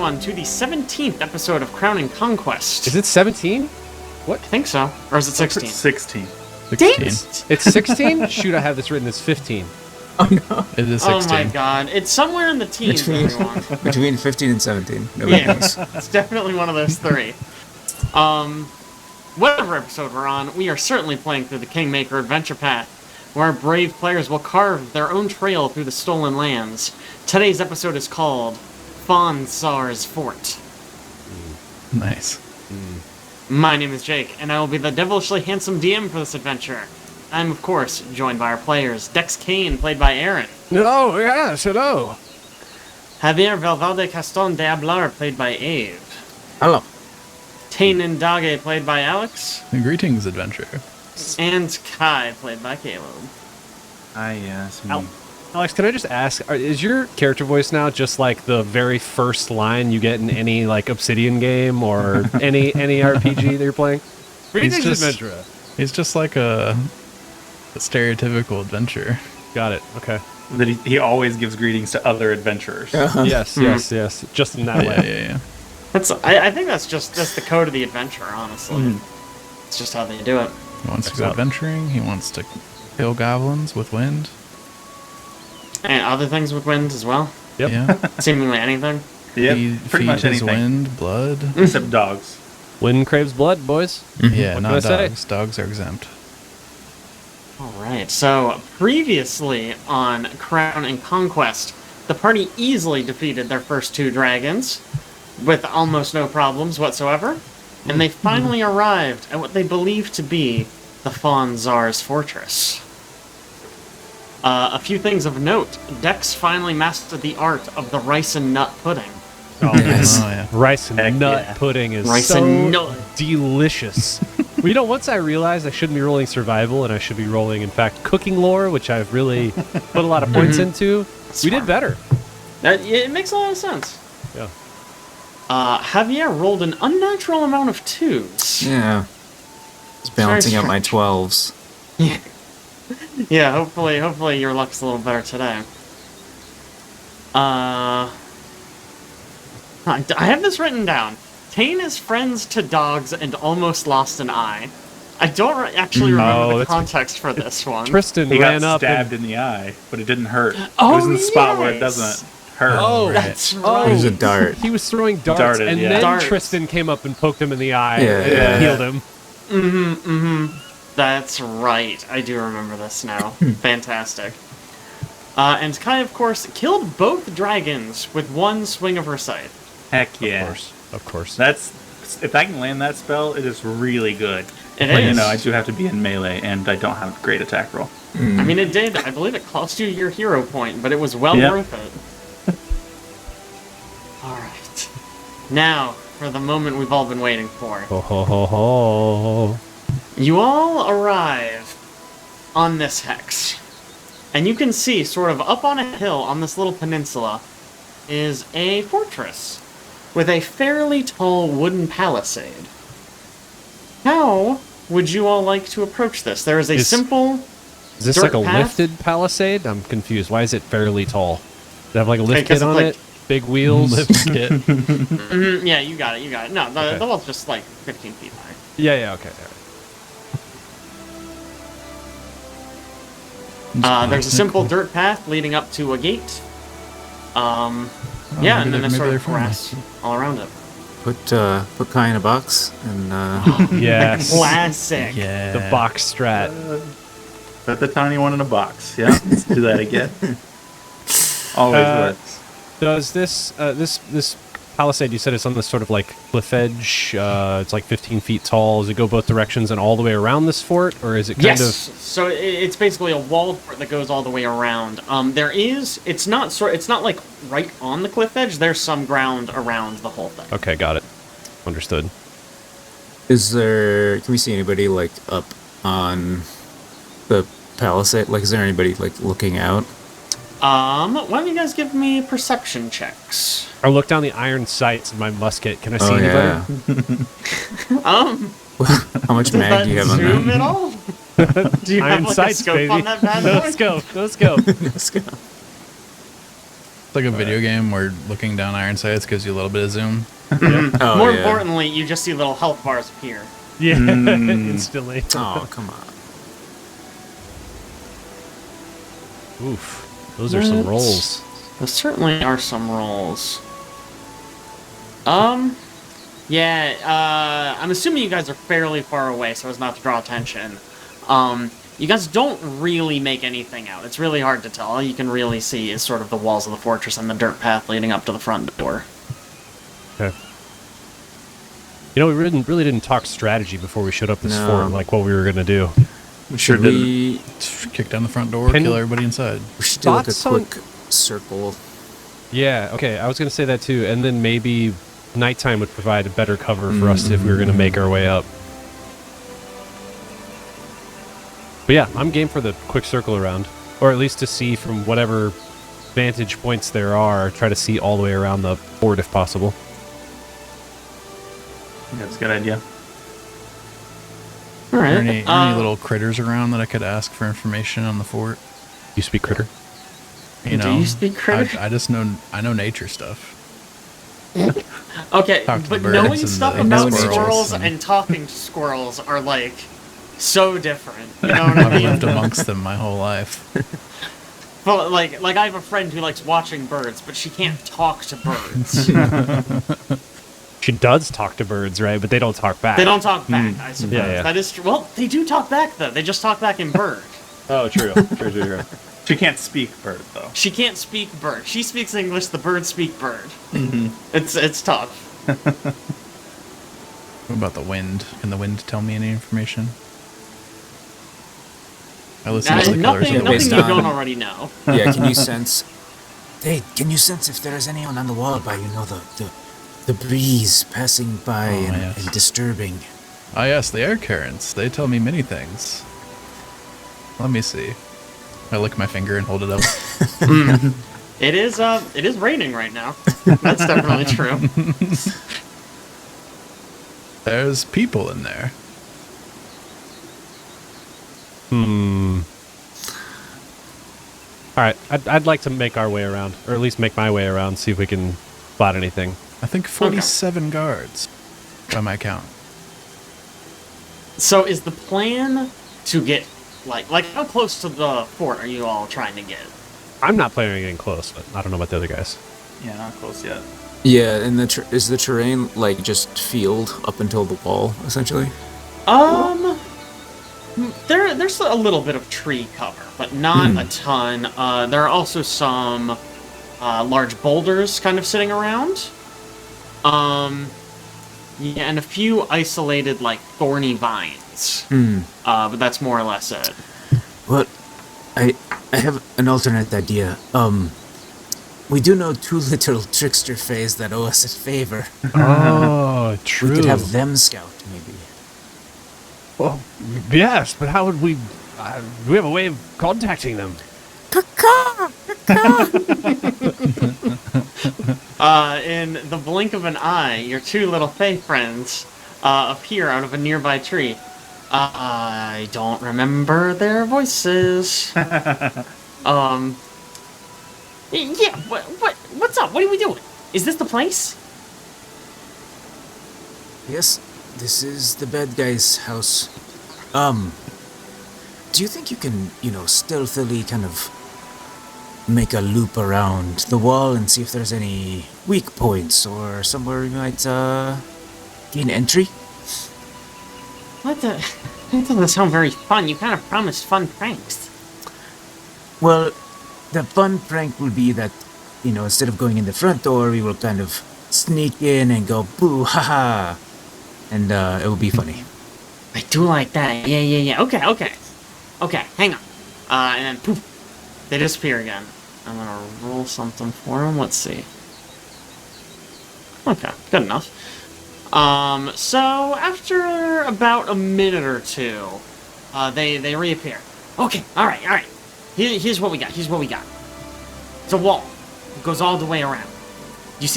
everyone to the 17th episode of Crowning Conquest. Is it 17? What? I think so. Or is it 16? 16. Dang it! It's 16? Shoot, I have this written as 15. Oh no. It is 16. Oh my god. It's somewhere in the teens, everyone. Between 15 and 17. Nobody knows. It's definitely one of those three. Whatever episode we're on, we are certainly playing through the Kingmaker adventure path, where our brave players will carve their own trail through the stolen lands. Today's episode is called Fawn Tsar's Fort. Nice. My name is Jake, and I will be the devilishly handsome DM for this adventure. I'm, of course, joined by our players, Dex Kane, played by Aaron. Oh, yes, hello. Javier Valverde Castejon de Abelar, played by Ave. Hello. Taenn Indage, played by Alex. Greetings, adventure. And Kai, played by Caleb. Yes. Alex, can I just ask, is your character voice now just like the very first line you get in any like Obsidian game or any RPG that you're playing? Greetings, adventurer. He's just like a stereotypical adventurer. Got it. Okay. That he always gives greetings to other adventurers. Yes. Just in that way. Yeah. I think that's the code of the adventure, honestly. It's just how they do it. He wants to go adventuring. He wants to kill goblins with wind. And other things with wind as well. Yep. Yeah. Seemingly anything. Yeah, pretty much his anything. wind, blood. Except dogs. Wind craves blood, boys. Yeah, What not can I say? dogs. Dogs are exempt. Alright, so previously on Crown and Conquest, the party easily defeated their first two dragons with almost no problems whatsoever, and they finally arrived at what they believe to be the Fawn Tsar's fortress. A few things of note. Dex finally mastered the art of the rice and nut pudding. Oh, Yes. Oh, yeah. Rice and Heck nut yeah. pudding is Rice so and nut. delicious. Well, you know, once I realized I shouldn't be rolling survival and I should be rolling, in fact, cooking lore, which I've really put a lot of points into, we did better. It makes a lot of sense. Yeah. Javier rolled an unnatural amount of 2s. Yeah. It's balancing out my strange. 12s. Yeah, hopefully your luck's a little better today. I have this written down. Taenn is friends to dogs and almost lost an eye. I don't actually remember the context for this one. Tristan He ran got up stabbed and... in the eye, but it didn't hurt. Oh, it was in the spot where it yes. doesn't hurt. Oh, That's It right. was a dart. He was throwing darts, Darted, and yeah. then Darts. Tristan came up and poked him in the eye Yeah, and yeah. healed him. That's right. I do remember this now. Fantastic. And Kai, of course, killed both dragons with one swing of her scythe. Heck yeah. Of course. If I can land that spell, it is really good. It But, is. you know, I do have to be in melee, and I don't have a great attack roll. I mean, it did. I believe it cost you your hero point, but it was well Yep. worth it. Alright. Now, for the moment we've all been waiting for. Ho ho ho ho. You all arrive on this hex. And you can see, sort of up on a hill on this little peninsula, is a fortress with a fairly tall wooden palisade. How would you all like to approach this? There is a simple Is this dirt like a path. lifted palisade? I'm confused. Why is it fairly tall? Does it have like a lift Because kit it's on like- it? Big wheels? Lift kit. Yeah, you got it. No, Okay. the wall's just like 15 feet high. Yeah, okay. All right. There's a simple dirt path leading up to a gate. Yeah, maybe and then they're- there's maybe sort they're of friendly. grass all around it. Put Kai in a box and Yes. Classic. Yeah. The box strat. Put the tiny one in a box. Yeah, let's do that again. Always works. Does this this palisade, you said it's on this sort of like cliff edge, it's like 15 feet tall. Does it go both directions and all the way around this fort, or is it kind Yes. of... So it's basically a walled fort that goes all the way around. It's not like right on the cliff edge. There's some ground around the whole thing. Okay, got it. Understood. can we see anybody like up on the palisade? Like, is there anybody like looking out? Why don't you guys give me perception checks? I look down the iron sights in my musket. Can I see Oh anybody? yeah. How much Does mag that do you have on zoom that? at all? Do you Iron have like sights, a scope baby. on that bad boy? No scope. Let's go. like a video game where looking down iron sights gives you a little bit of zoom. Oh, More yeah. importantly, you just see little health bars appear. Yeah, instantly. Oh, come on. Oof. Those are some Let's- rolls. There certainly are some rolls. Yeah, I'm assuming you guys are fairly far away so as not to draw attention. You guys don't really make anything out. It's really hard to tell. All you can really see is sort of the walls of the fortress and the dirt path leading up to the front door. Okay. You know, we really didn't talk strategy before we showed up this No. fort, like what we were going to do. Should we Kick down the front door, Can- kill everybody inside. should do like a Thoughts on- quick circle? Yeah, okay, I was going to say that too. And then maybe nighttime would provide a better cover for us if we were going to make our way up. But yeah, I'm game for the quick circle around. Or at least to see from whatever vantage points there are, try to see all the way around the fort if possible. That's a good idea. All Are right. there any little critters around that I could ask for information on the fort? You speak critter? You Do know, you speak critter? I just know nature stuff. Okay, Talk to but the knowing birds and stuff the about squirrels squirrels and- and talking to squirrels are like so different. You know what I I've mean? lived amongst them my whole life. Well, like I have a friend who likes watching birds, but she can't talk to birds. She does talk to birds, right? But they don't talk back. They don't talk back, I suppose. Yeah, yeah. That is true. Well, they do talk back, though. They just talk back in bird. Oh, true. True. She can't speak bird though. She can't speak bird. She speaks English, the birds speak bird. It's tough. What about the wind? Can the wind tell me any information? I listen to the colors Nothing of the you based wind. on- don't already know. Yeah, can you sense? Hey, can you sense if there is anyone on the wall by the breeze passing by yes. and disturbing? Ah, yes, the air currents. They tell me many things. Let me see. I lick my finger and hold it up. It is raining right now. That's definitely true. There's people in there. All right, I'd like to make our way around, or at least make my way around, see if we can spot anything. I think 47 guards, by my count. So is the plan to get like how close to the fort are you all trying to get? I'm not planning on getting close, but I don't know about the other guys. Yeah, not close yet. Yeah, and is the terrain like just field up until the wall, essentially? There's a little bit of tree cover, but not a ton. There are also some large boulders kind of sitting around. Yeah, and a few isolated like thorny vines. But that's more or less it. Well, I have an alternate idea. We do know two little trickster fays that owe us a favor. Oh, true. We could have them scout, maybe. Well, yes, but how would we? Do we have a way of contacting them? In the blink of an eye, your two little fae friends appear out of a nearby tree. I don't remember their voices. Yeah, what's up? What are we doing? Is this the place? Yes, this is the bad guy's house. Do you think you can, stealthily kind of make a loop around the wall and see if there's any weak points or somewhere we might, gain entry? What the? That doesn't sound very fun. You kind of promised fun pranks. Well, the fun prank will be that, instead of going in the front door, we will kind of sneak in and go boo, haha, and it will be funny. I do like that. Yeah. Okay, hang on. And then poof, they disappear again. I'm gonna roll something for them. Let's see. Okay, good enough. So after about a minute or two, they reappear. Okay, all right. Here's what we got. It's a wall. It goes all the way around. Did you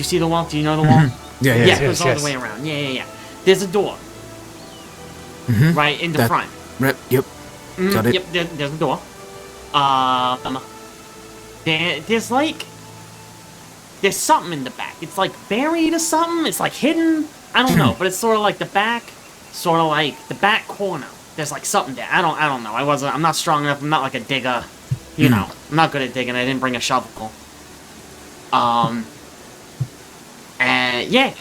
see the wall? Do you know the wall? Yeah, It goes all the way around. Yeah. There's a door. Right in the front. Yep. Got it. Yep, there's a door. There's like there's something in the back. It's like buried or something. It's like hidden. I don't know, but it's sort of like the back corner. There's like something there. I don't know. I'm not strong enough. I'm not like a digger. You know, I'm not good at digging. I didn't bring a shovel. And yeah,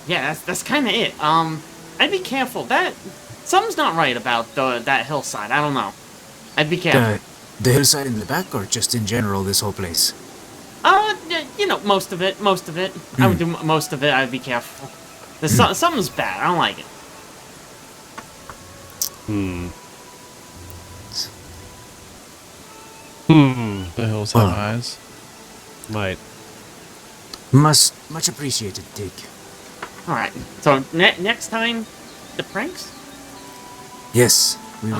that's kind of it. I'd be careful. Something's not right about that hillside. I don't know. I'd be careful. The hillside in the back, or just in general, this whole place? You know, most of it. I would do most of it. I'd be careful. There's something's bad. I don't like it. The hills have eyes. Might. Much appreciated, Dick. All right. So next time, the pranks. Yes, we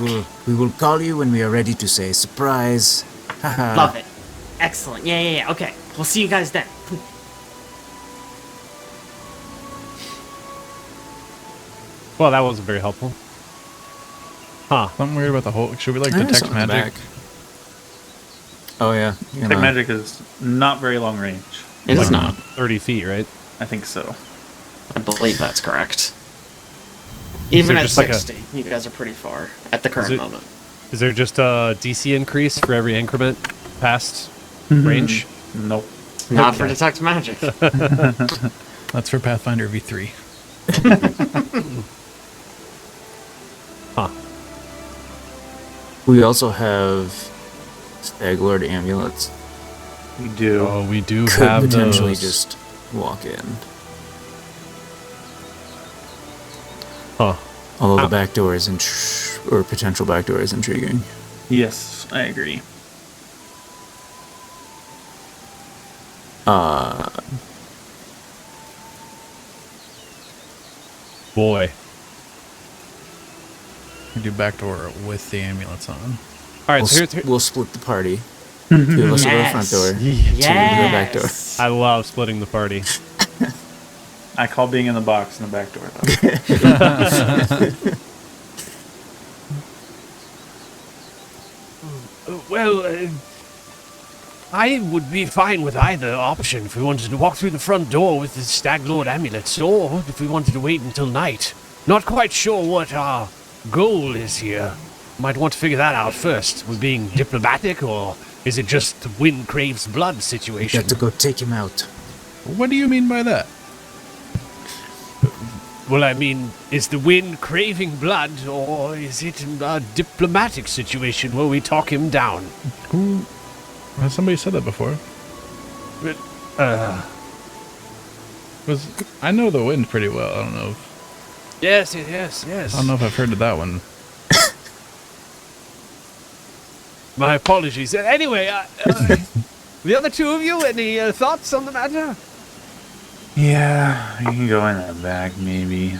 will call you when we are ready to say surprise. Haha. Love it. Excellent. Yeah. Okay. We'll see you guys then. Well, that wasn't very helpful. Huh. I'm worried about the whole. Should we like There's detect something in the magic? back. Oh yeah. Detect magic is not very long range. It's Like not. 30 feet, right? I think so. I believe that's correct. Even at just like 60, you guys are pretty far at the current moment. Is there just a DC increase for every increment past range? Nope. Not for detect magic. That's for Pathfinder V3. Huh. We also have Stag Lord amulets. We do. Oh, we do Could have potentially those. just walk in. Huh. Although the back door is or potential back door is intriguing. Yes, I agree. Boy. We do back door with the amulets on. All right, so here, We'll split the party. Two of us will go front door. Two will go back door. Yes. I love splitting the party. I call being in the box in the back door, though. Well, I would be fine with either option if we wanted to walk through the front door with the Stag Lord amulets, or if we wanted to wait until night. Not quite sure what our goal is here. Might want to figure that out first. We're being diplomatic, or is it just the wind craves blood You situation? got to go take him out. What do you mean by that? Well, I mean, is the wind craving blood, or is it a diplomatic situation where we talk him down? Has somebody said that before? I know the wind pretty well. I don't know. Yes. I don't know if I've heard of that one. My apologies. Anyway, the other two of you, any thoughts on the matter? Yeah, you can go in that back, maybe.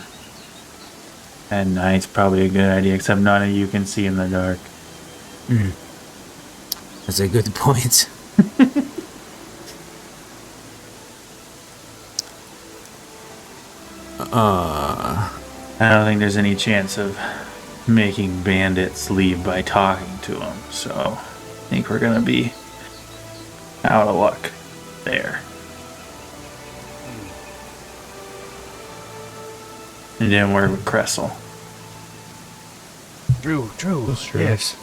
At night's probably a good idea, except none of you can see in the dark. That's a good point. I don't think there's any chance of making bandits leave by talking to them, so I think we're gonna be out of luck there. It didn't work with Cressel. True. That's true. Yes.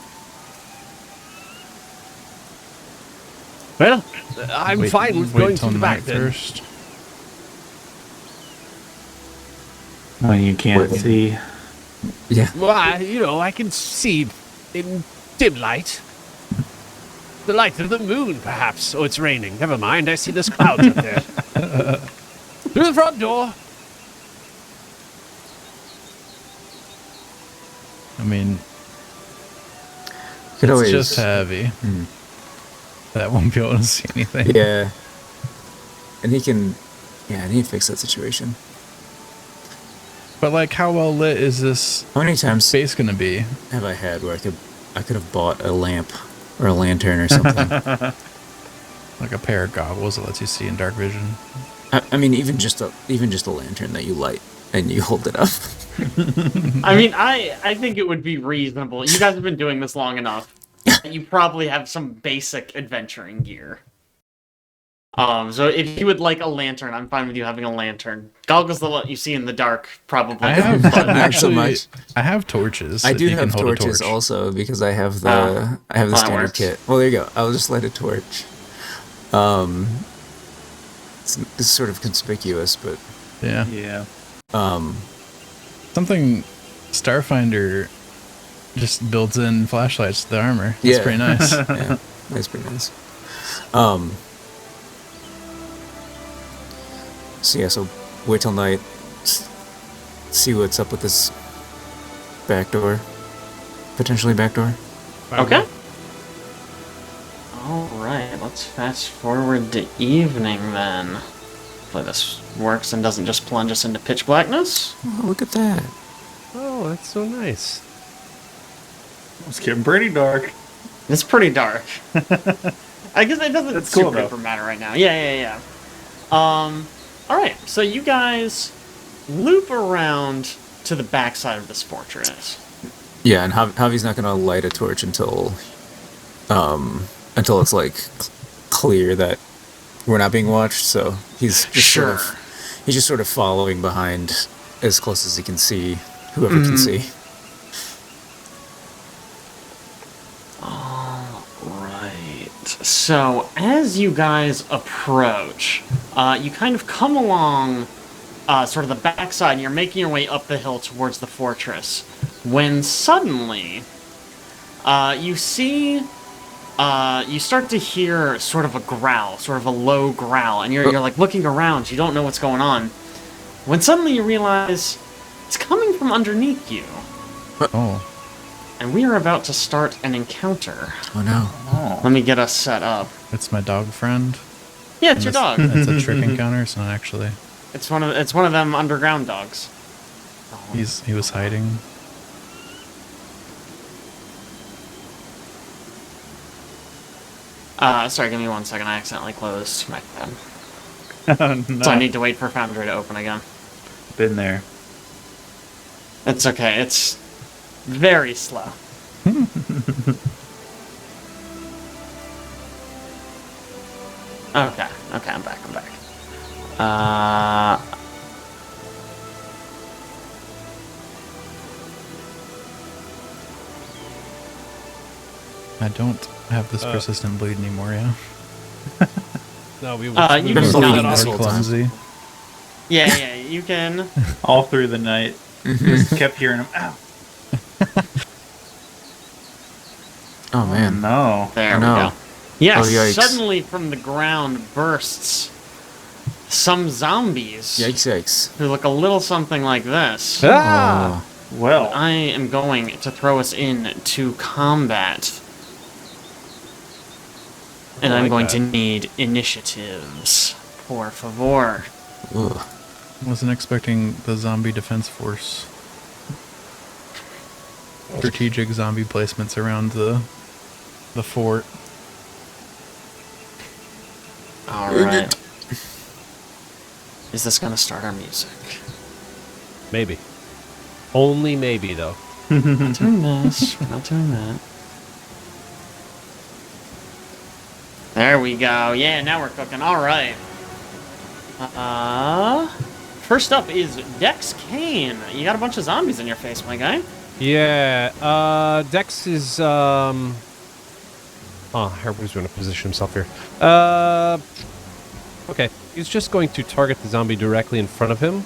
Well, I'm fine with going till to the back night then. first. When you can't see. Yeah. Well, I can see in dim light. The light of the moon, perhaps. Oh, it's raining. Never mind. I see there's clouds up there. Through the front door. I mean, Could it's always just heavy. That won't be able to see anything. Yeah. And he can fix that situation. But like, how well lit is this How many times space gonna be? have I had where I could have bought a lamp or a lantern or something? Like a pair of goggles that lets you see in dark vision. I mean, even just a lantern that you light and you hold it up. I mean, I think it would be reasonable. You guys have been doing this long enough. You probably have some basic adventuring gear. So if you would like a lantern, I'm fine with you having a lantern. Goggles that let you see in the dark, probably. I have Not so actually. much. I have torches. I if do you can have hold a torches torch. also because I have the that standard works. kit. Well, there you go. I'll just light a torch. It's sort of conspicuous, but Yeah. Yeah. Something Starfinder just builds in flashlights to the armor. That's Yeah. pretty nice. yeah, that's pretty nice. So yeah, so wait till night. See what's up with this back door, potentially back door. Okay. Alright, let's fast forward to evening then. Hopefully this works and doesn't just plunge us into pitch blackness. Oh, look at that. Oh, that's so nice. It's getting pretty dark. It's pretty dark. I guess it doesn't That's super cool, though. duper matter right now. Yeah. Alright, so you guys loop around to the backside of this fortress. Yeah, and Javi's not gonna light a torch until it's like clear that we're not being watched. So he's just he's just sort of following behind as close as he can see whoever can see. Right. So as you guys approach, you kind of come along sort of the backside, and you're making your way up the hill towards the fortress, when suddenly you see, you start to hear sort of a growl, sort of a low growl, and you're like looking around, you don't know what's going on, when suddenly you realize it's coming from underneath you, Oh. and we are about to start an encounter. Oh no. Let me get us set up. It's my dog friend. Yeah, it's your dog. It's a trick encounter. It's not actually. It's one of them underground dogs. He was hiding. Sorry, give me 1 second. I accidentally closed my tab. Oh, no. So I need to wait for Foundry to open again. Been there. It's okay. It's very slow. Okay, I'm back. I don't have this persistent bleed anymore. Yeah. No, we you we can were bleed cut this off. whole time. Clumsy. Yeah, you can. All through the night. Just kept hearing him. Ow. Oh man. No. There we No. go. Yes, Oh, yikes. suddenly from the ground bursts some zombies Yikes! who look a little something like this. Ah! Well. I am going to throw us into combat. And I'm like going that. to need initiatives. Por favor. Ugh. Wasn't expecting the zombie defense force. Strategic zombie placements around the fort. Alright. Is this going to start our music? Maybe. Only maybe, though. Not doing this. We're not doing that. There we go. Yeah, now we're cooking. Alright. First up is Dex Kane. You got a bunch of zombies in your face, my guy. Yeah, Dex is, Oh, everybody's going to position himself here. Okay, he's just going to target the zombie directly in front of him,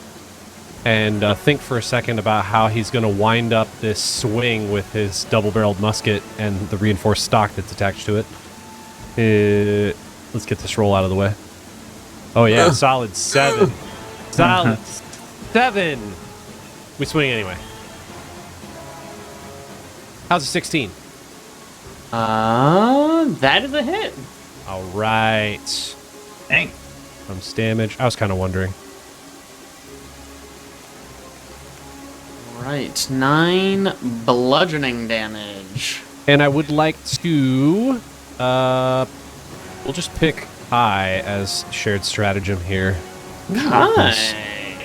and think for a second about how he's going to wind up this swing with his double-barreled musket and the reinforced stock that's attached to it. Let's get this roll out of the way. Oh yeah, solid 7. Solid 7! We swing anyway. How's a 16? That is a hit. Alright. Dang. From damage. I was kind of wondering. Alright, 9 bludgeoning damage. And I would like to... we'll just pick high as shared stratagem here. Hi.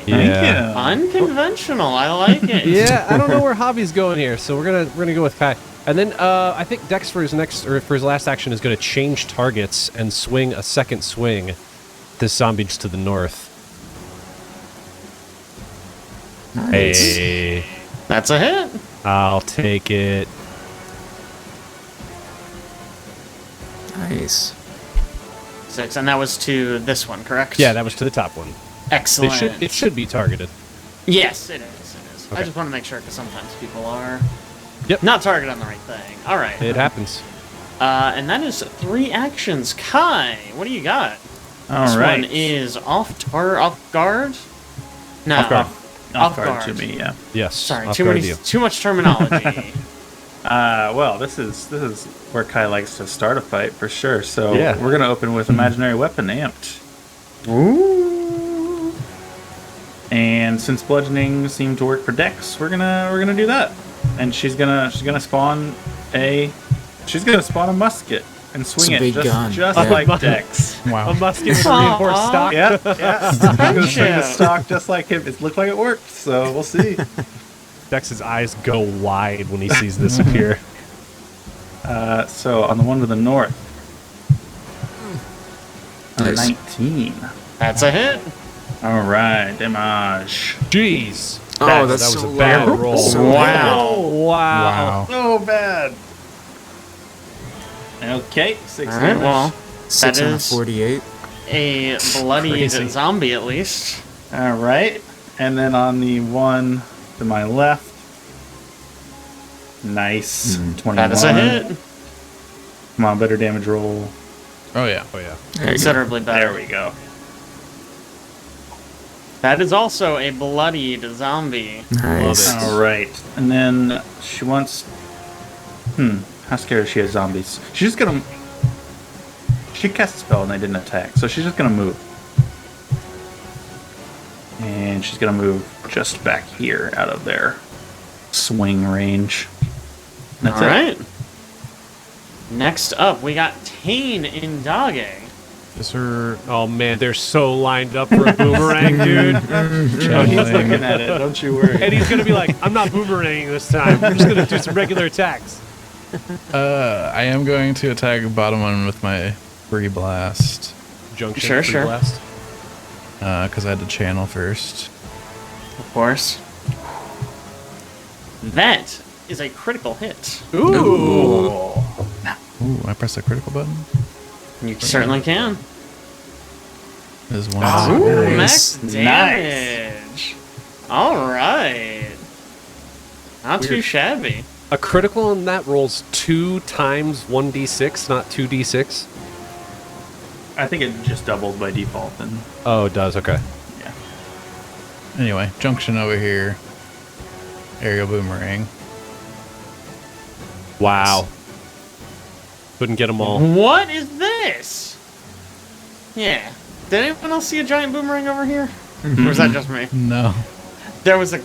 Yeah. Unconventional. I like it. Yeah, I don't know where Javi's going here, so we're gonna go with Kai. And then I think Dex for his last action is gonna change targets and swing a second swing this zombie just to the north. Nice. Hey, That's a hit. I'll take it. Nice. 6, and that was to this one, correct? Yeah, that was to the top one. Excellent. It should be targeted. Yes, it is. It is. I Okay. just want to make sure because sometimes people are Yep. not targeted on the right thing. All right. It happens. And that is 3 actions. Kai, what do you got? All This right. one is off guard. No, Off guard to me, yeah. Yes. Sorry, off too guard many, you. too much terminology. Well, this is where Kai likes to start a fight for sure. So Yeah. we're gonna open with imaginary weapon amped. Ooh. And since bludgeoning seemed to work for Dex, we're gonna do that. And she's gonna spawn a musket and swing It's a it big gun. just Yeah. like Dex. A Wow. musket with a Aw. reinforced stock. Yeah, yeah. She's gonna swing the Friendship. stock just like him. It looked like it worked, so we'll see. Dex's eyes go wide when he sees this appear. So on the one to the north, Nice. 19. That's a hit. All right, damage. Jeez. Oh, That that's was so a bad low. roll. So Wow. Wow. Wow. So bad. Okay, 6 All right, damage. well, 6 that on a is 48. a bloodied Crazy. zombie at least. All right, and then on the one to my left, nice, 21. That is a hit. Come on, better damage roll. Oh yeah. Oh, yeah. There you go. Considerably better. There we go. That is also a bloodied zombie. Nice. Love All right, and then she wants. How scared is she of zombies? She's just gonna. She cast a spell and they didn't attack, so she's just gonna move. And she's gonna move just back here out of their swing range. That's All it. right. Next up, we got Taenn Indage. Yes, sir. Oh, man, they're so lined up for a boomerang, dude. Oh, he's looking at it. Don't you worry. And he's going to be like, I'm not boomeranging this time. I'm just going to do some regular attacks. I am going to attack bottom one with my free blast. Junction, Sure, free sure. blast. Because I had to channel first. Of course. That is a critical hit. Ooh. Ooh, I press the critical button. You certainly can. There's one. Ooh, Nice. max damage. All right. Not too Weird. shabby. A critical on that rolls 2 times 1d6, not 2d6. I think it just doubled by default. And Oh, it does. Okay. yeah. Anyway, junction over here. Aerial boomerang. Wow. Couldn't get them all. What is this? Yeah. Did anyone else see a giant boomerang over here? Or was that just me? No. There was a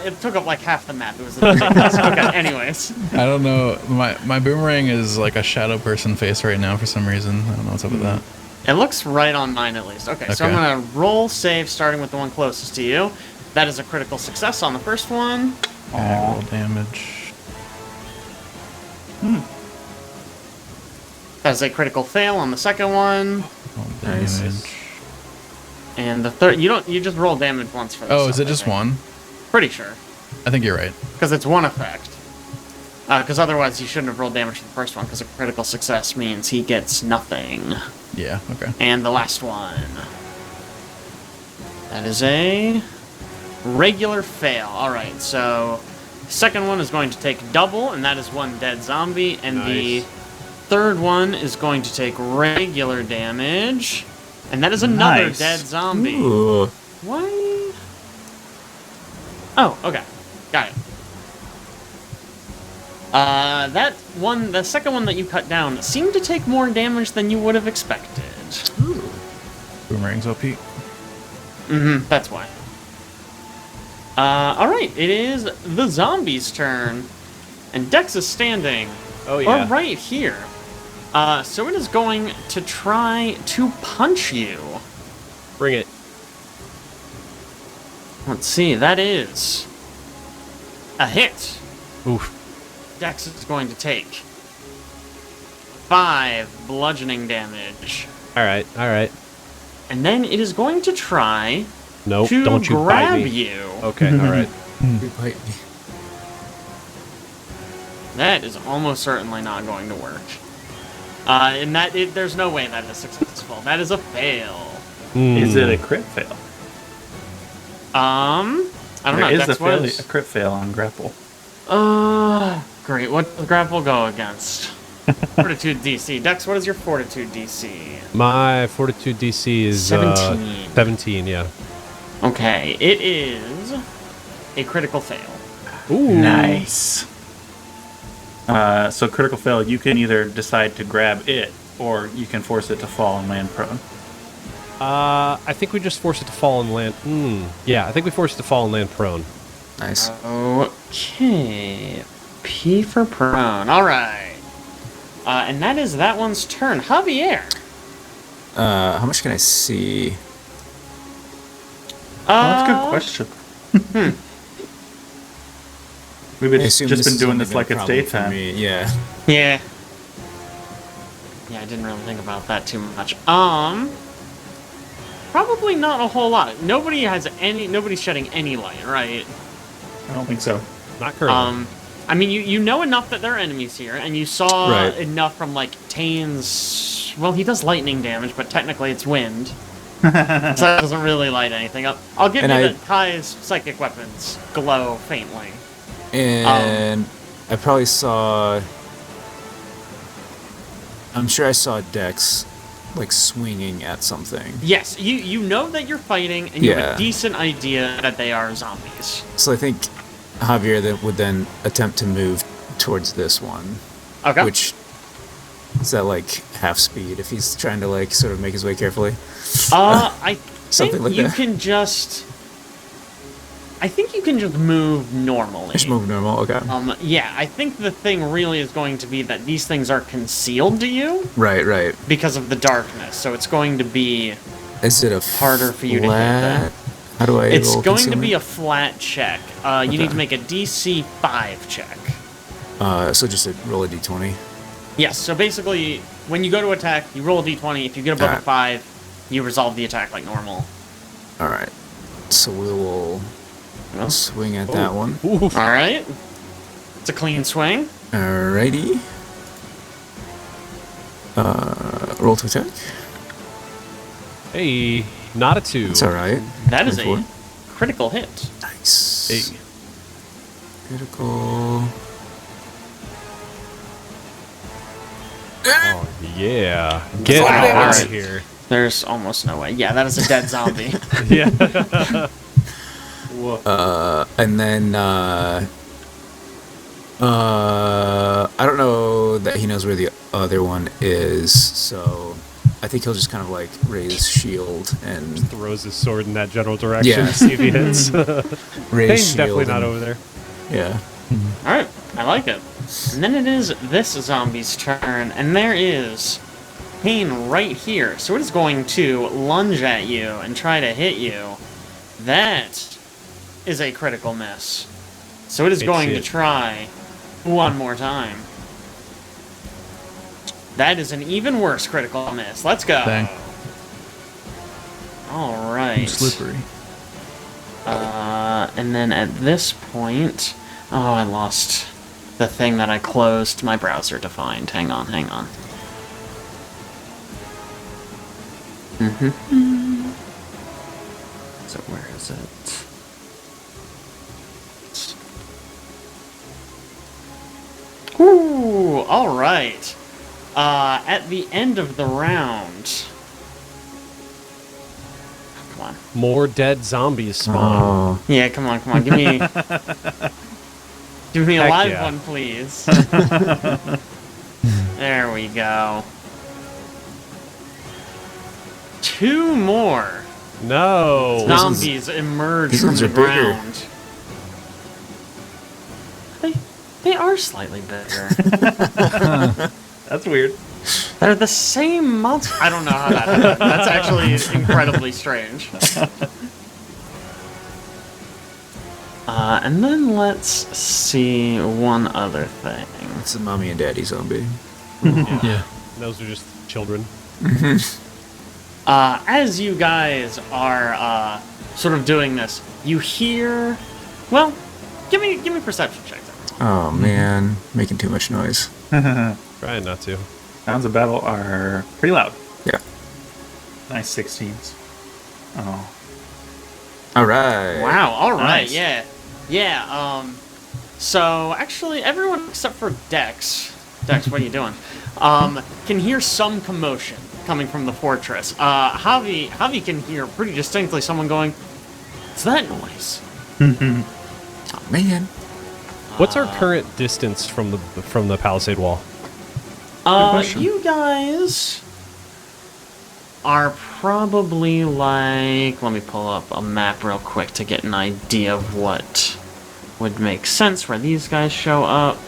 it took up like half the map. It was ridiculous. Okay, anyways. I don't know. My boomerang is like a shadow person face right now for some reason. I don't know what's up with that. It looks right on mine at least. Okay, so I'm Okay. gonna roll save starting with the one closest to you. That is a critical success on the first one. Roll damage. That is a critical fail on the second one. Roll Nice. damage. And the third you just roll damage once for this. Oh, is stuff, it I just think. one? Pretty sure. I think you're right. Because it's one effect. Because otherwise you shouldn't have rolled damage for the first one, because a critical success means he gets nothing. Yeah, okay. And the last one. That is a regular fail. Alright, so second one is going to take double, and that is one dead zombie, and the Nice. third one is going to take regular damage, and that is another Nice. dead zombie. Ooh. Why? Oh, okay. Got it. That one, the second one that you cut down, seemed to take more damage than you would have expected. Boomerang's OP. That's why. Alright, it is the zombie's turn. And Dex is standing. Oh, yeah. Right here. So it is going to try to punch you. Bring it. Let's see, that is a hit. Oof. Dex is going to take 5 bludgeoning damage. All right. All right. And then it is going to try Nope, to don't you bite grab me. you. Okay, all right. You bite me. That is almost certainly not going to work. And there's no way that is successful. That is a fail. Is it a crit fail? I don't know. There is Dex a crit fail on grapple. Great. What does grapple go against? Fortitude DC. Dex, what is your fortitude DC? My fortitude DC is 17. 17, yeah. Okay, it is a critical fail. Ooh. Nice. So critical fail, you can either decide to grab it, or you can force it to fall and land prone. I think we just force it to fall and land. Yeah, I think we force it to fall and land prone. Nice. Okay. P for prone. All right. And that is that one's turn. Javier. How much can I see? That's a good question. We've I been, assume just been has doing only this been a like it's problem for daytime. me, yeah. Yeah. Yeah, I didn't really think about that too much. Probably not a whole lot. Nobody's shedding any light, right? I don't think so. Not currently. I mean, you know enough that there are enemies here, and you saw Right. enough from, like, Taenn's... Well, he does lightning damage, but technically it's wind. So that doesn't really light anything up. I'll give And you I- that Kai's psychic weapons glow faintly. And I probably saw... I'm sure I saw Dex, like, swinging at something. Yes, you know that you're fighting, and you have Yeah. a decent idea that they are zombies. So I think Javier would then attempt to move towards this one. Okay. Which is at, like, half speed if he's trying to, like, sort of make his way carefully. I Something think like you that. can just... I think you can just move normally. Just move normal, okay. Yeah, I think the thing really is going to be that these things are concealed to you Right. because of the darkness, so it's going to be... Is it a Harder for you to hit flat? How do I It's roll going to be a concealment? flat check. You need to make a DC 5 check. So just roll a d20. Yes, so basically, when you go to attack, you roll a d20. If you get above a Alright. 5, you resolve the attack like normal. Alright. So we will Well, swing at that one. Ooh. Alright. It's a clean swing. Alrighty. Roll to attack. Hey, not a 2. It's alright. That is a 24. critical hit. Nice. Hey. Critical. Oh, yeah. Get Wow. out Alright. of here. There's almost no way. Yeah, that is a dead zombie. Yeah. And then, I don't know that he knows where the other one is, so I think he'll just kind of like raise shield and Throws his sword in that general direction Yeah. to see if he hits. raise Taenn's shield. definitely not and- over there. Yeah. Alright, I like it. And then it is this zombie's turn, and there is Taenn right here. So it is going to lunge at you and try to hit you. That is a critical miss. So it is It's going to it. try one more time. That is an even worse critical miss. Let's go. Dang. Alright. Slippery. And then at this point... Oh, I lost the thing that I closed my browser to find. Hang on. So where is it? Ooh, alright. At the end of the round... Come on. More dead zombies spawn. Oh. Yeah, come on. Give me... Give me a Heck live yeah. one, please. There we go. 2 more No. zombies emerge these from ones the are bigger. ground. They are slightly bigger. That's weird. They're the same monster. I don't know how that happened. That's actually incredibly strange. And then let's see one other thing. It's a mommy and daddy zombie. Yeah. Those are just children. As you guys are sort of doing this, you hear. Well, give me perception checks. Oh man, making too much noise. Trying not to. Sounds of battle are pretty loud. Yeah. Nice 16s. Oh. All right. Wow. All right. Nice. Yeah. Yeah. So actually, everyone except for Dex. Dex, what are you doing? Can hear some commotion coming from the fortress. Javi can hear pretty distinctly someone going, "What's that noise?" Oh man. What's our current distance from the palisade wall? question. You guys are probably like. Let me pull up a map real quick to get an idea of what would make sense where these guys show up.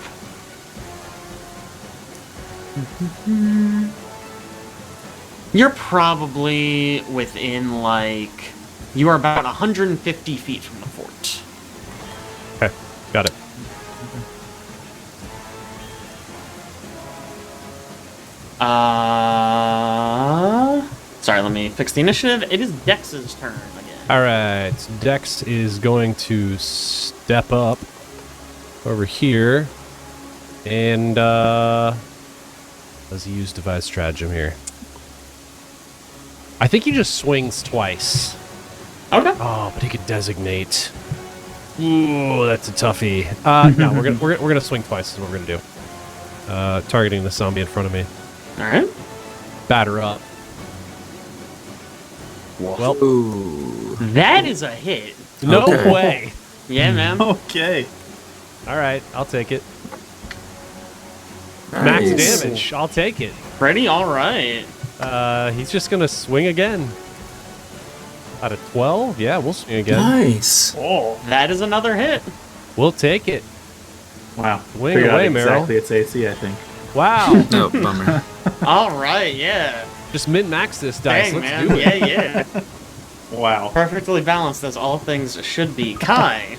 You're probably within like. You are about 150 feet from the fort. Okay, got it. Sorry, let me fix the initiative. It is Dex's turn again. All right, Dex is going to step up over here, and does he use Devised Stratagem here? I think he just swings twice. Okay. Oh, but he could designate. Ooh, that's a toughie. No, we're gonna swing twice. Is what we're gonna do. Targeting the zombie in front of me. All right. Batter up. Well, Ooh. That is a hit. no Okay. way. Yeah, man. Okay. All right, I'll take it. Max Nice. damage. I'll take it. Pretty all right. He's just gonna swing again. Out of 12? Yeah, we'll swing again. Nice. Oh, that is another hit. We'll take it. Wow. Swing Figured away, out Meryl. exactly its AC, I think. Wow. Oh, bummer. All right, yeah. Just min-max this dice. Dang, Let's man. do it. Yeah. Wow. Perfectly balanced as all things should be. Kai.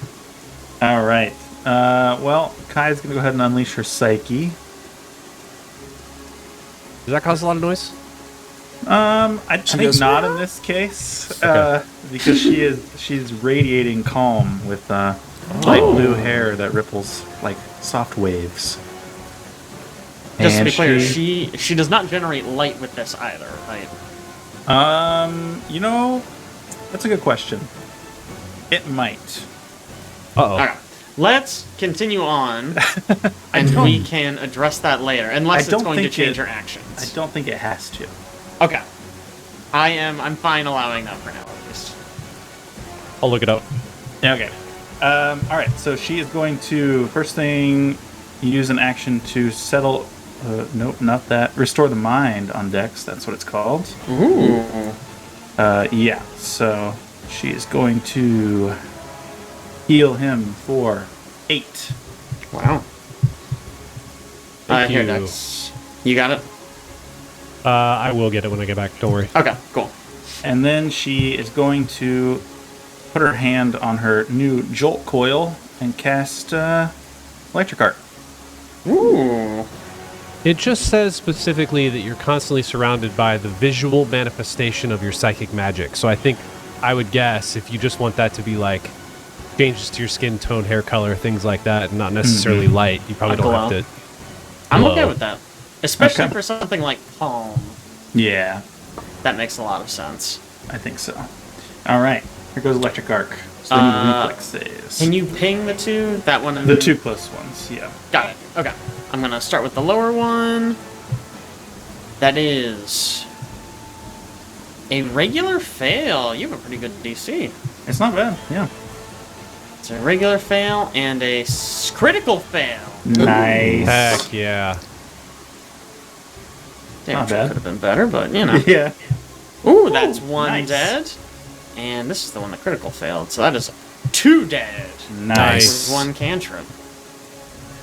All right. Well, Kai's going to go ahead and unleash her psyche. Does that cause a lot of noise? I think goes, not in this case, because she's radiating calm with light blue hair that ripples like soft waves. Just to be And clear, she does not generate light with this either, right? you know, that's a good question. It might. Uh-oh. Okay. Let's continue on, and we can address that later, unless it's don't going to think change it- her actions. I don't think it has to. Okay. I'm fine allowing that for now, at least. I'll look it up. Okay. All right. So she is going to first thing use an action to settle. Nope, not that. Restore the mind on Dex. That's what it's called. Ooh. Yeah. So she is going to heal him for 8. Wow. Thank Here, you. Dex. You got it? I will get it when I get back. Don't worry. Okay, cool. And then she is going to put her hand on her new Jolt coil and cast Electric Arc. Ooh. It just says specifically that you're constantly surrounded by the visual manifestation of your psychic magic. So I think I would guess if you just want that to be like changes to your skin tone, hair color, things like that, and not necessarily light, you probably A don't have glow. to. I'm Glow. okay with that. Especially Okay. for something like Palm. Yeah, That makes a lot of sense. I think so. All right. Here goes Electric Arc. So they need reflex saves. Can you ping the two? That one and The 2 close ones, yeah. Got it. Okay. I'm gonna start with the lower one. That is a regular fail. You have a pretty good DC. It's not bad, yeah. It's a regular fail and a critical fail. Nice. Heck yeah. Damage bad. could have been better, but you know. Yeah. Ooh, that's one nice. dead. And this is the one that critical failed, so that is 2 dead. Nice. With 1 cantrip.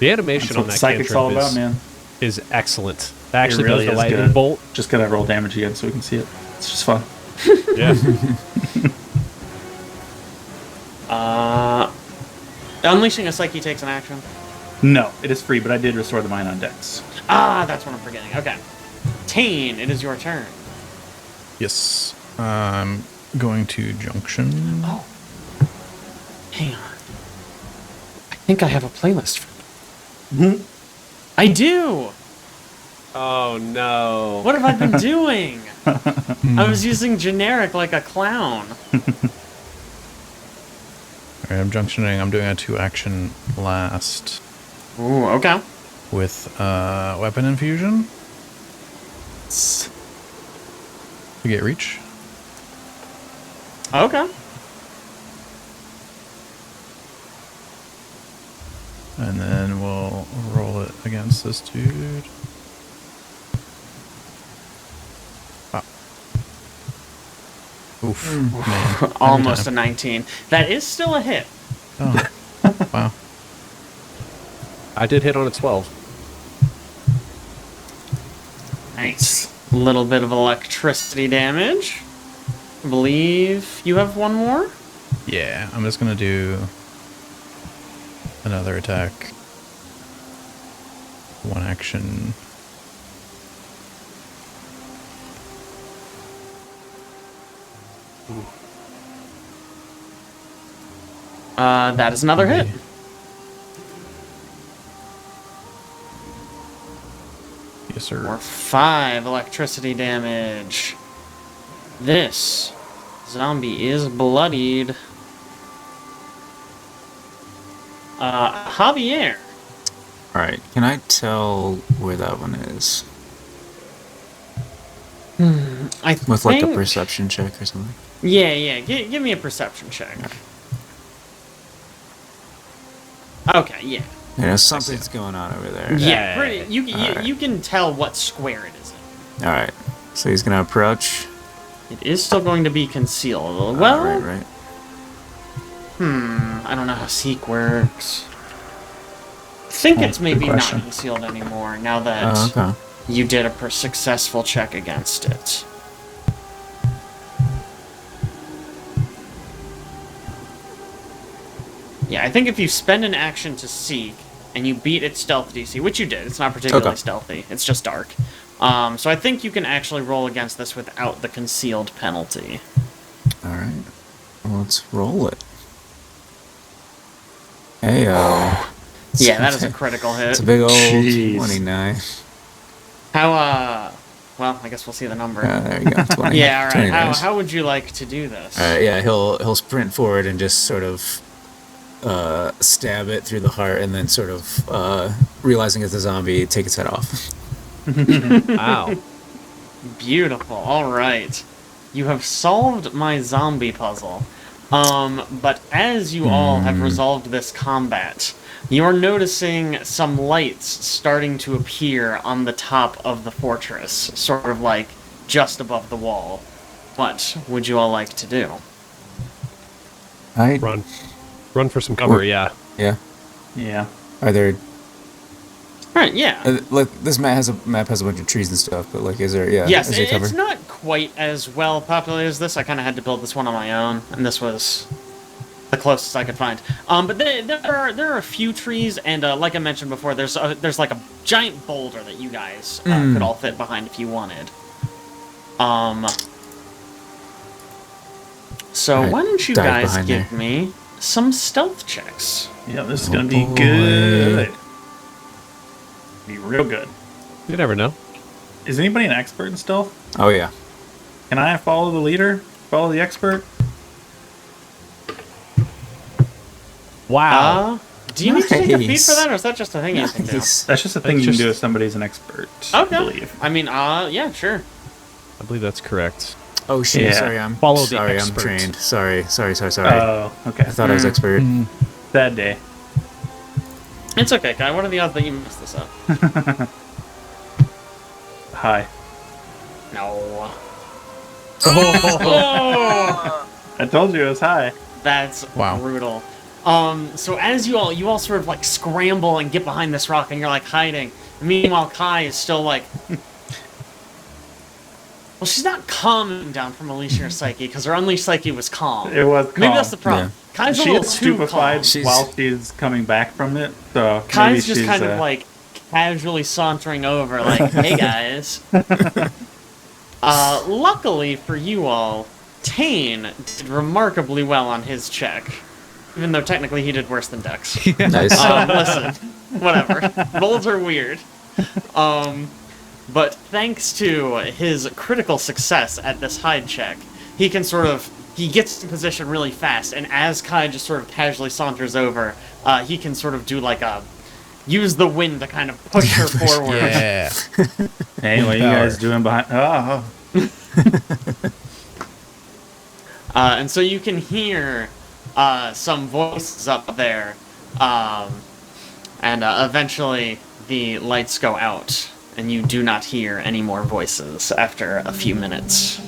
The animation That's on what that Psychic's cantrip all about, is, man. is excellent. That actually really does the is lightning good. bolt. Just gotta roll damage again so we can see it. It's just fun. Yeah. Unleashing a Psyche takes an action. No, it is free, but I did restore the mind on Dex. Ah, that's what I'm forgetting. Okay. Taenn, it is your turn. Yes. I'm going to Junction. Oh. Hang on. I think I have a playlist for you. I do! Oh no. What have I been doing? I was using generic like a clown. Alright, I'm junctioning. I'm doing a 2-action blast Ooh, okay. with weapon infusion to get reach. Okay. And then we'll roll it against this dude. Wow. Oof. Man. Almost a Every 19. That is still a hit. time. Oh. Wow. I did hit on a 12. Nice. A little bit of electricity damage. I believe you have one more? Yeah, I'm just gonna do another attack. 1 action. That is another hit. Yes, sir. Or 5 electricity damage. This zombie is bloodied. Javier. Alright, can I tell where that one is? I With like a think- perception check or something? Yeah. Give me a perception check. Okay, yeah. You know, something's going on over there. Yeah, pretty, you Alright. can tell what square it is in. Alright, so he's gonna approach. It is still going to be concealed. Well, Right. I don't know how seek works. I think it's good maybe not question. concealed anymore now that Oh, okay. you did a successful check against it. Yeah, I think if you spend an action to seek and you beat its stealth DC, which you did, it's not particularly Okay. stealthy, it's just dark. So I think you can actually roll against this without the concealed penalty. Alright. Well, let's roll it. Heyo. Yeah, that is a critical hit. It's a big old Jeez. 29. How, well, I guess we'll see the number. There you go. 20. Yeah, alright. 20 dice. How would you like to do this? Yeah, he'll sprint forward and just sort of stab it through the heart, and then sort of realizing it's a zombie, take its head off. Ow. Beautiful. Alright. You have solved my zombie puzzle. But as you all have resolved this combat, you're noticing some lights starting to appear on the top of the fortress, sort of like just above the wall. What would you all like to do? Run. Run for some cover, Or- yeah. Yeah. Yeah. Are there? Alright, yeah. Like this map has a bunch of trees and stuff, but like, is there? Yeah. Yes, is there cover? it's not quite as well populated as this. I kind of had to build this one on my own, and this was the closest I could find. But there are a few trees, and like I mentioned before, there's like a giant boulder that you guys could all fit behind if you wanted. So Alright, why don't you dive guys behind give there. me some stealth checks? Yeah, this is gonna be boy. good. Be real good. You never know. Is anybody an expert in stealth? Oh yeah. Can I follow the leader? Follow the expert? Wow. Do you need to take a feat Nice. for that, or is that just a thing you can do? Nice. That's just a thing That's you can just- do if somebody's an expert. I Okay. believe. I mean, yeah, sure. I believe that's correct. Oh shit! Yeah. Sorry, I'm Follow the sorry. I'm expert. trained. Sorry. Oh, okay. I thought I was expert. Bad day. It's okay, Kai. What are the odds that you messed this up? Hi. No. I told you it was high. That's Wow. brutal. So as you all sort of like scramble and get behind this rock and you're like hiding. Meanwhile, Kai is still like, well, she's not calming down from Unleashing Her Psyche because her Unleashed Psyche was calm. It was calm. Maybe that's the problem. Kai's a She little is too stupefied calm. She's- while she's coming back from it. So maybe Kai's just she's, kind of like casually sauntering over, like, "Hey guys." Luckily for you all, Taenn did remarkably well on his check. Even though technically he did worse than Dex. Nice. Listen, whatever. Rolls are weird. But thanks to his critical success at this hide check, he can he gets in position really fast, and as Kai just sort of casually saunters over, he can sort of do like use the wind to kind of push her forward. Yeah. Hey, what are you guys doing behind? Oh. And so you can hear some voices up there, and eventually the lights go out, and you do not hear any more voices after a few minutes.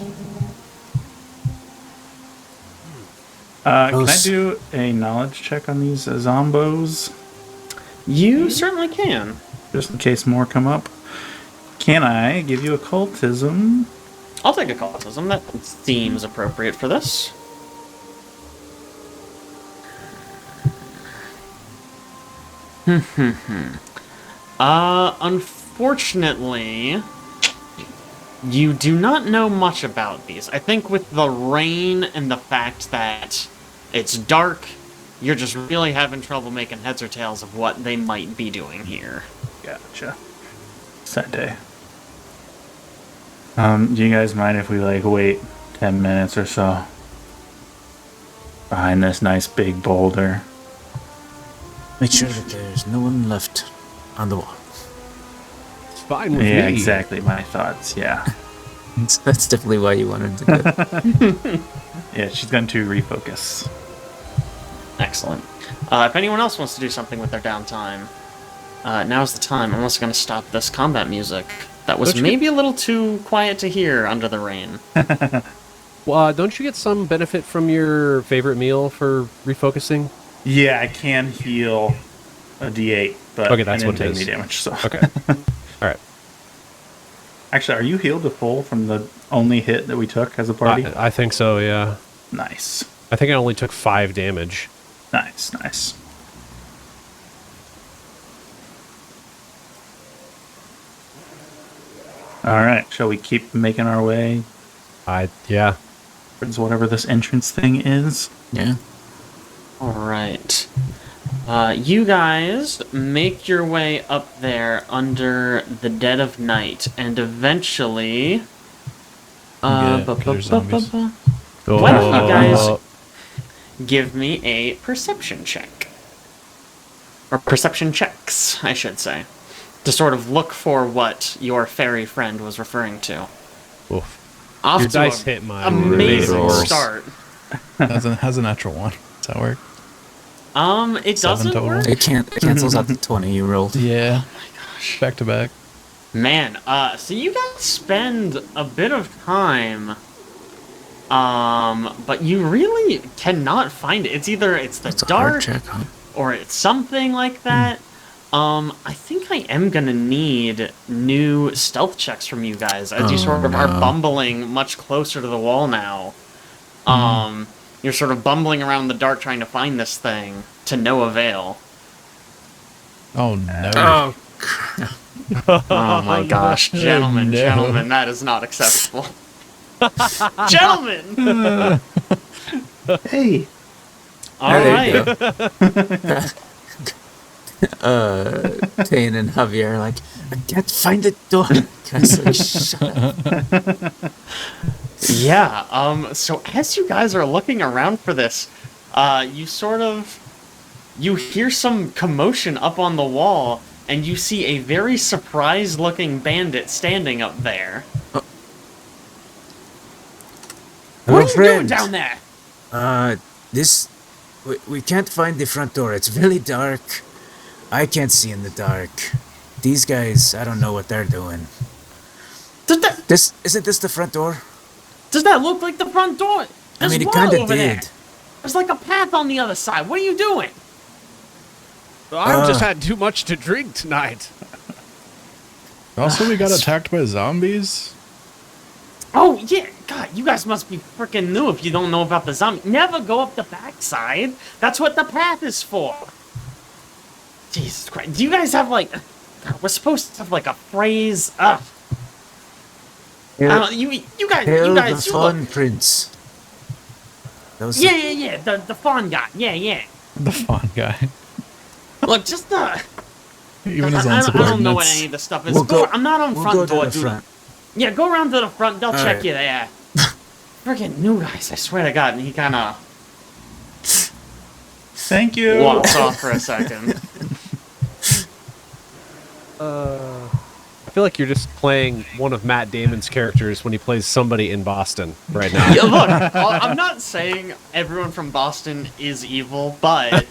Can I do a knowledge check on these zombos? You certainly can. Just in case more come up. Can I give you occultism? I'll take occultism. That seems appropriate for this. Unfortunately, you do not know much about these. I think with the rain and the fact that it's dark, you're just really having trouble making heads or tails of what they might be doing here. Gotcha. Sad day. Do you guys mind if we wait 10 minutes or so behind this nice big boulder? Make sure that there's no one left on the wall. It's fine with Yeah, me. exactly my thoughts. Yeah. That's definitely why you wanted to do it. Yeah, she's going to refocus. Excellent. If anyone else wants to do something with their downtime, now's the time. I'm also going to stop this combat music. That was maybe a little too quiet to hear under the rain. Well, don't you get some benefit from your favorite meal for refocusing? Yeah, I can heal a D8, but Okay, that's I didn't what it take is. any damage. So. Okay. All right. Actually, are you healed to full from the only hit that we took as a party? I think so, yeah. Nice. I think I only took 5 damage. Nice, nice. Alright, shall we keep making our way Yeah. towards whatever this entrance thing is? Yeah. Alright. You guys make your way up there under the dead of night, and eventually... Yeah, 'cause there's zombies. Why don't you guys give me a perception check? Or perception checks, I should say. To sort of look for what your fairy friend was referring to. Oof. Off Your to dice a hit mine. amazing rolls. start. Has a natural one. Does that work? It 7 doesn't total? work. It cancels out the 20 you rolled. Yeah. Oh my gosh. Back to back. Man, so you guys spend a bit of time, but you really cannot find it. It's either it's the It's a hard dark, check, huh? or it's something like that. I think I am gonna need new stealth checks from you guys, as you Oh, sort of are no. bumbling much closer to the wall now. You're sort of bumbling around the dark trying to find this thing, to no avail. Oh no. Oh my gosh, gentlemen, no. gentlemen, that is not acceptable. Gentlemen! Hey! Alright. Taenn and Javier are like, I can't find the door. Guys, like, shut up. Yeah, so as you guys are looking around for this, you hear some commotion up on the wall, and you see a very surprised-looking bandit standing up there. What are you doing down there? We can't find the front door. It's really dark. I can't see in the dark. These guys, I don't know what they're doing. Isn't this the front door? Does that look like the front door? There's I mean, it water kind of over there. did. There's like a path on the other side. What are you doing? I've just had too much to drink tonight. Also, we got attacked by zombies. Oh, yeah. God, you guys must be freaking new if you don't know about the zombie. Never go up the backside. That's what the path is for. Jesus Christ. Do you guys have, like... God, we're supposed to have, like, a phrase... You guys, Hail the you Fawn look. Prince. That was Yeah. The Fawn guy. Yeah. The Fawn guy. Look, just Even his own I don't know what subordinates. any of this stuff is. We'll go- I'm not on we'll front go to door, the dude. front. Yeah, go around to the front. They'll check right. you there. Freaking new guys, I swear to God. And he kind of Thank you. walks off for a second. I feel like you're just playing one of Matt Damon's characters when he plays somebody in Boston right now. Yeah, look, I'm not saying everyone from Boston is evil, but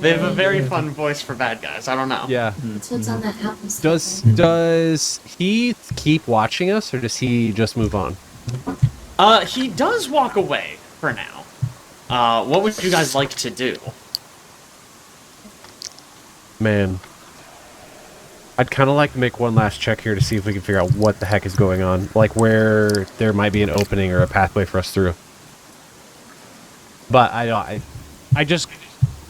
they have a very fun voice for bad guys. I don't know. Yeah. So it's on that apple. Does he keep watching us, or does he just move on? He does walk away for now. What would you guys like to do? Man. I'd kind of like to make one last check here to see if we can figure out what the heck is going on. Like, where there might be an opening or a pathway for us through. But I just...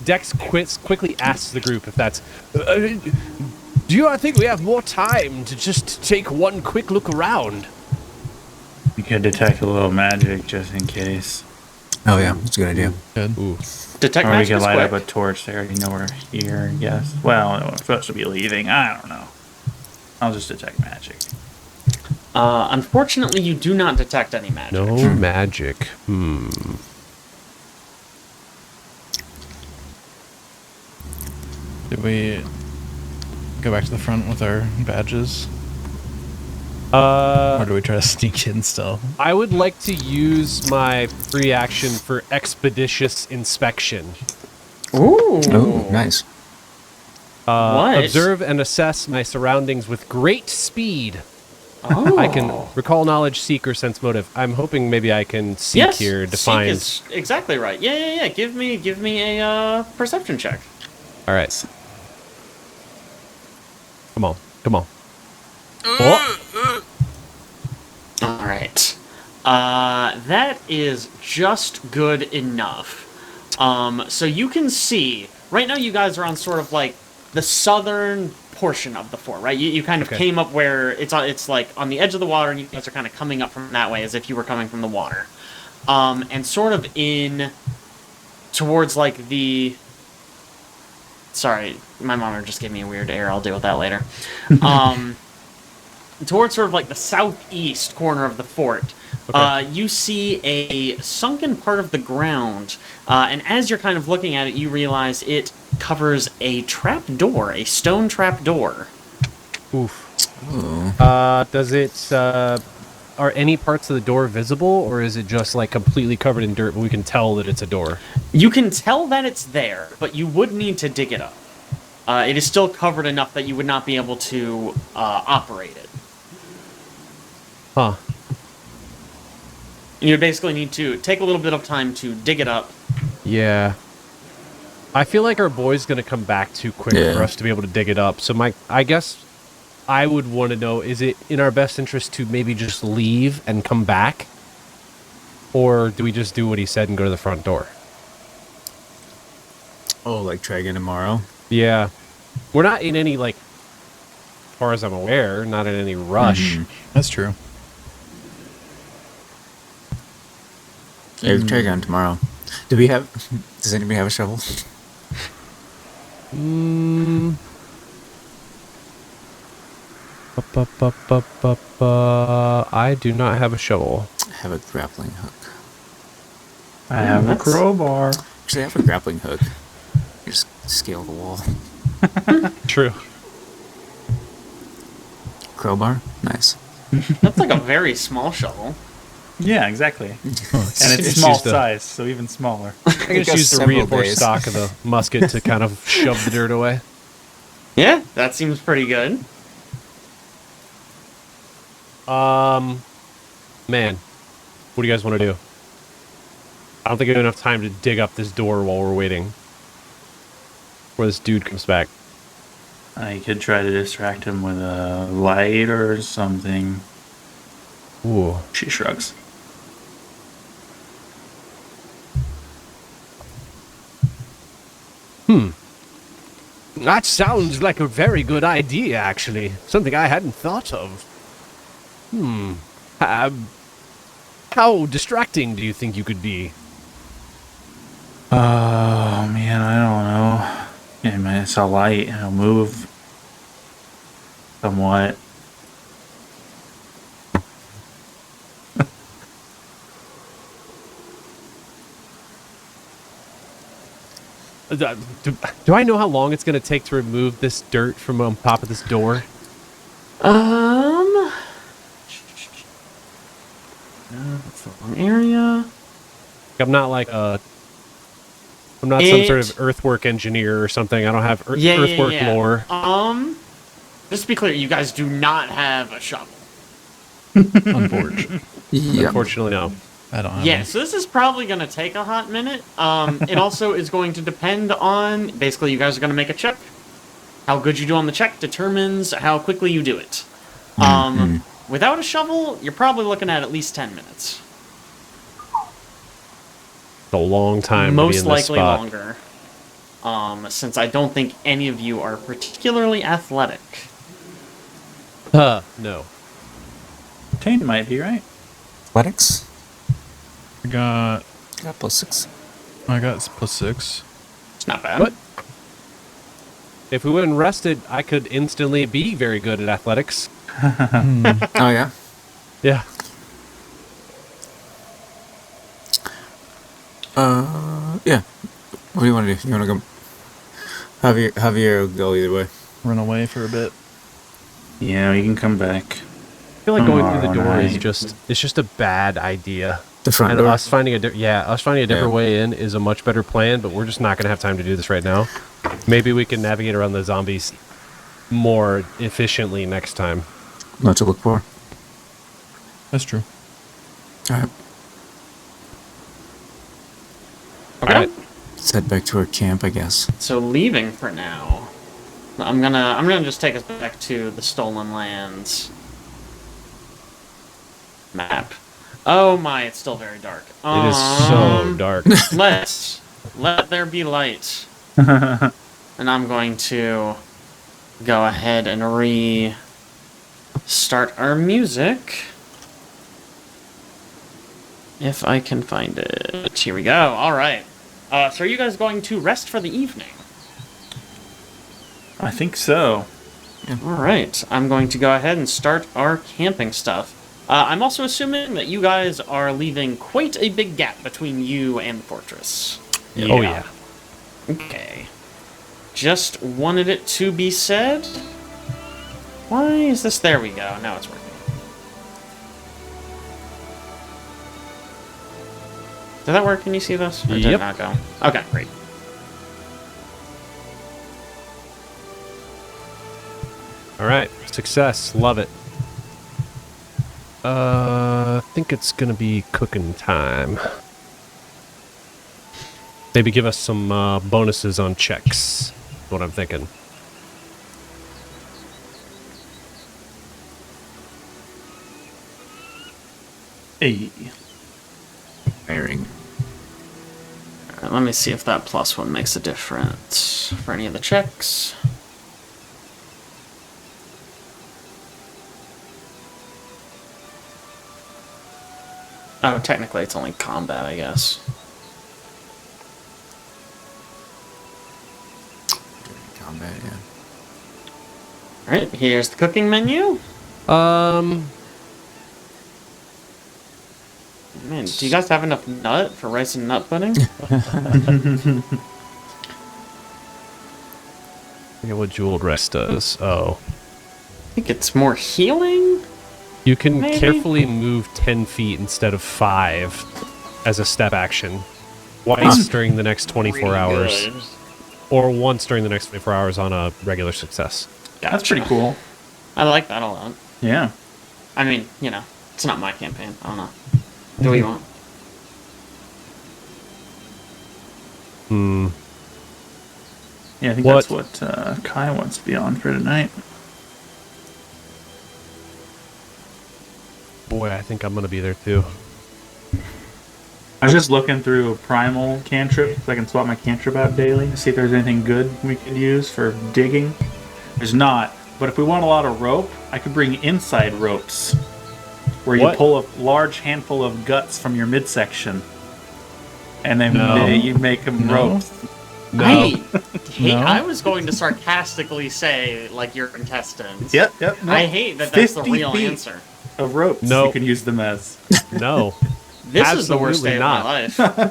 Dex quickly asks the group if that's... Do you think we have more time to just take one quick look around? You could detect a little magic just in case. Oh yeah, that's a good idea. Good. Ooh. Detect Or we magic could is light up quick. a torch. They already know we're here, I guess. Well, we're supposed to be leaving. I don't know. I'll just detect magic. Unfortunately, you do not detect any magic. No magic. Did we go back to the front with our badges? Or do we try to sneak in still? I would like to use my free action for expeditious inspection. Ooh. Oh, nice. What? Observe and assess my surroundings with great speed. Oh. I can recall knowledge, seek, or sense motive. I'm hoping maybe I can seek Yes, here to seek find... is exactly right. Yeah. Give me a perception check. All right. Come on. Oh. All right. That is just good enough. So you can see right now. You guys are on sort of like the southern portion of the fort, right? You kind of Okay. came up where it's like on the edge of the water, and you guys are kind of coming up from that way as if you were coming from the water, and sort of in towards like the. Sorry, my monitor just gave me a weird error. I'll deal with that later. Towards sort of like the southeast corner of the fort, you see a sunken part of the ground, and as you're kind of looking at it, you realize it covers a trap door, a stone trap door. Oof. Ooh. Does it... are any parts of the door visible, or is it just like completely covered in dirt, but we can tell that it's a door? You can tell that it's there, but you would need to dig it up. It is still covered enough that you would not be able to operate it. Huh. You would basically need to take a little bit of time to dig it up. Yeah. I feel like our boy's gonna come back too quick Yeah. for us to be able to dig it up. So I guess I would want to know, is it in our best interest to maybe just leave and come back? Or do we just do what he said and go to the front door? Oh, like try again tomorrow. Yeah. We're not in any, like, as far as I'm aware, not in any rush. That's true. Yeah, we can try again tomorrow. Does anybody have a shovel? I do not have a shovel. I have a grappling hook. I have a crowbar. Actually, I have a grappling hook. You just scale the wall. True. Crowbar? Nice. That's like a very small shovel. Yeah, exactly. And just it's small use the- size, so even smaller. I can just got use the several reinforced days. stock of the musket to kind of shove the dirt away. Yeah, that seems pretty good. Man, what do you guys want to do? I don't think we have enough time to dig up this door while we're waiting. Before this dude comes back. I could try to distract him with a light or something. Ooh. She shrugs. That sounds like a very good idea, actually. Something I hadn't thought of. How distracting do you think you could be? Oh man, I don't know. Yeah, man, it's a light. It'll move somewhat. Do I know how long it's going to take to remove this dirt from on top of this door? That's the wrong area. I'm not like I'm not some sort of earthwork engineer or something. I don't have earthwork lore. Just to be clear, you guys do not have a shovel. Unfortunately. Yeah. Unfortunately, no. I don't have Yeah, any. so this is probably going to take a hot minute. It also is going to depend on, basically, you guys are going to make a check. How good you do on the check determines how quickly you do it. Without a shovel, you're probably looking at least 10 minutes. It's a long time Most to be in this likely spot. longer. Since I don't think any of you are particularly athletic. No. Taenn might be, right? Athletics? I got +6. +6. It's not bad. What? If we went and rested, I could instantly be very good at athletics. Oh, yeah? Yeah. Yeah. What do you want to do? You want to go? Javier will go either way. Run away for a bit. Yeah, we can come back. I feel like going through the door Alright. is just a bad idea. The front And door? us finding a different Yeah. way in is a much better plan, but we're just not going to have time to do this right now. Maybe we can navigate around the zombies more efficiently next time. What to look for. That's true. Alright. Okay. Alright. Let's head back to our camp, I guess. So leaving for now. I'm gonna just take us back to the Stolen Lands map. Oh my, it's still very dark. It is so dark. Let there be light. And I'm going to go ahead and restart our music. If I can find it. Here we go. Alright. So are you guys going to rest for the evening? I think so. Alright. I'm going to go ahead and start our camping stuff. I'm also assuming that you guys are leaving quite a big gap between you and the fortress. Oh, yeah. Okay. Just wanted it to be said. Why is this? There we go. Now it's working. Did that work? Can you see this? Or did it Yep. not go? Okay, great. Alright. Success. Love it. I think it's going to be cooking time. Maybe give us some bonuses on checks. What I'm thinking. Hey. Firing. Alright, let me see if that +1 makes a difference for any of the checks. Oh, technically it's only combat, I guess. Combat, yeah. Alright, here's the cooking menu. Man, do you guys have enough nut for rice and nut pudding? I forget what Jeweled Rest does. Oh. I think it's more healing? You can Maybe. carefully move 10 feet instead of 5 as a step action. Twice during the next 24 hours. Good. Or once during the next 24 hours on a regular success. That's pretty cool. I like that a lot. Yeah. I mean, you know, it's not my campaign. I don't know. Do what you want. Yeah, I think What? that's what Kai wants to be on for tonight. Boy, I think I'm going to be there too. I was just looking through primal cantrips so I can swap my cantrip out daily to see if there's anything good we could use for digging. There's not, but if we want a lot of rope, I could bring inside ropes, where you pull a large handful of guts from your midsection, and then you make them ropes. No. I was going to sarcastically say, like, your intestines. Yep. No. I hate that that's the real answer. Of ropes, you can use them as. No. This is the worst day Absolutely of my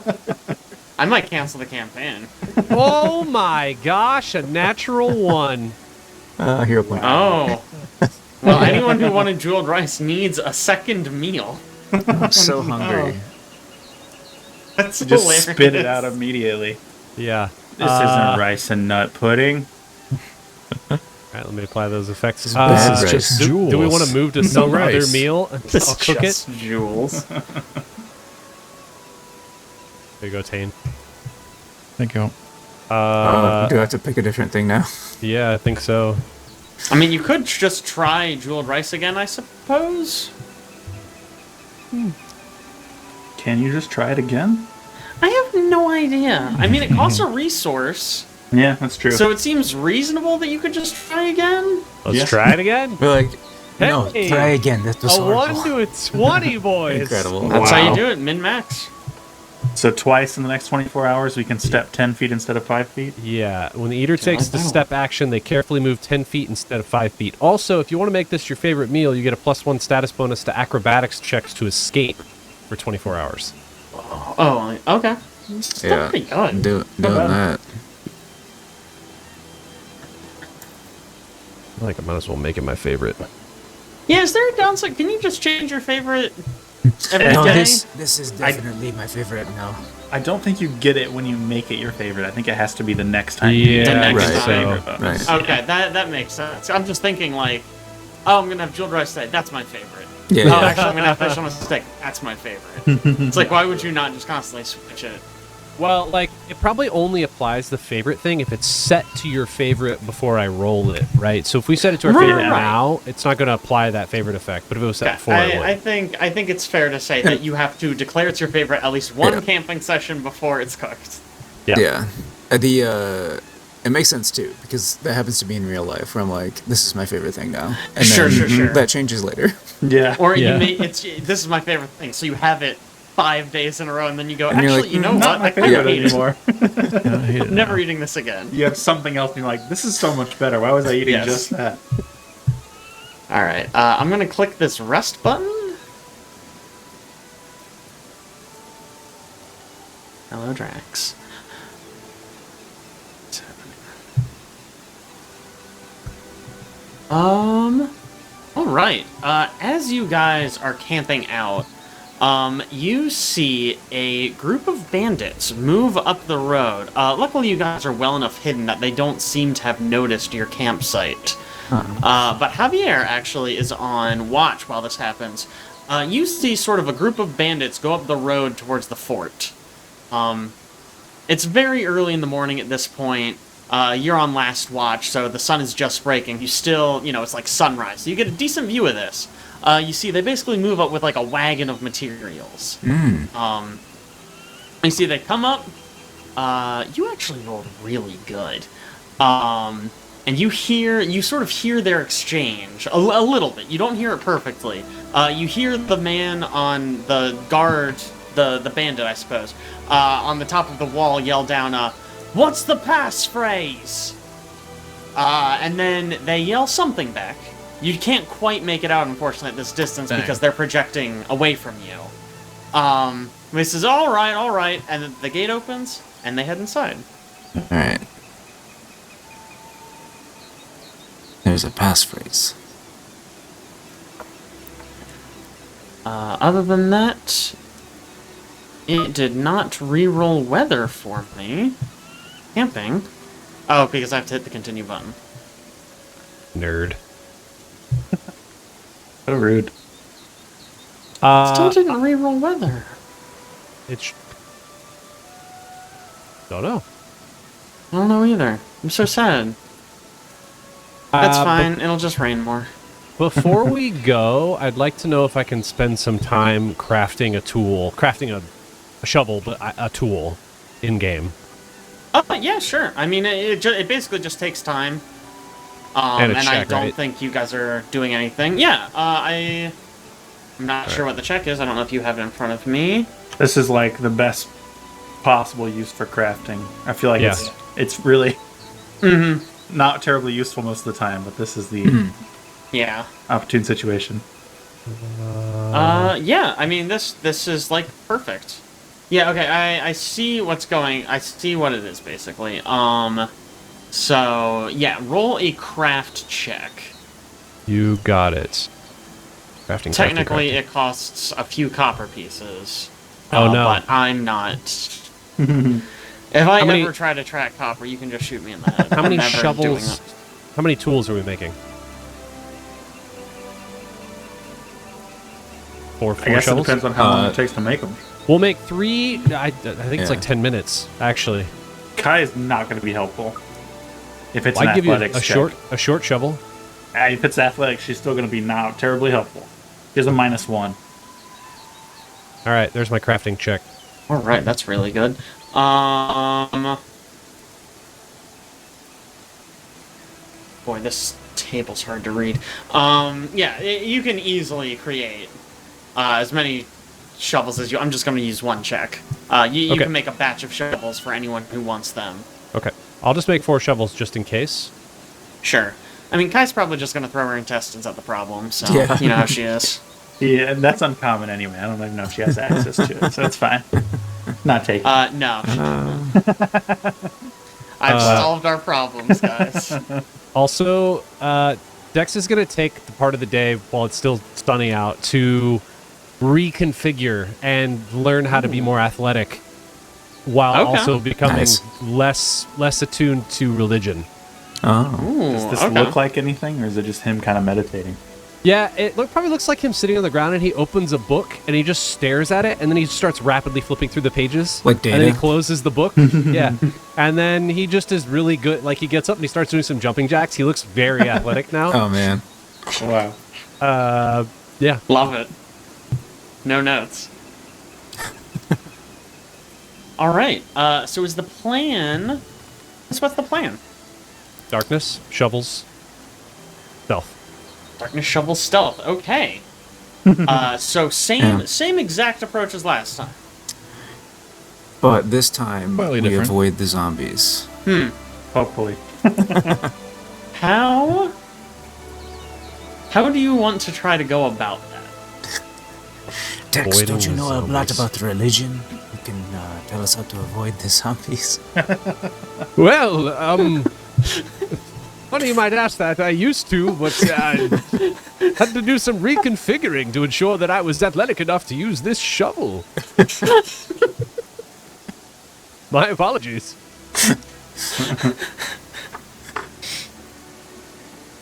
life. I might cancel the campaign. Oh my gosh, a natural one. Hero point. Oh. Well, anyone who wanted jeweled rice needs a second meal. I'm so hungry. That's Just hilarious. spit it out immediately. Yeah. This isn't rice and nut pudding. All right, let me apply those effects. This is just do we want to move to some other rice. meal? This I'll cook it. jewels. There you go, Taenn. Thank you. Do I have to pick a different thing now? Yeah, I think so. I mean, you could just try jeweled rice again, I suppose. Can you just try it again? I have no idea. I mean, it costs a resource, Yeah, that's true. so it seems reasonable that you could just try again. Let's Yeah. try it again. We're like, no, Hey! try again. That was A horrible. 1 to a 20, boys. Incredible. That's how Wow. you do it, min-max. So twice in the next 24 hours, we can step 10 feet instead of 5 feet? Yeah, when the eater takes the wow. step action, they carefully move 10 feet instead of 5 feet. Also, if you want to make this your favorite meal, you get a +1 status bonus to acrobatics checks to escape for 24 hours. Oh, okay. Still Yeah. pretty good. Doing bad. that. I think I might as well make it my favorite. Yeah, is there a downside? Can you just change your favorite every No, day? this is definitely my favorite now. I don't think you get it when you make it your favorite. I think it has to be the next time. Yeah, The next Right. time. Favorite bonus. Right. Okay, that makes sense. I'm just thinking like, oh, I'm gonna have jeweled rice today. That's my favorite. Yeah. Oh, actually, I'm gonna have fish on a stick. That's my favorite. It's like, why would you not just constantly switch it? Well, like, it probably only applies the favorite thing if it's set to your favorite before I roll it, right? So if we set it to our Right, favorite right. now, it's not going to apply that favorite effect. But if it was set before, it would. I think it's fair to say that you have to declare it's your favorite at least one Yeah. camping session before it's cooked. Yeah. It makes sense too, because that happens to me in real life where I'm like, this is my favorite thing now. And Sure, then sure. that changes later. Yeah. Or Yeah. you may this is my favorite thing, so you have it 5 days in a row, and then you go, And you're actually, like, you know Not what? my I kind of favorite hate it. anymore. I hate it Never now. eating this again. You have something else and you're like, this is so much better. Why was I eating Yes. just that? All right, I'm gonna click this rest button. Hello, Drax. All right. As you guys are camping out, you see a group of bandits move up the road. Luckily, you guys are well enough hidden that they don't seem to have noticed your campsite. But Javier actually is on watch while this happens. You see sort of a group of bandits go up the road towards the fort. It's very early in the morning at this point. You're on last watch, so the sun is just breaking. You still, it's like sunrise, so you get a decent view of this. You see they basically move up with like a wagon of materials. You see they come up. You actually rolled really good. And you sort of hear their exchange a little bit. You don't hear it perfectly. You hear the man on the guard, the bandit, I suppose, on the top of the wall yell down, "What's the passphrase?" And then they yell something back. You can't quite make it out, unfortunately, at this distance Dang. because they're projecting away from you. He says, all right, and then the gate opens, and they head inside. Alright. There's a passphrase. Other than that, it did not re-roll weather for me. Camping. Oh, because I have to hit the continue button. Nerd. So rude. Still didn't re-roll weather. It's... Don't know. I don't know either. I'm so sad. That's Uh, fine. It'll just rain more. Before we go, I'd like to know if I can spend some time crafting a tool, crafting a a shovel, but a tool in game. Yeah, sure. I mean, it basically just takes time. And a I check, don't right? think you guys are doing anything. Yeah, I'm not sure what the check is. I don't know if you have it in front of me. This is like the best possible use for crafting. I feel like it's really not terribly useful most of the time, but this is the Yeah. opportune situation. Yeah, I mean, this is, like, perfect. Yeah, okay, I see what's going... I see what it is, basically. So, yeah, roll a craft check. You got it. Crafting. Technically, it costs a few copper pieces. Oh, no. But I'm not... If I ever try to track copper, you can just shoot me in the head. How many I'm never doing shovels? that. How many tools are we making? Four I guess shovels? it depends on how long it takes to make them. We'll make 3. I think it's like 10 minutes, actually. Kai is not going to be helpful. If it's I'd an give you athletics a short shovel. If it's athletics, she's still going to be not terribly helpful. Here's a -1. All right, there's my crafting check. All right, that's really good. Boy, this table's hard to read. Yeah, you can easily create as many shovels as you... I'm just going to use one check. You Okay. can make a batch of shovels for anyone who wants them. Okay, I'll just make 4 shovels just in case. Sure. I mean, Kai's probably just going to throw her intestines at the problem, so Yeah. you know how she is. Yeah, that's uncommon anyway. I don't even know if she has access to it, so it's fine. Not taking. No. I've solved our problems, guys. Also, Dex is going to take the part of the day while it's still sunny out to reconfigure and learn how to be more athletic while Okay. also becoming Nice. less attuned to religion. Oh. Ooh, Does this okay. look like anything, or is it just him kind of meditating? Yeah, it probably looks like him sitting on the ground, and he opens a book and he just stares at it, and then he starts rapidly flipping through the pages. Like And then he Data? closes the book. Yeah. And then he just is really good. Like, he gets up and he starts doing some jumping jacks. He looks very athletic now. Oh, man. Wow. Yeah. Love it. No notes. All right. So is the plan... What's the plan? Darkness, shovels, stealth. Darkness, shovel, stealth. Okay. So same exact approach as last time. But this time, Slightly we different. avoid the zombies. Hopefully. How do you want to try to go about that? Dex, Avoiding don't you the know a lot zombies. about religion? You can tell us how to avoid the zombies. Well, funny you might ask that. I used to, but I had to do some reconfiguring to ensure that I was athletic enough to use this shovel. My apologies.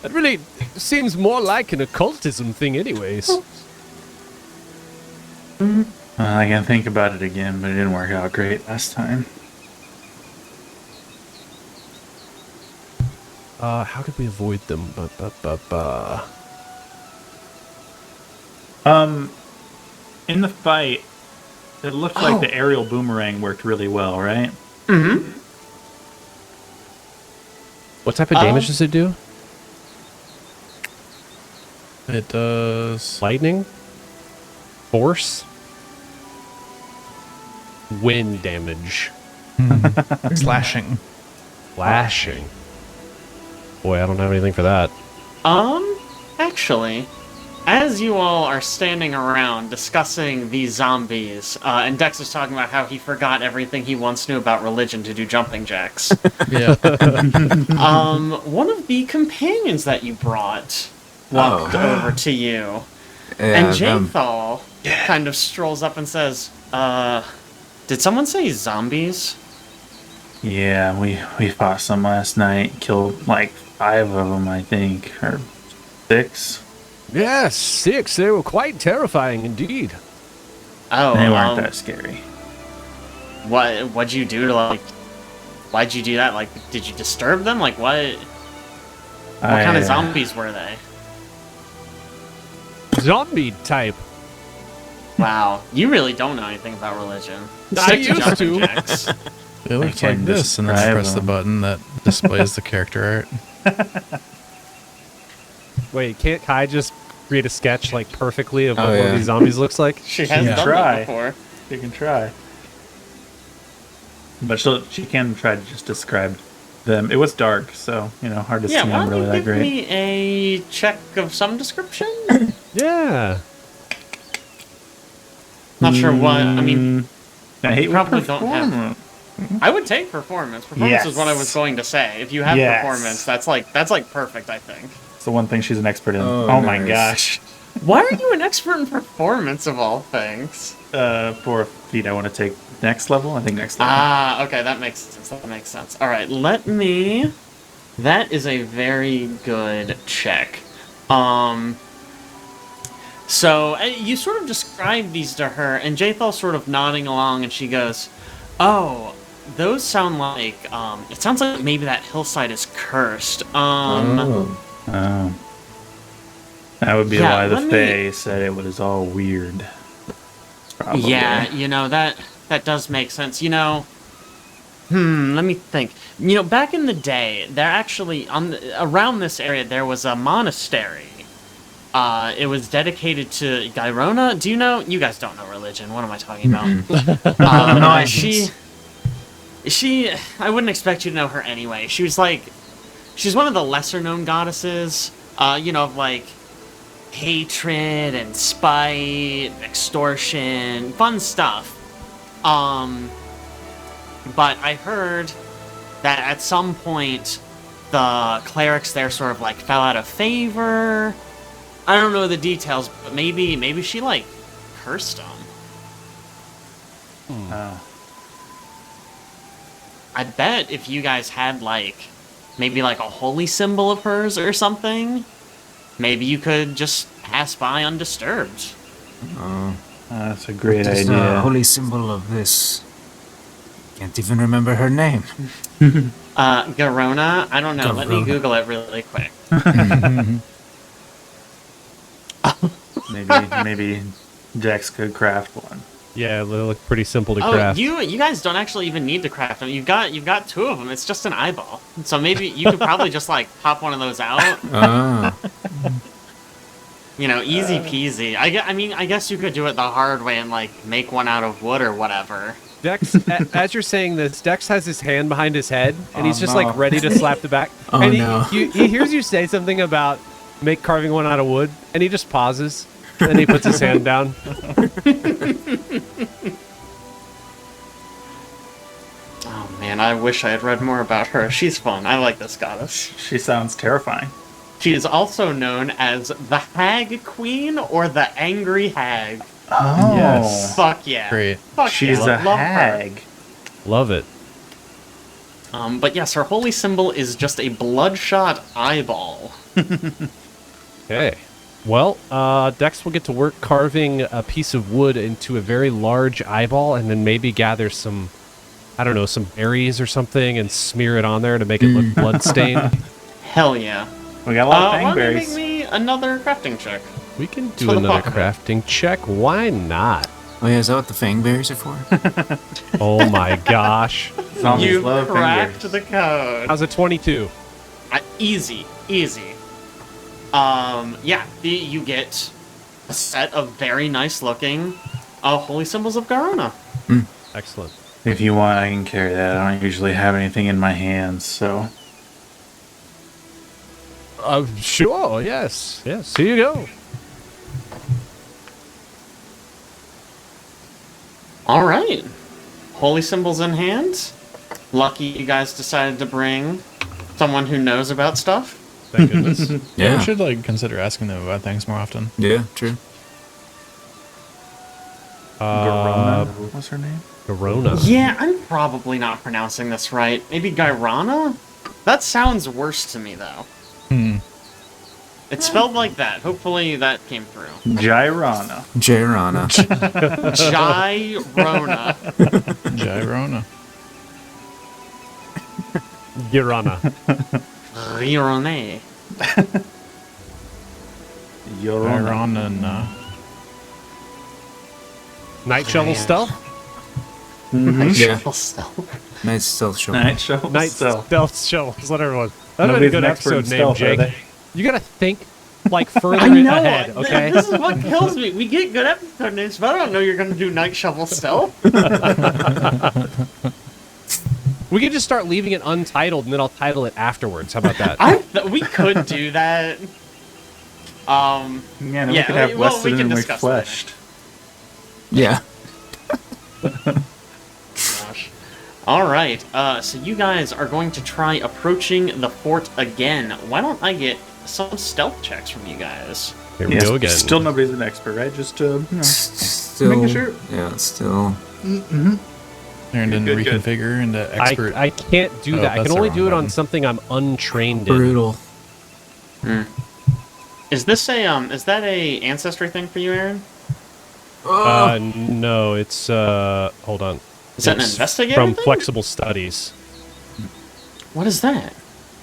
That really seems more like an occultism thing anyways. I can think about it again, but it didn't work out great last time. How could we avoid them? In the fight, it looked like the aerial boomerang worked really well, right? What type of damage does it do? It does. Lightning? Force? Wind damage? Slashing. Flashing? Boy, I don't have anything for that. Actually, as you all are standing around discussing these zombies, and Dex is talking about how he forgot everything he once knew about religion to do jumping jacks, Yeah. one of the companions that you brought walked over to you, and Jathal kind of strolls up and says, did someone say zombies? Yeah, we fought some last night. Killed like 5 of them, I think, or 6. Yes, 6. They were quite terrifying indeed. Oh, They weren't that scary. What'd you do to, like... Why'd you do that? Like, did you disturb them? Like, what kind of zombies were they? Zombie type. Wow, you really don't know anything about religion. I Stick used jumping to. jacks. It looks can like this, and then I describe press the them. button that displays the character art. Wait, can't Kai just create a sketch like perfectly of what Oh, one yeah. of these zombies looks like? She has Yeah. done Try. that before. You can try. But she can try to just describe them. It was dark, so, hard to see Yeah, why them don't really you that give great. me a check of some description? Yeah. Not sure what. I mean, I hate probably don't have- performance. I would take performance. Performance is what I was Yes. going to say. If you have Yes. performance, that's like perfect. I think. It's the one thing she's an expert in. Oh, Oh, my nice. gosh. Why are you an expert in performance of all things? 4 feet I want to take next level. I think next level. Ah, okay, that makes sense. All right, let me. That is a very good check. So you sort of describe these to her, and Jathal's sort of nodding along, and she goes, "Oh, those sound like. It sounds like maybe that hillside is cursed. Oh. Oh. That would be Yeah, why the let me- Fae said it was all weird. Probably. Yeah, that does make sense. Let me think. Back in the day, there actually around this area there was a monastery. It was dedicated to Gyrona. Do you know? You guys don't know religion. What am I talking about? No, she. I wouldn't expect you to know her anyway. She's one of the lesser known goddesses. Of like hatred and spite, extortion, fun stuff. But I heard that at some point the clerics there sort of like fell out of favor. I don't know the details, but maybe she like cursed them. Oh. I bet if you guys had maybe a holy symbol of hers or something, maybe you could just pass by undisturbed. That's a great Just idea. a holy symbol of this. Can't even remember her name. Garona? I don't know. Let me Garona. Google it really quick. Maybe Dex could craft one. Yeah, they look pretty simple to Oh, craft. you guys don't actually even need to craft them. You've got 2 of them. It's just an eyeball. So maybe you could probably just pop one of those out. Ah. Easy peasy. I guess you could do it the hard way and make one out of wood or whatever. Dex, as you're saying this, Dex has his hand behind his head, and he's Oh, just no. ready to slap the back. Oh, and no. he hears you say something about carving one out of wood, and he just pauses, and he puts his hand down. Oh man, I wish I had read more about her. She's fun. I like this goddess. She sounds terrifying. She is also known as the Hag Queen or the Angry Hag. Oh. Yes. Fuck yeah. Great. Fuck She's yeah. a Love her. hag. Love it. But yes, her holy symbol is just a bloodshot eyeball. Okay. Well, Dex will get to work carving a piece of wood into a very large eyeball, and then maybe gather some, some berries or something, and smear it on there to make it look bloodstained. Hell yeah. We got a lot of Why don't you make fangberries. me another crafting check? We can For do the another fuck of it. crafting check. Why not? Oh yeah, is that what the fangberries are for? Oh my gosh. Zombies You love cracked fangberries. the code. How's a 22? Easy. You get a set of very nice looking holy symbols of Garona. Excellent. If you want, I can carry that. I don't usually have anything in my hands, so. Sure, yes. Yes, here you go. All right. Holy symbols in hand. Lucky you guys decided to bring someone who knows about stuff. Thank goodness. Yeah, we should consider asking them about things more often. Yeah, true. Garona? What's her name? Garona. Yeah, I'm probably not pronouncing this right. Maybe Gyrana? That sounds worse to me, though. It's spelled like that. Hopefully that came through. Gyrana. Jairana. Gyrona. Gyrona. Girana. Rirone. Yorona. Gyrona. Night shovel stealth? Night Yeah. shovel stealth. Nice stealth shovel. Night shovel. Night stealth. stealth shovels, whatever it was. That'd Nobody's be a good an expert in episode name, stealth, are Jake. they? You gotta think, like, further I know. ahead, okay? This is what kills me. We get good episode names, but I don't know you're going to do night shovel stealth. We could just start leaving it untitled, and then I'll title it afterwards. How about that? We could do that. Yeah, then we could have we Weston can and discuss McFleshed. Yeah. Gosh. All right. So you guys are going to try approaching the fort again. Why don't I get some stealth checks from you guys? Here we go again. Still nobody's an expert, right? Just Still. Making sure. Yeah, still. Learn to Good, good. reconfigure into expert. I can't do Oh, that. I that's can the only wrong do it on button. something I'm untrained in. Brutal. Is this is that a ancestry thing for you, Aaron? No, it's hold on. Is that an It's investigator from thing? Flexible Studies. What is that?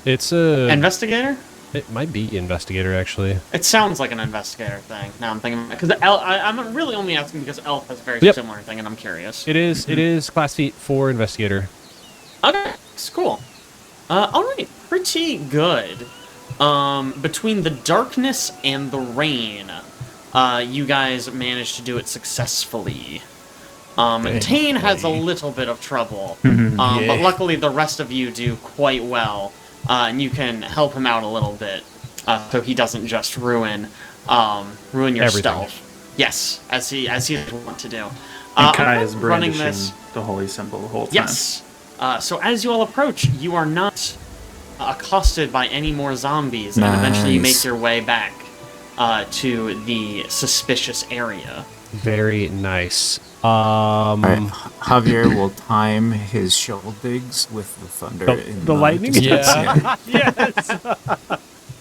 It's a. Investigator? It might be investigator actually. It sounds like an investigator thing. Now I'm thinking because I'm really only asking because Elf has a very Yep. similar thing, and I'm curious. It is. It is class feat for investigator. Okay, it's cool. All right, pretty good. Between the darkness and the rain, you guys managed to do it successfully. Taenn has a little bit of trouble, but luckily the rest of you do quite well, and you can help him out a little bit, so he doesn't just ruin your Everything. stealth. Yes, as he wants to do. And Kai I'm is running brandishing this. the holy symbol the whole time. Yes. So as you all approach, you are not accosted by any more zombies, and eventually you make Nice. your way back to the suspicious area. Very nice. Alright, Javier will time his shovel digs with the thunder. in the lightning? distance, yeah. Yes.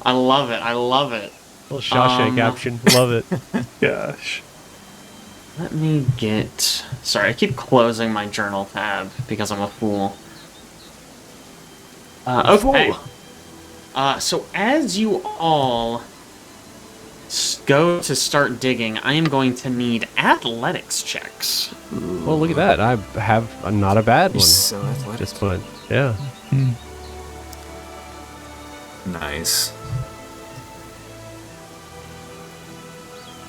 I love it. I love it. Little Shawshank action. Love it. Gosh. Let me get... Sorry, I keep closing my journal tab because I'm a fool. Okay. So as you all go to start digging, I am going to need athletics checks. Well, look at that. I have not a bad You're one. so athletic. Just fun. Yeah. Nice.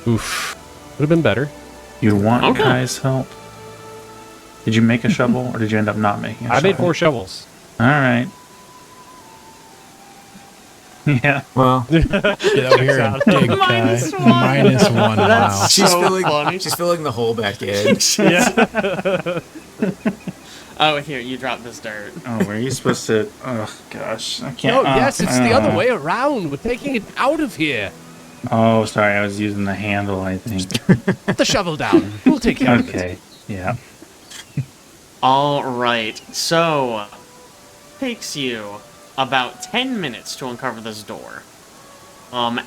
Oof. Would have been better. You want Okay. Kai's help? Did you make a shovel, or did you end up not making a shovel? I made 4 shovels. All right. Yeah. Well, Get over here and dig, Kai. -1. -1. Wow. That's she's so filling. funny. She's filling the hole back in. Oh, here, you dropped this dirt. Oh, were you supposed to? Oh gosh, I can't. No, yes, it's the other way around. We're taking it out of here. Oh, sorry, I was using the handle. I think. Put the shovel down. We'll take care of it. Okay. Yeah. All right, so takes you about 10 minutes to uncover this door.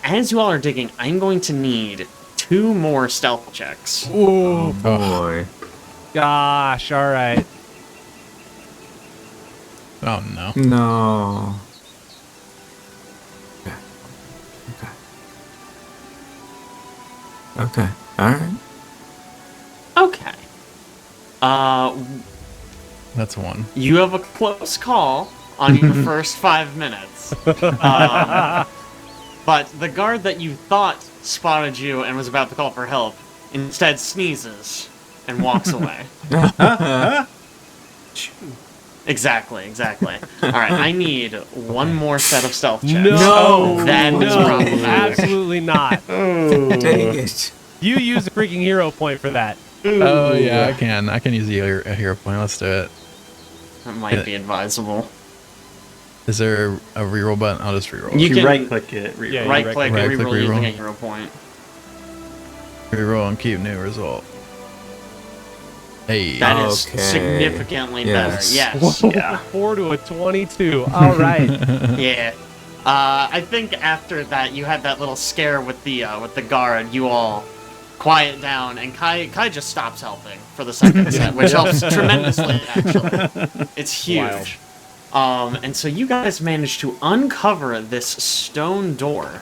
As you all are digging, I'm going to need 2 more stealth checks. Oh boy. Gosh, all right. Oh no. No. Okay. All right. Okay. That's 1. You have a close call on your first 5 minutes. But the guard that you thought spotted you and was about to call for help instead sneezes and walks away. Exactly. All right, I need 1 more set of stealth checks. No, That is no, problematic. absolutely not. Dang it. You use a freaking hero point for that. Oh yeah, I can use a hero point. Let's do it. That might be advisable. Is there a reroll button? I'll just reroll. You You can right-click it. Yeah, you right-click and right-click, reroll using reroll. a hero point. Reroll and keep new result. Hey. That is Okay. significantly Yes. better. Yes. Yeah. 4 to a 22. All right. Yeah. I think after that you had that little scare with the guard. You all quiet down, and Kai just stops helping for the second set, which helps tremendously. Actually, it's huge. And so you guys managed to uncover this stone door.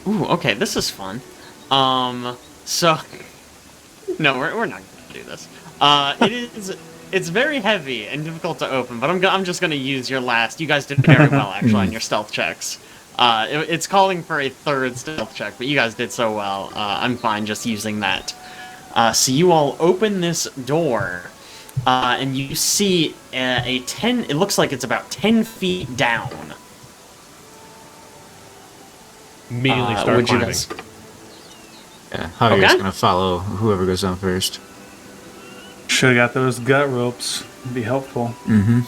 Ooh, okay, this is fun. So... No, we're not gonna do this. It's very heavy and difficult to open, but I'm just gonna use your last. You guys did very well, actually, on your stealth checks. It's calling for a third stealth check, but you guys did so well. I'm fine just using that. So you all open this door, and you see a 10... It looks like it's about 10 feet down. Immediately start would you climbing. guys... Yeah, Javier's Okay. gonna follow whoever goes down first. Should have got those gut ropes. It'd be helpful.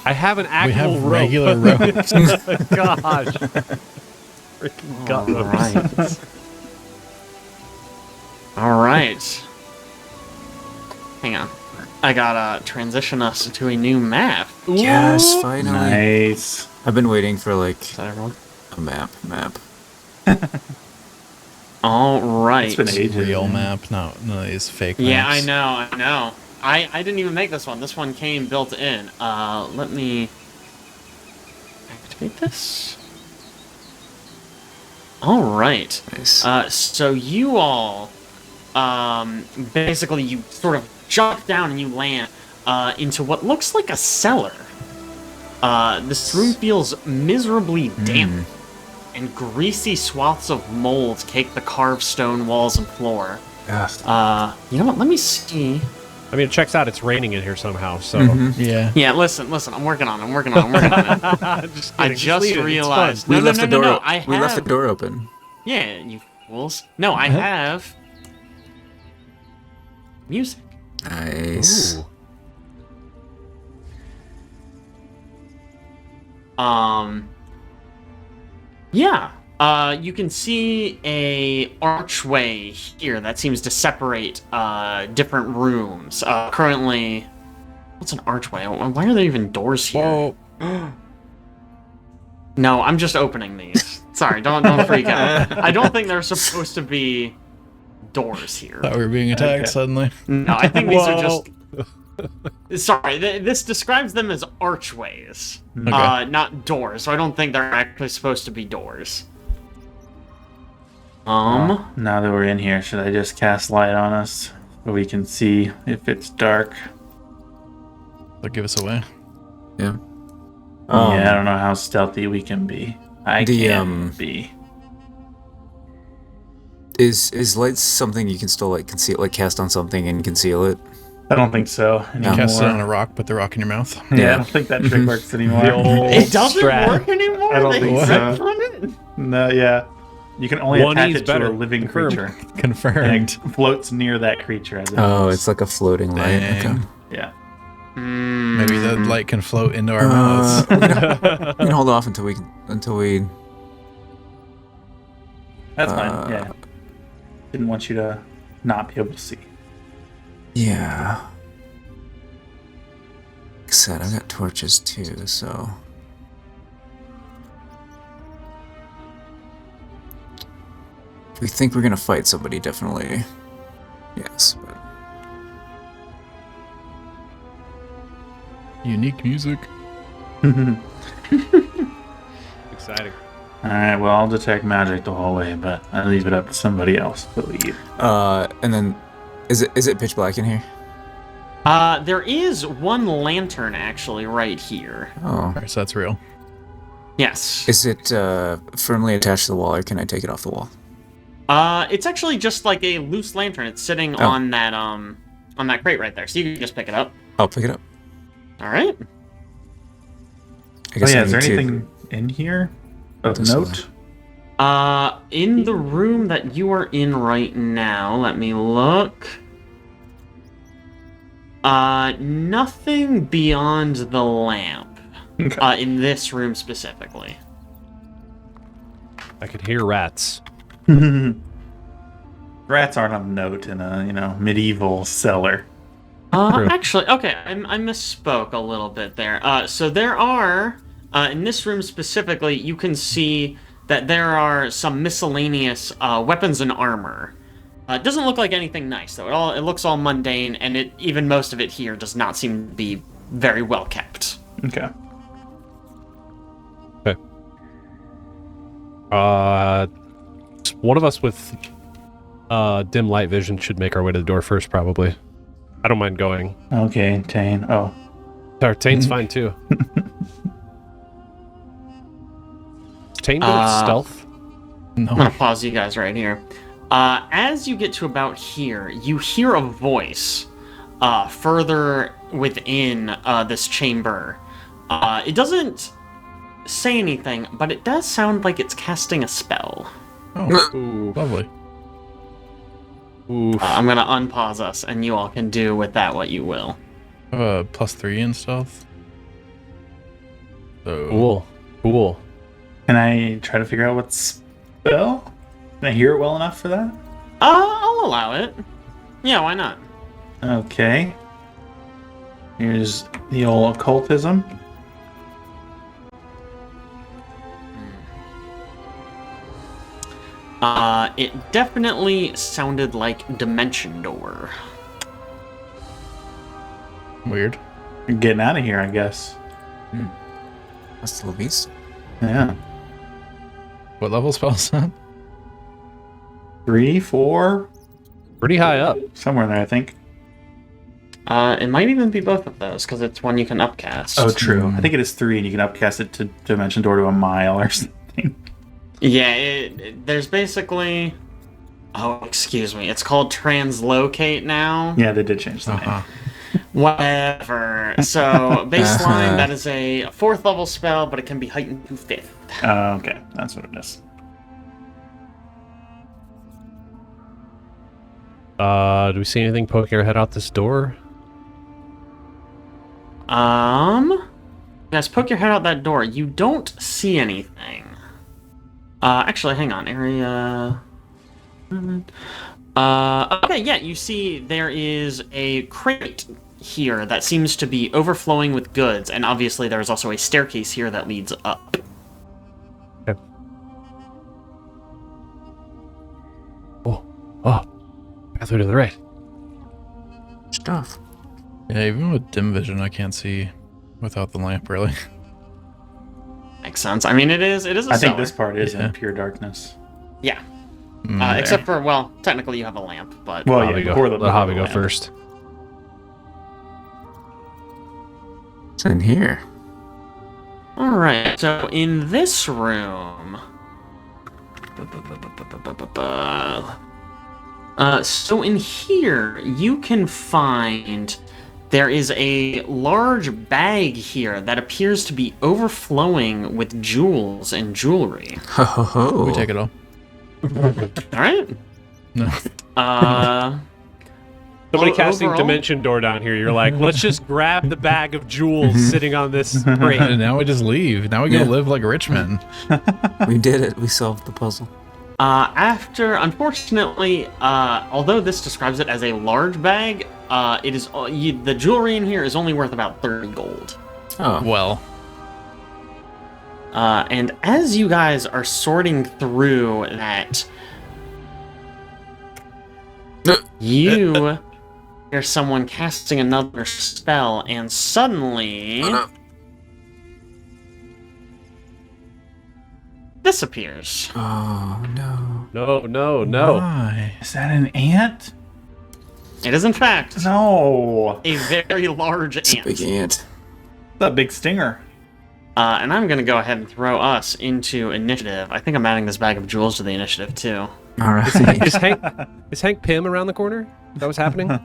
I have an We actual have rope. regular ropes. Gosh. Freaking gut ropes. All right. Hang on. I gotta transition us to a new map. Yes, finally. Nice. I've been waiting for like Is that everyone? a map. All right. It's been ages. Real map, not none of these fake Yeah, maps. I know. I didn't even make this one. This one came built in. Let me activate this. All right. Nice. So you all, basically you sort of jump down and you land into what looks like a cellar. This room feels miserably damp, and greasy swaths of mold cake the carved stone walls and floor. You know what? Let me see. I mean, it checks out. It's raining in here somehow, so... Yeah. Yeah, listen. I'm working on it. I'm working on it. Just I kidding. just leave it. It's realized. fun. We left the door. No. I have. We left the door open. Yeah, you fools. No, I have music. Nice. Ooh. Yeah. You can see a archway here that seems to separate different rooms. Currently, what's an archway? Why are there even doors here? Whoa. No, I'm just opening these. Sorry, don't freak out. I don't think there's supposed to be doors here. Thought we were being attacked Okay. suddenly. No, I think these are Whoa. just... Sorry, this describes them as archways, Okay. not doors, so I don't think they're actually supposed to be doors. Now that we're in here, should I just cast light on us so we can see if it's dark? They'll give us away. Yeah. Yeah, I don't know how stealthy we can be. I The, can be. Is light something you can still like conceal, like cast on something and conceal it? I don't think so anymore. Cast it on a rock, put the rock in your mouth. Yeah, Yeah. I don't think that trick works anymore. The old It doesn't strat. work anymore? I don't They think ripped so. on it? No, yeah. You can only One attach E's it better. to a living Confirmed. creature. And Confirmed. it floats near that creature as it Oh, moves. it's like a floating light. Dang. Okay. Yeah. Maybe the light can float into our Uh, mouths. we can hold off until we That's fine, yeah. Didn't want you to not be able to see. Yeah. Like I said, I've got torches too, so. If we think we're gonna fight somebody, definitely. Yes, but. Unique music. Exciting. Alright, well, I'll detect magic the whole way, but I leave it up to somebody else to lead. And then, is it pitch black in here? There is one lantern actually right here. Oh. Alright, so that's real. Yes. Is it firmly attached to the wall, or can I take it off the wall? It's actually just like a loose lantern. It's sitting on that crate right there. So you can just pick it up. I'll pick it up. All right. I guess I is there need to- anything in here of This note? In the room that you are in right now, let me look. Nothing beyond the lamp. Okay. In this room specifically. I could hear rats. Rats aren't of note in a, medieval cellar. True. Actually, okay, I misspoke a little bit there. So there are, in this room specifically, you can see that there are some miscellaneous weapons and armor. It doesn't look like anything nice, though. It looks all mundane, and even most of it here does not seem to be very well kept. Okay. Okay. One of us with dim light vision should make our way to the door first, probably. I don't mind going. Okay, Taenn. Oh. Taenn's fine, too. Taenn good at stealth? I'm gonna pause you guys right here. As you get to about here, you hear a voice further within this chamber. It doesn't say anything, but it does sound like it's casting a spell. Oh, Ooh. lovely. Oof. I'm gonna unpause us, and you all can do with that what you will. I have a +3 in stealth. So, Cool. Can I try to figure out what spell? Can I hear it well enough for that? I'll allow it. Yeah, why not? Okay. Here's the old occultism. It definitely sounded like Dimension Door. weird. You're getting out of here, I guess. Hasta la vista. Yeah. What level spell is that? 3, 4, Pretty high up. somewhere in there, I think. It might even be both of those, because it's one you can upcast. Oh, true. I think it is 3, and you can upcast it to Dimension Door to a mile or something. Yeah, there's basically... Oh, excuse me. It's called Translocate now. Yeah, they did change the name. Uh-huh. Whatever. So, baseline, that is a 4th level spell, but it can be heightened to 5th. Okay, that's what it is. Do we see anything poking our head out this door? You guys, poke your head out that door. You don't see anything. Actually, hang on. Area... okay, yeah, you see there is a crate here that seems to be overflowing with goods, and obviously there's also a staircase here that leads up. Okay. Oh. Pathway to the right. Stuff. Yeah, even with dim vision, I can't see without the lamp, really. Makes sense. I mean, it is a I think cellar. this part is Yeah. in pure darkness. Yeah. There. Except for, well, technically you have a lamp, but... Well, Hobby yeah, go. pour Let the Hobby go lamp. first. What's in here? Alright, so in this room... So in here, you can find... There is a large bag here that appears to be overflowing with jewels and jewelry. Ho ho ho. We take it all. Alright? No. Somebody Well, casting overall- Dimension Door down here. You're like, let's just grab the bag of jewels sitting on this crate. And now we just leave. Now we gotta live like rich men. We did it. We solved the puzzle. Unfortunately, although this describes it as a large bag, it is the jewelry in here is only worth about 30 gold. Oh. Well, And as you guys are sorting through that, you hear someone casting another spell, and suddenly disappears. Oh no. No. why? Is that an ant? It is, in fact, No. a very large It's a big ant. ant. That big stinger. And I'm going to go ahead and throw us into initiative. I think I'm adding this bag of jewels to the initiative, too. All right. Is Hank Pym around the corner? Is that what's happening? Oh,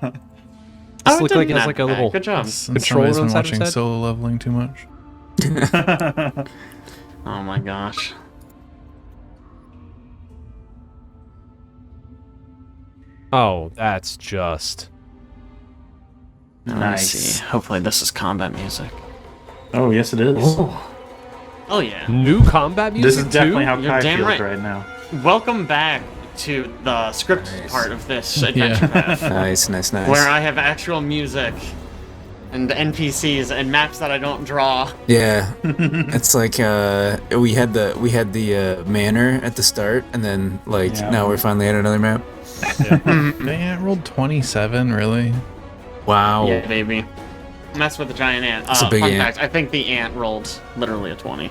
This it looked like didn't it has add like a back. little. Good job. Since Controller somebody's been inside of his watching head? solo leveling too much. Oh my gosh. Oh, that's just. Let me Nice. see. Hopefully this is combat music. Oh, yes, it is. Oh yeah. New combat music This is definitely too? how You're Kai damn feels right. right now. Welcome back to the script part of this adventure path, Nice. where I have actual music and NPCs and maps that I don't draw. Yeah, it's like we had the manor at the start, and then Yeah. now we're finally at another map. The ant rolled 27, really? Wow. Yeah, baby. And that's with the giant ant. It's a big fun ant. fact, I think the ant rolled literally a 20.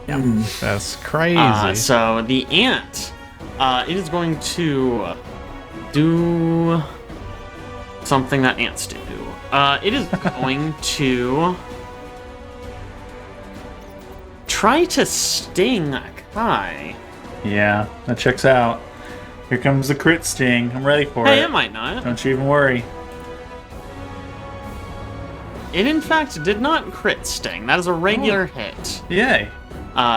That's crazy. So the ant it is going to do something that ants do. It is going to try to sting Kai. Yeah, that checks out. Here comes the crit sting. I'm ready for Hey, it. it might not. Don't you even worry. It in fact did not crit sting. That is a regular hit. Yay.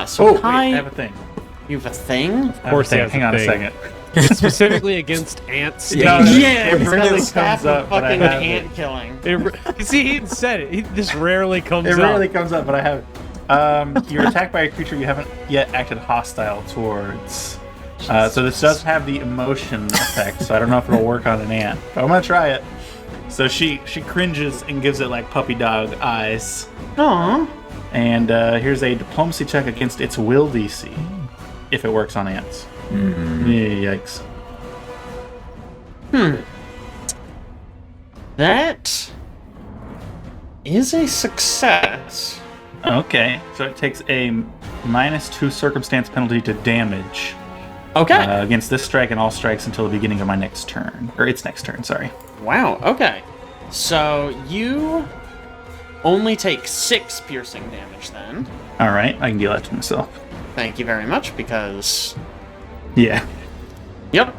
So Wait, Kai, I have a thing. you have a thing? Of course, he has hang a on a thing. second. Specifically against ants. Yeah. Yeah, It it's rarely got a staff comes up, of but I fucking have ant it. killing. You see, he said it. This rarely comes It up. rarely comes up, but I have it. You're attacked by a creature you haven't yet acted hostile towards. So this does have the emotion effect, so I don't know if it'll work on an ant. But I'm gonna try it. So she cringes and gives it like puppy dog eyes. Aww. And here's a diplomacy check against its will DC, if it works on ants. Yikes. That is a success. Okay, so it takes a -2 circumstance penalty to damage Okay. against this strike and all strikes until the beginning of my next turn. Or its next turn, sorry. Wow, okay. So you only take 6 piercing damage then. Alright, I can deal that to myself. Thank you very much, because... Yeah. Yep.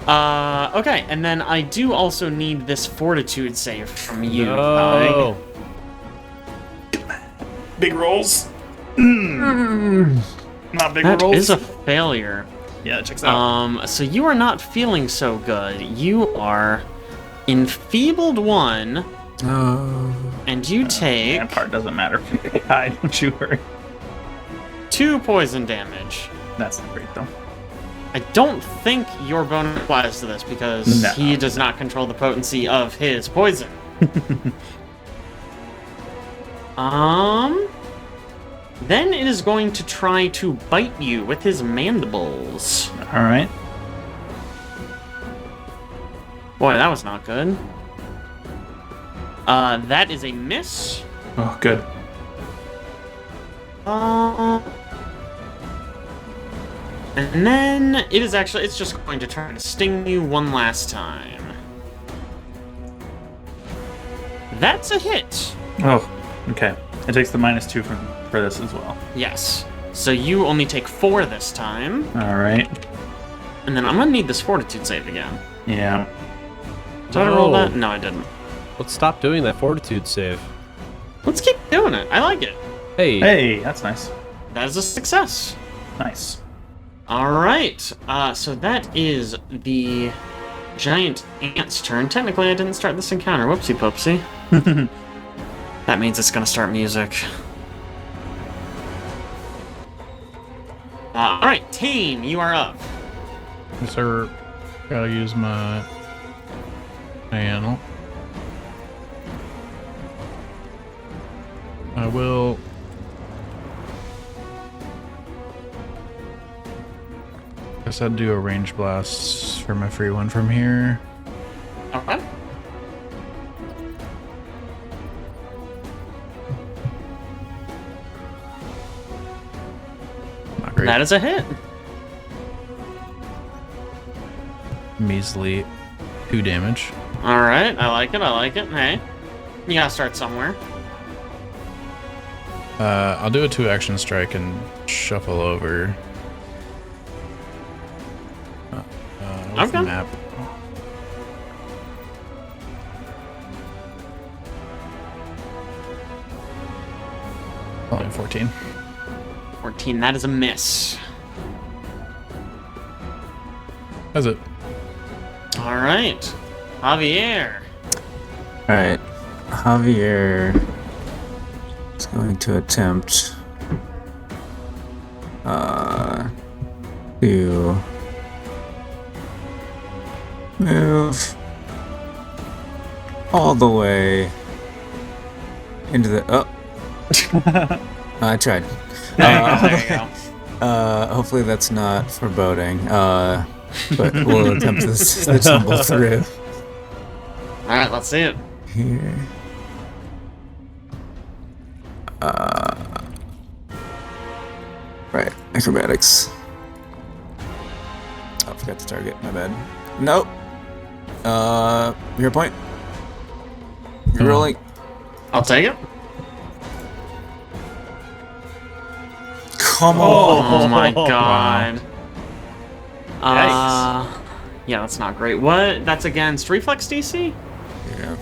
Okay, and then I do also need this fortitude save from you, Oh. Big rolls. Not big That rolls. is a failure. Yeah, that checks out. So you are not feeling so good. You are enfeebled 1, Oh. and you take That part doesn't matter. Hi, don't you worry. 2 poison damage. That's not great, though. I don't think your bonus applies to this because No. he does not control the potency of his poison. Then it is going to try to bite you with his mandibles. Alright. Boy, that was not good. That is a miss. Oh, good. And then it's just going to try to sting you one last time. That's a hit. Oh, okay. It takes the -2 for this as well. Yes. So you only take 4 this time. Alright. And then I'm gonna need this fortitude save again. Yeah. Did I roll No. that? No, I didn't. Let's stop doing that fortitude save. Let's keep doing it. I like it. Hey. Hey, that's nice. That is a success. Nice. Alright. So that is the giant ant's turn. Technically, I didn't start this encounter. Whoopsie poopsie. That means it's gonna start music. Alright, Taenn, you are up. Yes, sir. Gotta use my panel. I will. Guess I'd do a range blast for my free one from here. Okay. Not great. That is a hit. Measly 2 damage. Alright, I like it, I like it. Hey, you gotta start somewhere. I'll do a 2-action strike and shuffle over. What's the Okay. map? Only 14. 14, that is a miss. That's it. Alright, Javier. Alright. Javier is going to attempt to move all the way into the I tried. There you go. Hopefully that's not foreboding. But we'll attempt this to tumble through Alright, let's see it. here. Right, acrobatics. forgot to target. My bad. Nope. Your point. You're rolling. I'll take it. Come on. Oh my god. Yeah, that's not great. What? That's against reflex DC? Yeah.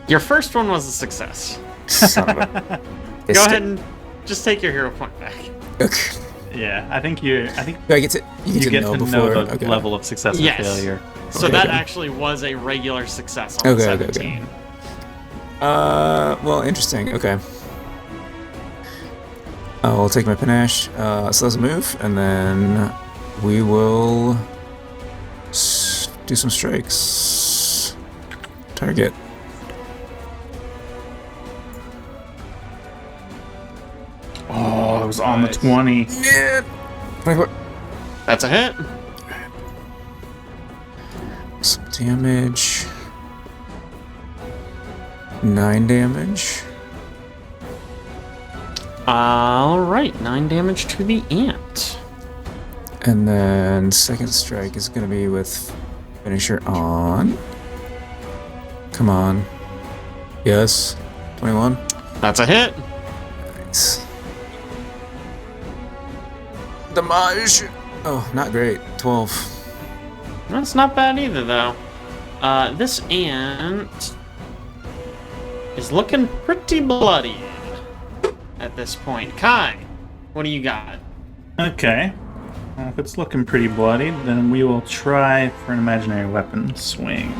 Your first one was a success. Son of a... Go ahead and just take your hero point back. Okay. Yeah, I think do I get to, you get to know the okay. level of success or Yes. failure. So Okay, that okay. actually was a regular success on Okay, the okay, okay. 17. Well, interesting. Okay. I'll take my panache. So let's move, and then we will do some strikes. Target. Oh, it was on the 20. Yeah. 24. That's a hit. Some damage. 9 damage. Alright, 9 damage to the ant. And then second strike is gonna be with finisher on. Come on. Yes. 21. That's a hit. Nice. Damage. Oh, not great. 12. That's not bad either, though. This ant is looking pretty bloody at this point. Kai, what do you got? Okay. Well, if it's looking pretty bloody, then we will try for an imaginary weapon swing.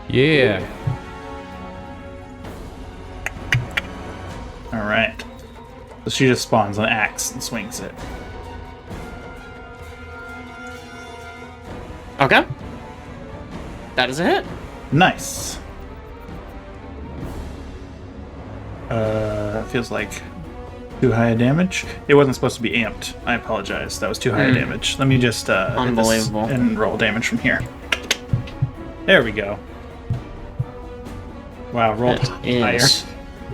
Yeah. Alright. So she just spawns an axe and swings it. Okay. That is a hit. Nice. Feels like too high a damage. It wasn't supposed to be amped. I apologize. That was too high a damage. Let me just hit this Unbelievable. and roll damage from here. There we go. Wow, rolled It higher. is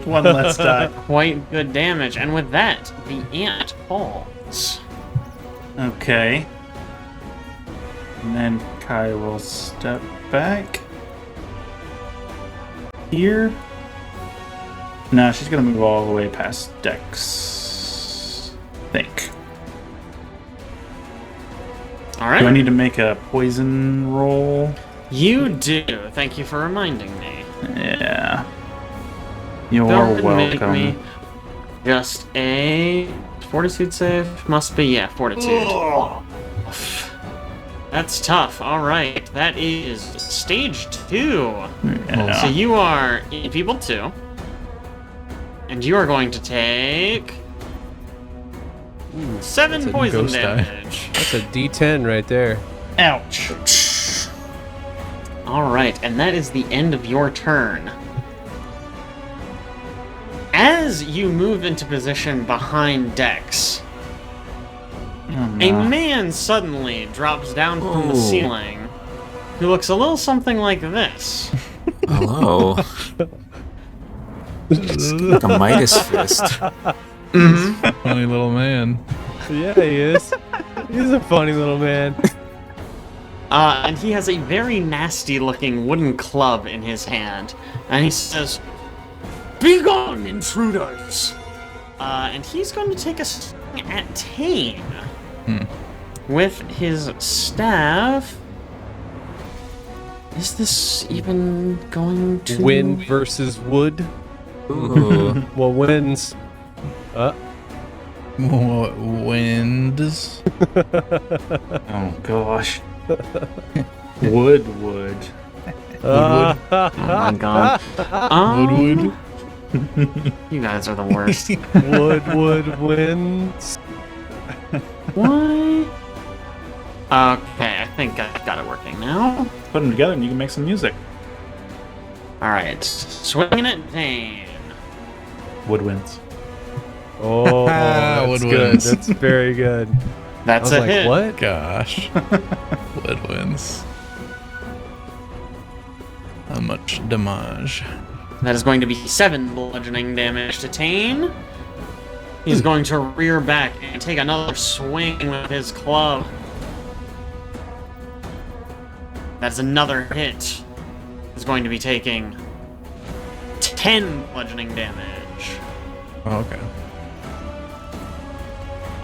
One less die. quite good damage, and with that, the ant falls. Okay. And then Kai will step back. Here. No, she's gonna move all the way past Dex. I think. Alright. Do I need to make a poison roll? You do. Thank you for reminding me. Yeah. You're Don't make welcome. me just a fortitude save. Must be, yeah, fortitude. That's tough. Alright. That is stage 2. Yeah. So you are enfeebled 2. And you are going to take 7 that's a poison ghost die. damage. That's a D10 right there. Ouch. Alright, and that is the end of your turn. As you move into position behind Dex, Oh, a no. man suddenly drops down from the Oh. ceiling who looks a little something like this. Hello. It's like a Midas fist. Funny little man. Yeah, he is. He's a funny little man. And he has a very nasty looking wooden club in his hand. And he says, "Begone, intruders!" And he's going to take a swing at Taenn. With his staff. Is this even going to... Wind versus wood. Ooh. What wins? What winds? Oh gosh. Wood. Oh my god. Wood. You guys are the worst. Wood wins. Why? Okay, I think I've got it working now. Put them together and you can make some music. Alright, swinging at Taenn. Woodwinds. Oh, that's Wood good. wins. That's very good. I That's was a like, hit. what? Gosh. Wood wins. How much damage? That is going to be 7 bludgeoning damage to Taenn. He's going to rear back and take another swing with his club. That's another hit. He's going to be taking 10 bludgeoning damage. Oh, okay.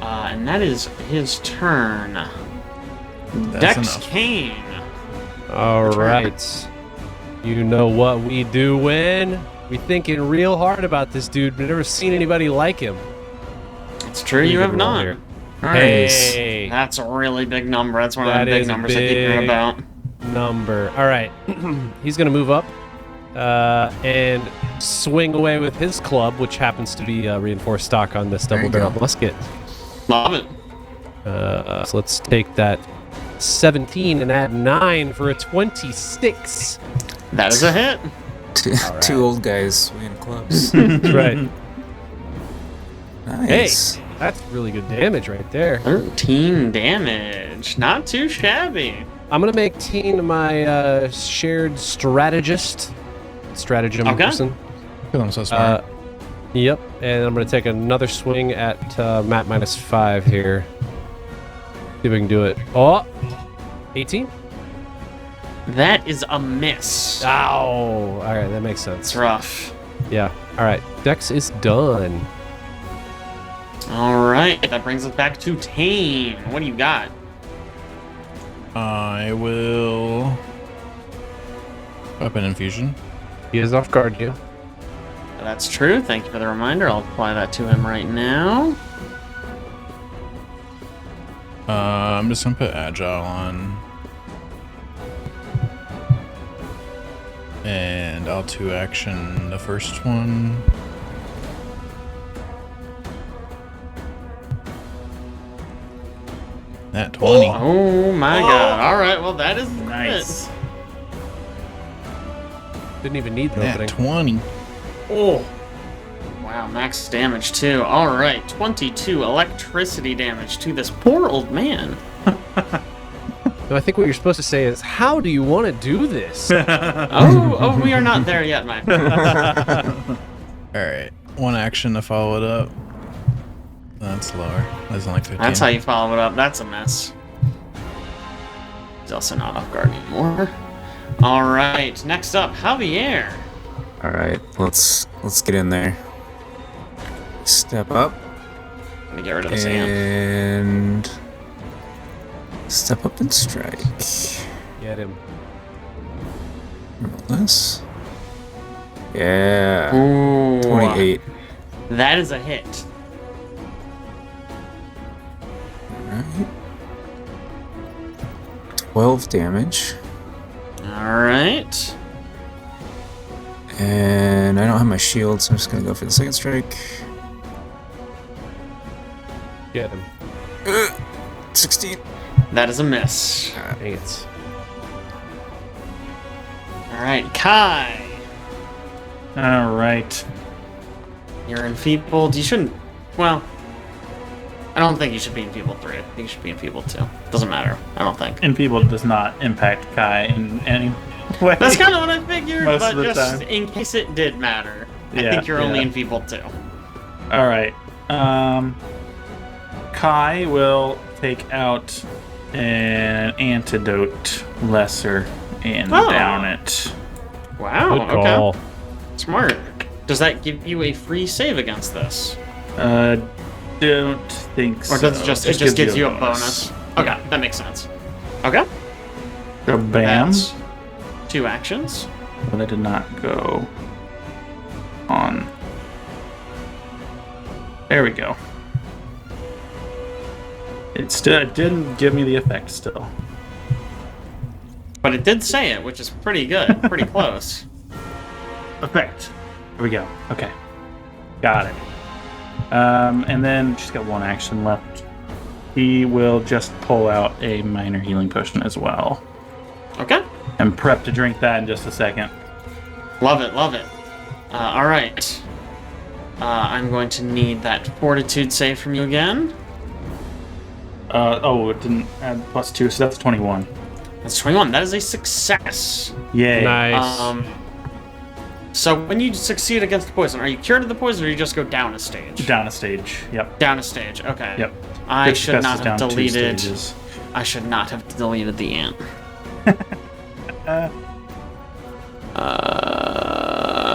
And that is his turn. That's Dex enough. Kane. All right. You know what we do when we thinking real hard about this dude. We've never seen anybody like him. It's true, Pretty you good have roll not. here. Nice. Hey. That's a really big number. That's one of That the big is a numbers I keep hearing big- about. Number. All right. He's going to move up and swing away with his club, which happens to be reinforced stock on this There you double-barreled go. musket. Love it. So let's take that 17 and add 9 for a 26. That is a hit. Two old guys swinging clubs. That's right. Nice. Hey, that's really good damage right there. 13 damage. Not too shabby. I'm going to make Taenn my shared stratagem Okay. person. Feel I'm so smart. Yep, and I'm going to take another swing at Matt -5 here. See if we can do it. Oh, 18? That is a miss. Ow! All right, that makes It's sense. rough. Yeah. All right, Dex is done. All right, that brings us back to Taenn. What do you got? I will. Weapon infusion. He is off guard, you. That's true. Thank you for the reminder. I'll apply that to him right now. I'm just gonna put agile on. And I'll 2-action the first one. Nat 20. Oh my god. All right, well, that is Nice. it. Didn't even need the Nat opening. 20. Oh. Wow, max damage too. All right, 22 electricity damage to this poor old man. So I think what you're supposed to say is, how do you want to do this? Oh, we are not there yet, my friend. Alright. 1 action to follow it up. That's lower. That's only 15. That's how you follow it up. That's a mess. He's also not off guard anymore. All right, next up, Javier. All right, let's get in there. Step up Let me get rid of his hand. and step up and strike. Get him. Roll this. Yeah. Ooh, 28. That is a hit. Alright. 12 damage. All right. And I don't have my shield, so I'm just gonna go for the second strike. Get him. 16. That is a miss. Dang it. All right, Kai. All right. You're enfeebled. You shouldn't. Well, I don't think you should be enfeebled 3. I think you should be enfeebled 2. Doesn't matter. I don't think. And people does not impact Kai in any way. That's kind of what I figured, Most but of the just time. in case it did matter, I Yeah, think you're only yeah. enfeebled 2. All right. Kai will take out an antidote lesser and Oh. down it. Wow. Good call. Okay. Smart. Does that give you a free save against this, Don't think so. or does it just gives you a bonus? Okay, that makes sense. Okay. So bam. That's 2 actions. But I did not go on. There we go. It didn't give me the effect still. But it did say it, which is pretty good. Pretty close. Effect. Here we go. Okay. Got it. And then she's got 1 action left. He will just pull out a minor healing potion as well. Okay. And prep to drink that in just a second. Love it, love it. All right. I'm going to need that fortitude save from you again. It didn't add +2, so that's 21. That's 21. That is a success. Yay. Nice. So when you succeed against the poison, are you cured of the poison, or you just go down a stage? Down a stage. Yep. Down a stage. Okay. Yep. I Crit should success not is have down 2 deleted. stages. I should not have deleted the ant.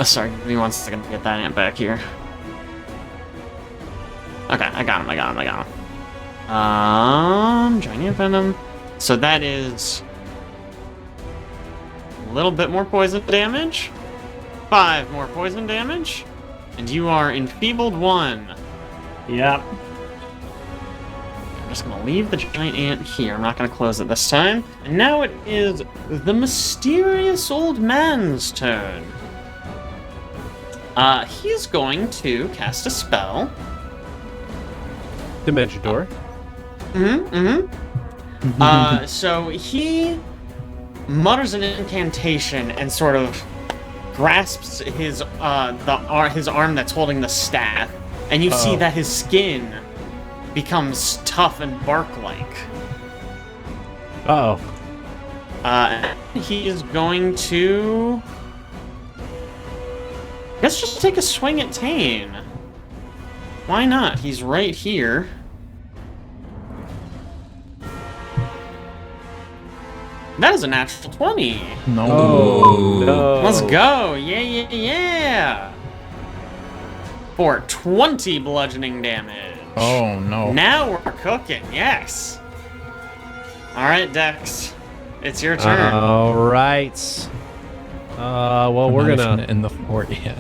Sorry, give me 1 second to get that ant back here. Okay, I got him. Giant venom. So that is a little bit more poison damage. 5 more poison damage. And you are enfeebled 1. Yep. I'm just gonna leave the giant ant here. I'm not gonna close it this time. And now it is the mysterious old man's turn. He's going to cast a spell. Dimension door. So he mutters an incantation and sort of grasps his his arm that's holding the staff, and you see that his skin becomes tough and bark-like. Uh-oh. He is going to, I guess, just take a swing at Taenn. Why not? He's right here. That is a natural 20. No. Oh, no. Let's go. Yeah. For 20 bludgeoning damage. Oh, no. Now we're cooking. Yes. All right, Dex. It's your turn. All right. Well, we're gonna. In the fort yet.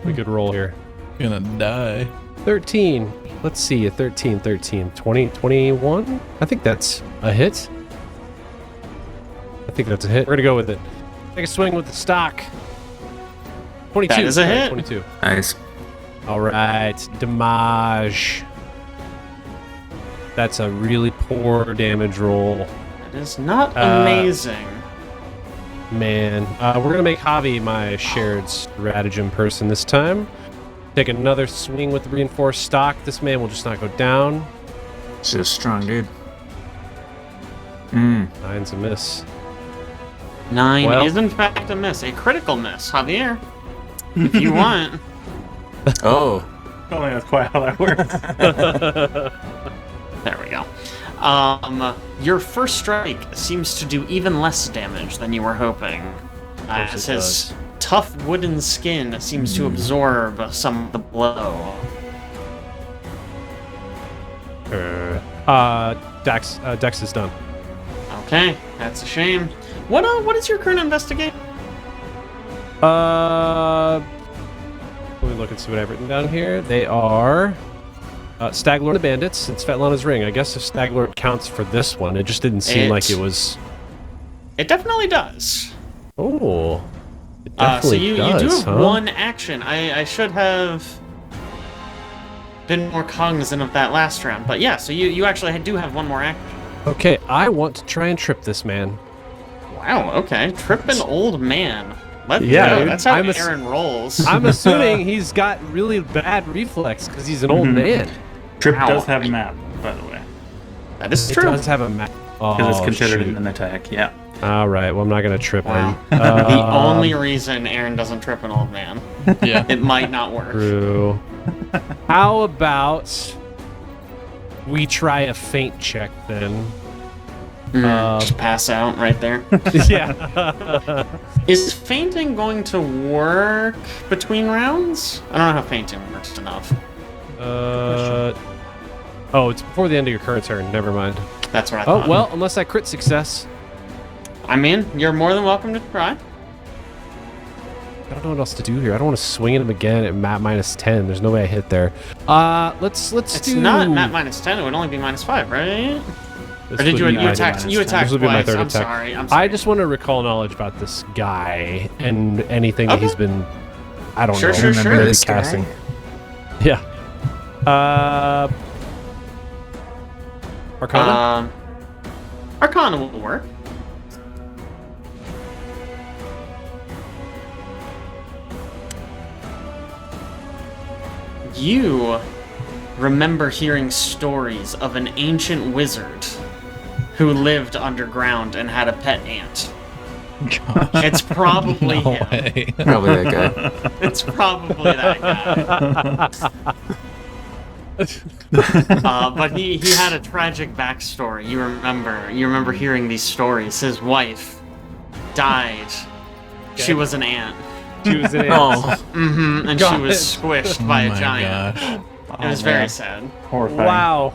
We could roll here. Gonna die. 13. Let's see, a 13, 20, 21? I think that's a hit. We're gonna go with it. Take a swing with the stock. 22. That is a hit. 22. Nice. All right, damage. That's a really poor damage roll. That is not amazing. Man, we're gonna make Javi my shared stratagem person this time. Take another swing with the reinforced stock. This man will just not go down. So strong, dude. 9's a miss. 9 Well. is in fact a miss. A critical miss, Javier. If you want. Oh. I don't think that's quite how that works. There we go. Your first strike seems to do even less damage than you were hoping. As it his tough wooden skin seems to absorb some of the blow. Dex is done. Okay, that's a shame. What is your current investigate? Let me look and see what I've written down here. They are Stag Lord and the Bandits and Svetlana's Ring. I guess if Stag Lord counts for this one, it just didn't seem like it was. It definitely does. Oh, it So definitely you does, do have huh? one action. I should have been more cognizant of that last round, but yeah. So you actually do have one more action. Okay, I want to try and trip this man. Wow. Okay, trip an old man. Let's Yeah, go. dude. That's how I'm Aaron rolls. I'm assuming he's got really bad reflex because he's an old man. Trip Ow. does have a map, by the way. That is It true. does have a map. Because it's considered shoot. an attack, yeah. All right, well, I'm not going to trip Wow. him. The only reason Aaron doesn't trip an old man, Yeah. it might not work. True. How about we try a feint check then? Just pass out right there. Yeah. Is fainting going to work between rounds? I don't know how fainting works enough. Oh, it's before the end of your current turn. Never mind. That's what I Oh, thought. well, unless I crit success. I mean, you're more than welcome to try. I don't know what else to do here. I don't want to swing at him again at map -10. There's no way I hit there. Let's It's do. not at -10. It would only be -5, right? This Or did would you be you my- attacked? You attacked This would be my twice. third I'm attack. sorry. I'm sorry. I just want to recall knowledge about this guy and anything that Okay. he's been. I don't Sure, know. sure, Remember sure. this guy? casting. Yeah. Arcana. Arcana will work. You remember hearing stories of an ancient wizard who lived underground and had a pet ant. It's probably No him. way. Probably that guy. It's probably that guy. But he had a tragic backstory. You remember hearing these stories. His wife died. She was an ant. She was in it. Oh, And she was squished by Oh a my giant. gosh. It was very sad. Horrifying. Wow.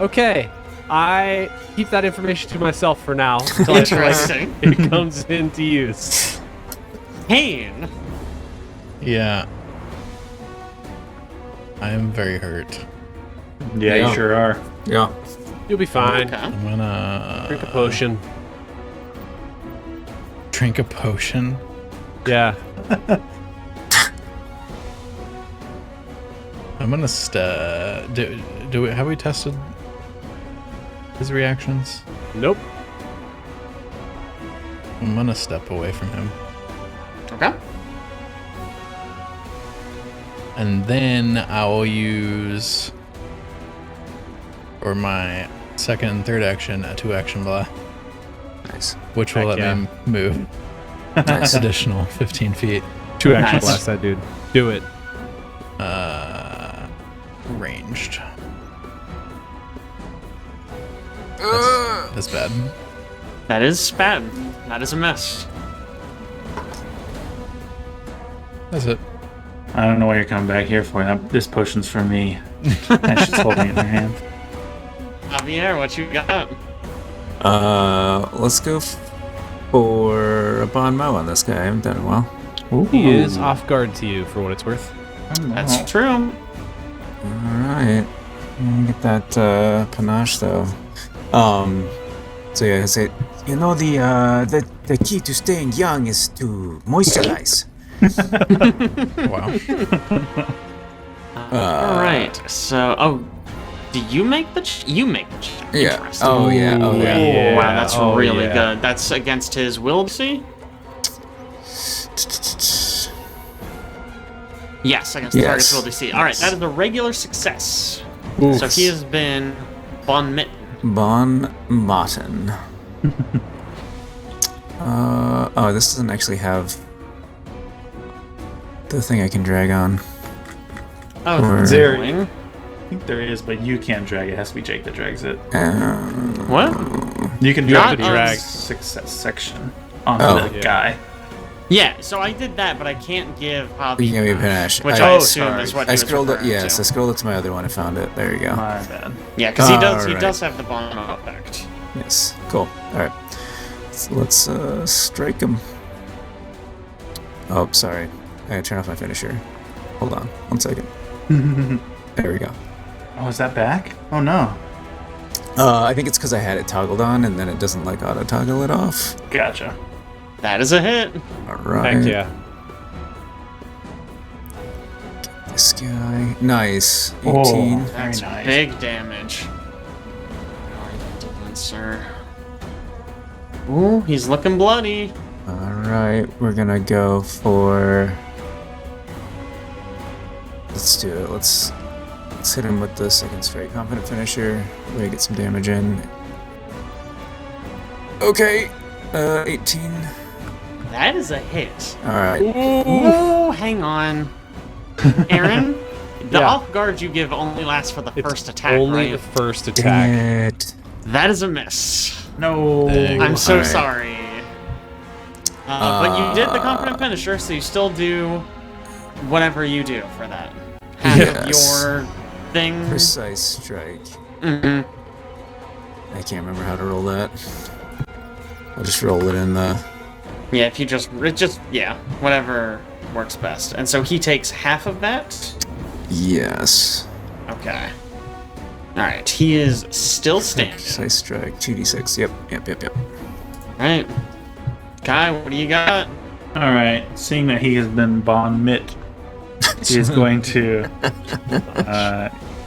Okay. I keep that information to myself for now until I feel like Interesting. it comes into use. Pain. Yeah. I am very hurt. Yeah, Yeah. you sure are. yeah. You'll be fine. Okay. I'm gonna Drink a potion. drink a potion. Yeah. I'm gonna have we tested his reactions? Nope. I'm gonna step away from him. Okay. And then I'll use for my second and third action a 2-action blah, Nice. which will Heck let yeah. me move Nice. additional 15 feet. 2 action Nice. blast that dude. Do it. Ranged. That's bad. That is bad. That is a mess. That's it. I don't know why you're coming back here for. This potion's for me. And she's holding it in her hand. Javier, what you got? Let's go for a bon mot on this guy. I haven't done it in a while. He is off guard to you for what it's worth. That's true. Alright. Get that panache though. So yeah, I say, you know, the key to staying young is to moisturize. Wow. All right. So, do you make the? You make the check. Yeah. Interesting. Oh yeah. Oh yeah. Yeah. Wow, that's Oh, really yeah. good. That's against his will, see? Yes, against the target's Yes. will DC. All right, that is a regular success. So he has been bon mitten. Bon Motten. This doesn't actually have the thing I can drag on. Oh, Or- it's There- annoying. I think there is, but you can't drag it. It has to be Jake that drags it. What? You can Not drag the on drag success section onto Oh. the Yeah. guy. Yeah, so I did that, but I can't give Javi You can give me a panache, panache. which I- I Oh, assume sorry. is what I he was scrolled it. referring Yes, to. I scrolled it to my other one. I found it. There you go. My bad. Yeah, because he Alright. does have the bon effect. Yes. Cool. All right. So let's strike him. Oh, sorry. I gotta turn off my finisher. Hold on. 1 second. There we go. Oh, is that back? Oh no. I think it's because I had it toggled on, and then it doesn't like auto toggle it off. Gotcha. That is a hit. All right. Heck yeah. This guy. Nice. 18. Oh, very That's nice. big damage. Sir. Ooh, he's looking bloody. All right. We're gonna go for. Let's do it. Let's hit him with the second straight confident finisher. Way to get some damage in. Okay. 18. That is a hit. All right. Ooh, hang on. Aaron, the Yeah. off guard you give only lasts for the It's first attack, only right? the first Dang attack. it. That is a miss. No. Dang. I'm so Alright. sorry. But you did the confident finisher, so you still do whatever you do for that. Half of Yes. your thing. Precise strike. Mhm. I can't remember how to roll that. I'll just roll it in the. Yeah, if you just, whatever works best. And so he takes half of that. Yes. Okay. Alright, he is still standing. Precise strike. 2d6. Yep. Right. Kai, what do you got? All right. Seeing that he has been bon mit, he is going to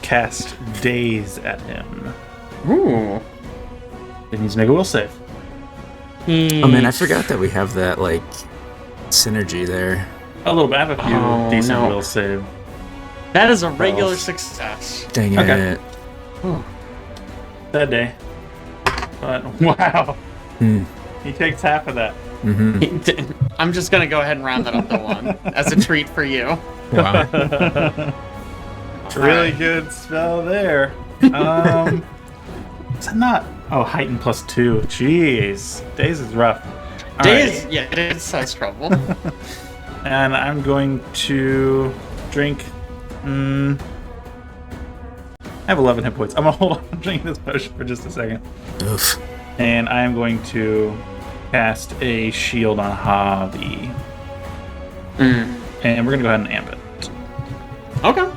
cast Daze at him. Ooh. He needs to make a will save. He... Oh man, I forgot that we have that like synergy there. A little bit. I have a few Oh, decent no. will save. That is a regular Balls. success. Dang Okay. it. That day. But wow. He takes half of that. I'm just gonna go ahead and round that up to 1 as a treat for you. Wow. Really good spell there. Is that not? Oh, heighten +2. Jeez. Days is rough. All Days, right. yeah, it has trouble. And I'm going to drink. I have 11 hit points. I'm gonna hold on to drinking this potion for just a second. Oof. And I am going to cast a shield on Javi. And we're gonna go ahead and amp it. Okay.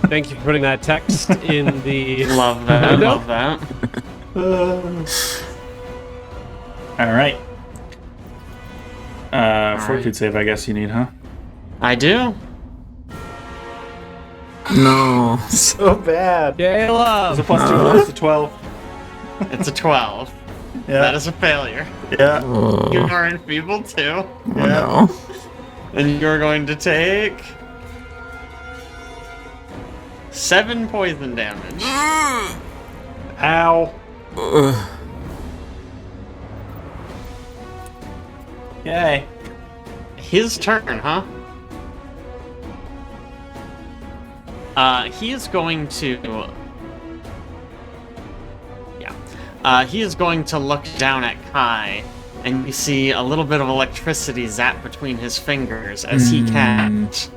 Thank you for putting that text in the. Love that. window. Love that. All right. Fortitude save, I guess you need, huh? I do. No. So bad. Caleb! It's a +2. It's a 12. It's a 12. Yeah. That is a failure. Yeah. Oh, You are enfeebled too. no. And you're going to take 7 poison damage. Ow. Ugh. Yay. His turn, huh? He is going to... Yeah. He is going to look down at Kai, and you see a little bit of electricity zap between his fingers as he casts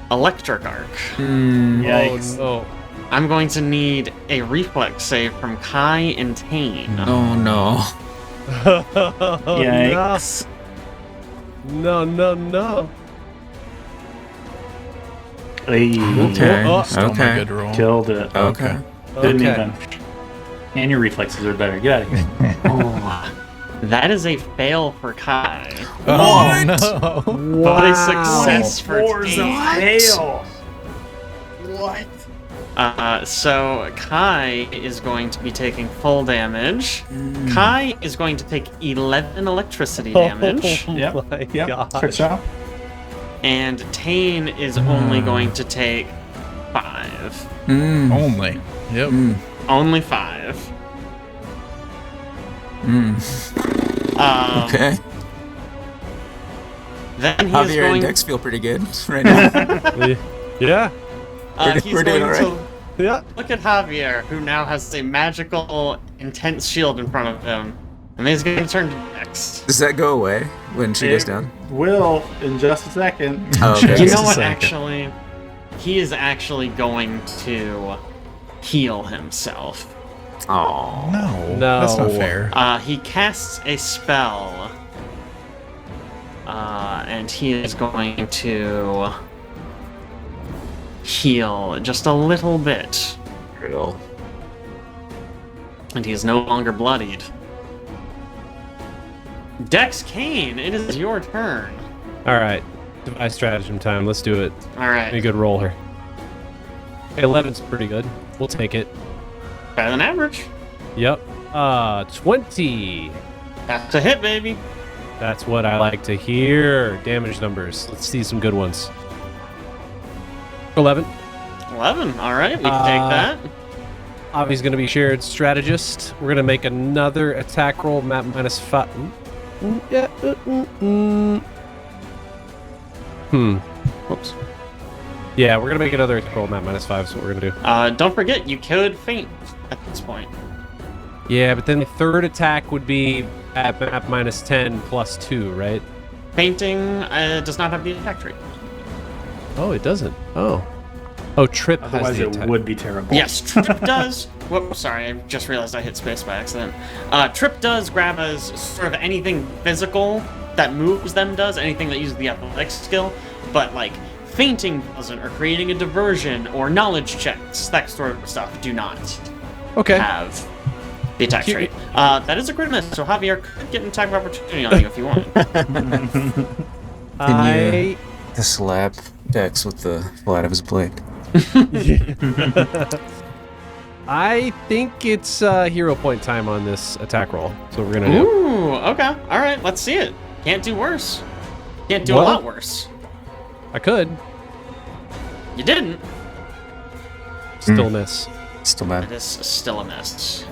Electric Arc. Yikes. Oh, I'm going to need a reflex save from Kai and Taenn. Oh, no. no. Yikes. No. Hey. Okay. Still my Okay. good roll. Killed it. Okay. Didn't Okay. even. And your reflexes are better. Get out of here. Oh, that is a fail for Kai, Oh, no. but a success for Taenn. Fail. What? So Kai is going to be taking full damage. Kai is going to take 11 electricity damage, Yep. Oh my Yep. God. Checks out. and Taenn is only going to take 5. Only. Yep. Only 5. Okay. Then he is Javier and going. Dex feel pretty good right now. Yeah. He's we're doing going all to Yeah. look at Javier, who now has a magical, intense shield in front of him, and then he's going to turn to Dex. Does that go away when she goes down? Will in just a second. Oh, okay. You Just know a what? second. Actually, he is actually going to heal himself. Oh. No. No. That's not fair. He casts a spell, and he is going to heal just a little bit, Real. and he is no longer bloodied. Dex Kane, it is your turn. All right. Device stratagem time. Let's do it. All Be a right, good roll here. Hey, 11's pretty good. We'll take it. better than average. Yep. 20. That's a hit, baby. That's what I like to hear. Damage numbers. Let's see some good ones. 11. 11. All right, we can take that. Avi's going to be shared strategist. We're going to make another attack roll, map -5. Whoops. Yeah, we're going to make another attack roll, map -5 is what we're going to do. Don't forget, you could faint at this point. Yeah, but then the third attack would be at map -10 +2, right? Fainting does not have the attack trait. Oh, it doesn't. Oh. Oh, Trip has Otherwise, the it attack. would be terrible. Yes, Trip does. Whoops, sorry, I just realized I hit space by accident. Trip does grab as sort of anything physical that moves them does, anything that uses the athletics skill, but like fainting doesn't, or creating a diversion, or knowledge checks, that sort of stuff do not Okay. have the attack trait. That is a crit miss, so Javier could get an attack of opportunity on you if you want. To slap Dex with the flat of his blade. I think it's hero point time on this attack roll. So we're gonna do. Ooh, okay. All right, let's see it. Can't do worse. Can't do a What? lot worse. I could You didn't. still miss. Still It bad. is still a miss.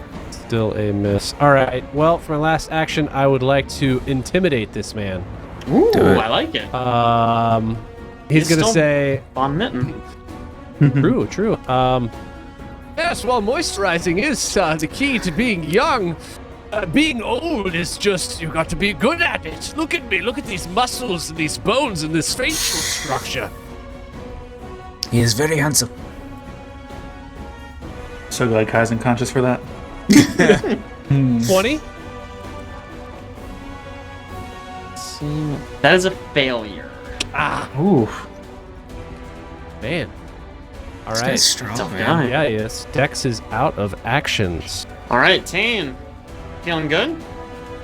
Still a miss. All right. Well, for my last action, I would like to intimidate this man. Ooh, Do it. I like it. He's going to still- say, Von Mitten. true. Yes, well, moisturizing is the key to being young. Being old is just, you got to be good at it. Look at me, look at these muscles and these bones and this facial structure. He is very handsome. So glad Kai's unconscious for that. 20? That is a failure. Ooh. Man. All This right. guy's strong, Tough man. guy. Yeah, yes. Dex is out of actions. All right, Taenn. Feeling good?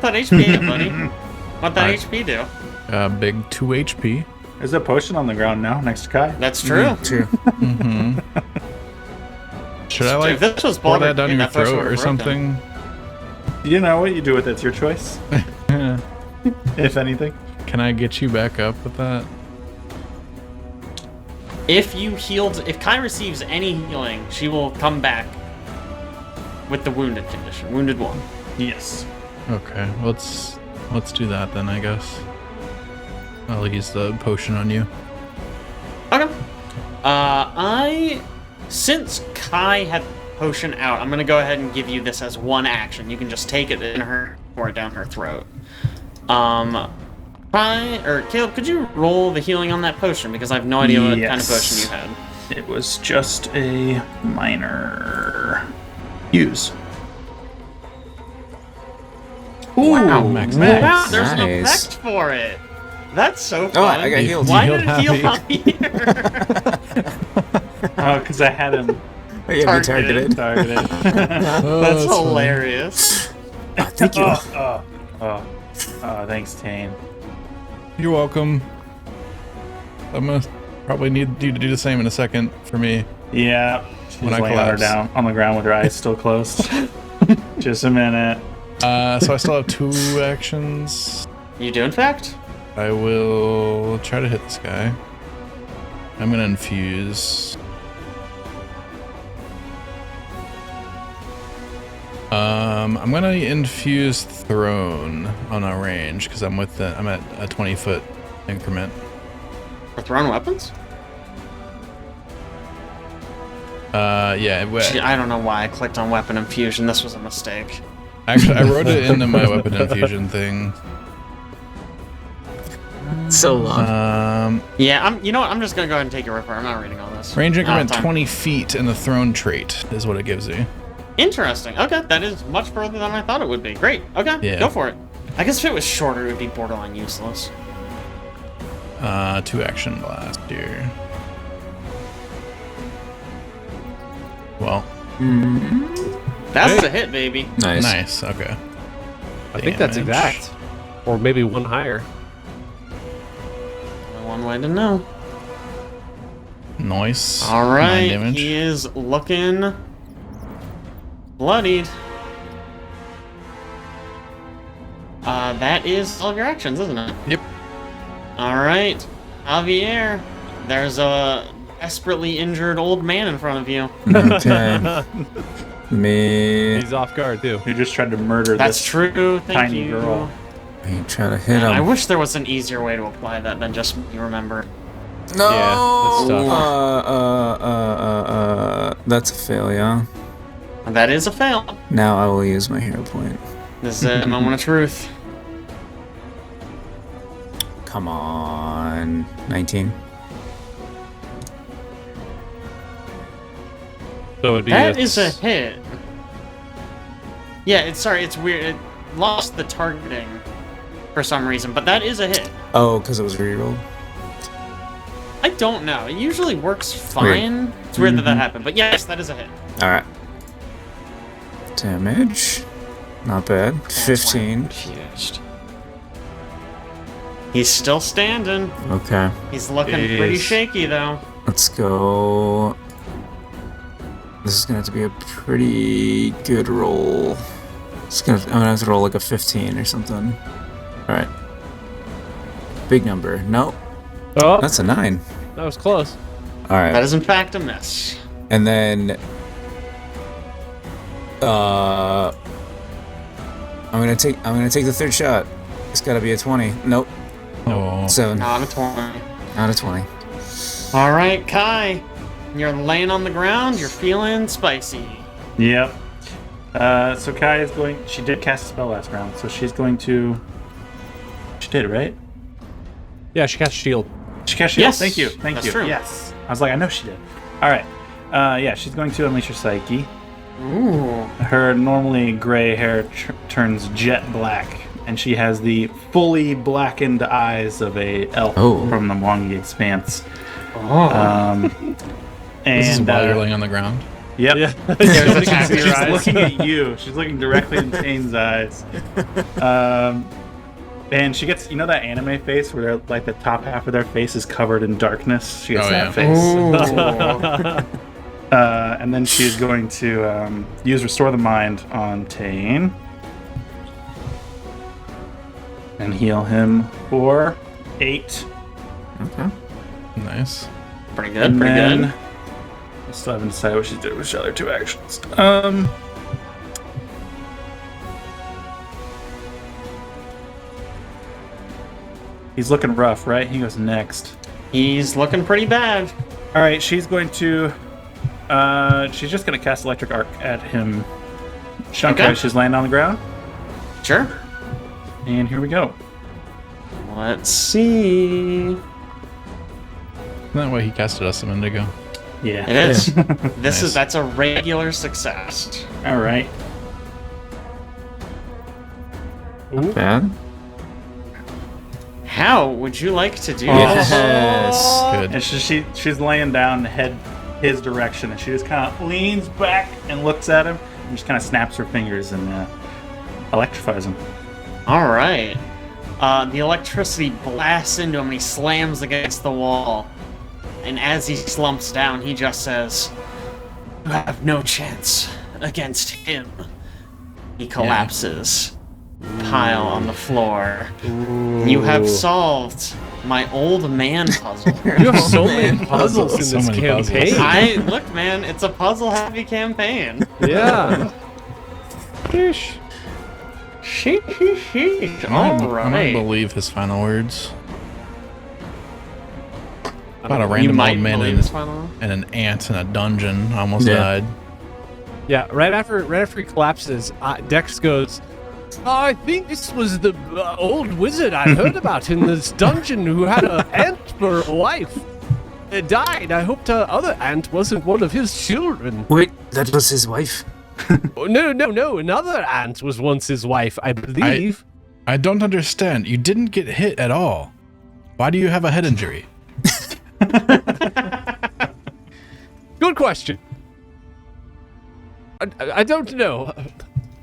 What HP, buddy? What that Alright. HP do? Big 2 HP. There's a potion on the ground now next to Kai. That's true. True. Should I If this was pour Baldur, that down dude, your that potion throat would've or broken. something? You know what you do with it's your choice. If anything. Can I get you back up with that? If Kai receives any healing, she will come back with the wounded condition. Wounded 1. Yes. Okay, let's do that then, I guess. I'll use the potion on you. Okay. Since Kai had potion out, I'm gonna go ahead and give you this as one action. You can just take it in her, pour it down her throat. Caleb, could you roll the healing on that potion? Because I have no idea what kind of potion you had. It was just a minor use. Wow. Max. Wow, there's an Nice. effect for it. That's so Oh, fun. I got healed. Why You did it heal healed Javier? Oh, because I had him Oh, yeah, be targeted. targeted. That's hilarious. Thank you. Oh, thanks, Taenn. You're welcome. I'm gonna probably need you to do the same in a second for me. Yeah, she's When I laying on her collapse. down on the ground with her eyes still closed. Just a minute. So I still have 2 actions. You do, in fact? I will try to hit this guy. I'm gonna infuse. I'm gonna infuse Throne on a range because I'm at a 20-foot increment. For thrown weapons? Yeah. Gee, I don't know why I clicked on weapon infusion. This was a mistake. Actually, I wrote it into my weapon infusion thing. So long. Yeah, you know what? I'm just gonna go ahead and take your ripper. I'm not reading all this. Range increment Time. 20 feet in the Throne trait is what it gives you. Interesting. Okay, that is much further than I thought it would be. Great. Okay, Yeah. go for it. I guess if it was shorter, it would be borderline useless. 2 action blast here. Well, That's a hit, baby. Nice. nice. Okay. I think that's Damage. exact. Or maybe one higher. Only one way to know. Nice. All 9 right, damage. he is looking bloodied. That is all of your actions, isn't it? Yep. All right, Javier. There's a desperately injured old man in front of you. Okay. Me. He's off guard, too. You just tried to murder That's this true. Thank tiny you. girl. I try to hit I him. wish there was an easier way to apply that than just you remember. No. Yeah, that's tough. That's a failure. That is a fail. Now I will use my hero point. This is a moment of truth. Come on. 19. So it would be That is a hit. Yeah, it's weird. It lost the targeting for some reason, but that is a hit. Oh, because it was rerolled. I don't know. It usually works fine. It's weird that happened, but yes, that is a hit. Alright. Damage. Not bad. That's why I'm 15. confused. He's still standing. Okay. He's looking pretty shaky though. Let's go. This is gonna have to be a pretty good roll. I'm gonna have to roll like a 15 or something. Alright. Big number. Nope. Oh, That's a 9. that was close. Alright. That is in fact a miss. And then I'm gonna take the third shot. It's gotta be a 20. Nope. Oh. So Not a 20. not a 20. All right, Kai. You're laying on the ground. You're feeling spicy. Yep. So Kai is going. She did cast a spell last round, so she's going to. She did, right? Yeah, she cast shield. She cast shield. Yes, Thank you. Thank that's you. true. Yes. I was like, I know she did. All right. Yeah, she's going to unleash her psyche. Ooh. Her normally gray hair turns jet black, and she has the fully blackened eyes of a elf from the Mwangi Expanse. Oh. And This is while you're laying on the ground. Yep. Yeah. She's looking at you. She's looking directly in Taenn's eyes. And she gets, that anime face where like the top half of their face is covered in darkness. She gets that face. And then she's going to use Restore the Mind on Taenn. And heal him for 8. Okay. Nice. Pretty good. Pretty good. I still haven't decided what she's doing with the other 2 actions. He's looking rough, right? He goes next. He's looking pretty bad. All right, she's going to. She's just going to cast Electric Arc at him. Shankar, Okay. she's laying on the ground. Sure. And here we go. Let's see. Isn't that what he casted us a minute ago? Yeah. It is. Nice. That's a regular success. All right. Bad. How would you like to do Yes. Good. And she's laying down, head his direction, and she just kind of leans back and looks at him, and just kind of snaps her fingers and electrifies him. All right. The electricity blasts into him and he slams against the wall. And as he slumps down, he just says, "You have no chance against him." He collapses. Pile on the floor. You have solved my old man puzzle. You have so many puzzles in So this many puzzles. campaign. Look, man, it's a puzzle-heavy campaign. Yeah. Sheesh. Sheesh. I'm All gonna right. believe his final words. About a You random might old man believe and, his final. and an ant in a dungeon almost Yeah. died. Yeah, right after he collapses, Dex goes, "I think this was the old wizard I heard about in this dungeon who had an ant for a wife. It died. I hope the other ant wasn't one of his children." Wait, that was his wife? Oh, no. Another ant was once his wife, I believe. I don't understand. You didn't get hit at all. Why do you have a head injury? Good question. I don't know.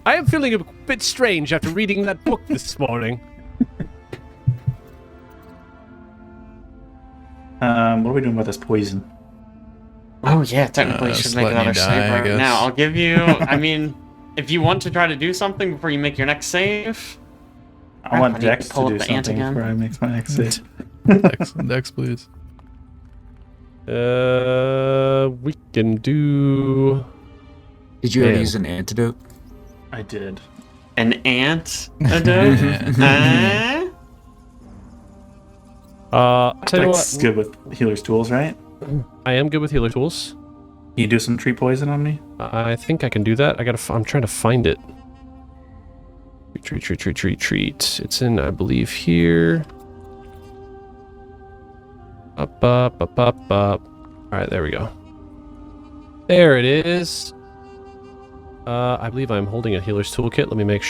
I am feeling a bit strange after reading that book this morning. What are we doing about this poison? Oh yeah, technically you should just make letting another you die, save I right guess. now. I'll give you. I mean, if you want to try to do something before you make your next save, I want I need to Dex pull to up do the ant something again. before I make my next save. Dex, please. We can do. Did you ever Yeah. use an antidote? I did. an ant. Huh? I'll tell you Dex is what. good with healer's tools, right? I am good with healer tools. Can you do some tree poison on me? I think I can do that. I'm trying to find it. Treat. It's in, I believe, here. Up. Alright, there we go. There it is. I believe I'm holding a healer's toolkit. Let me make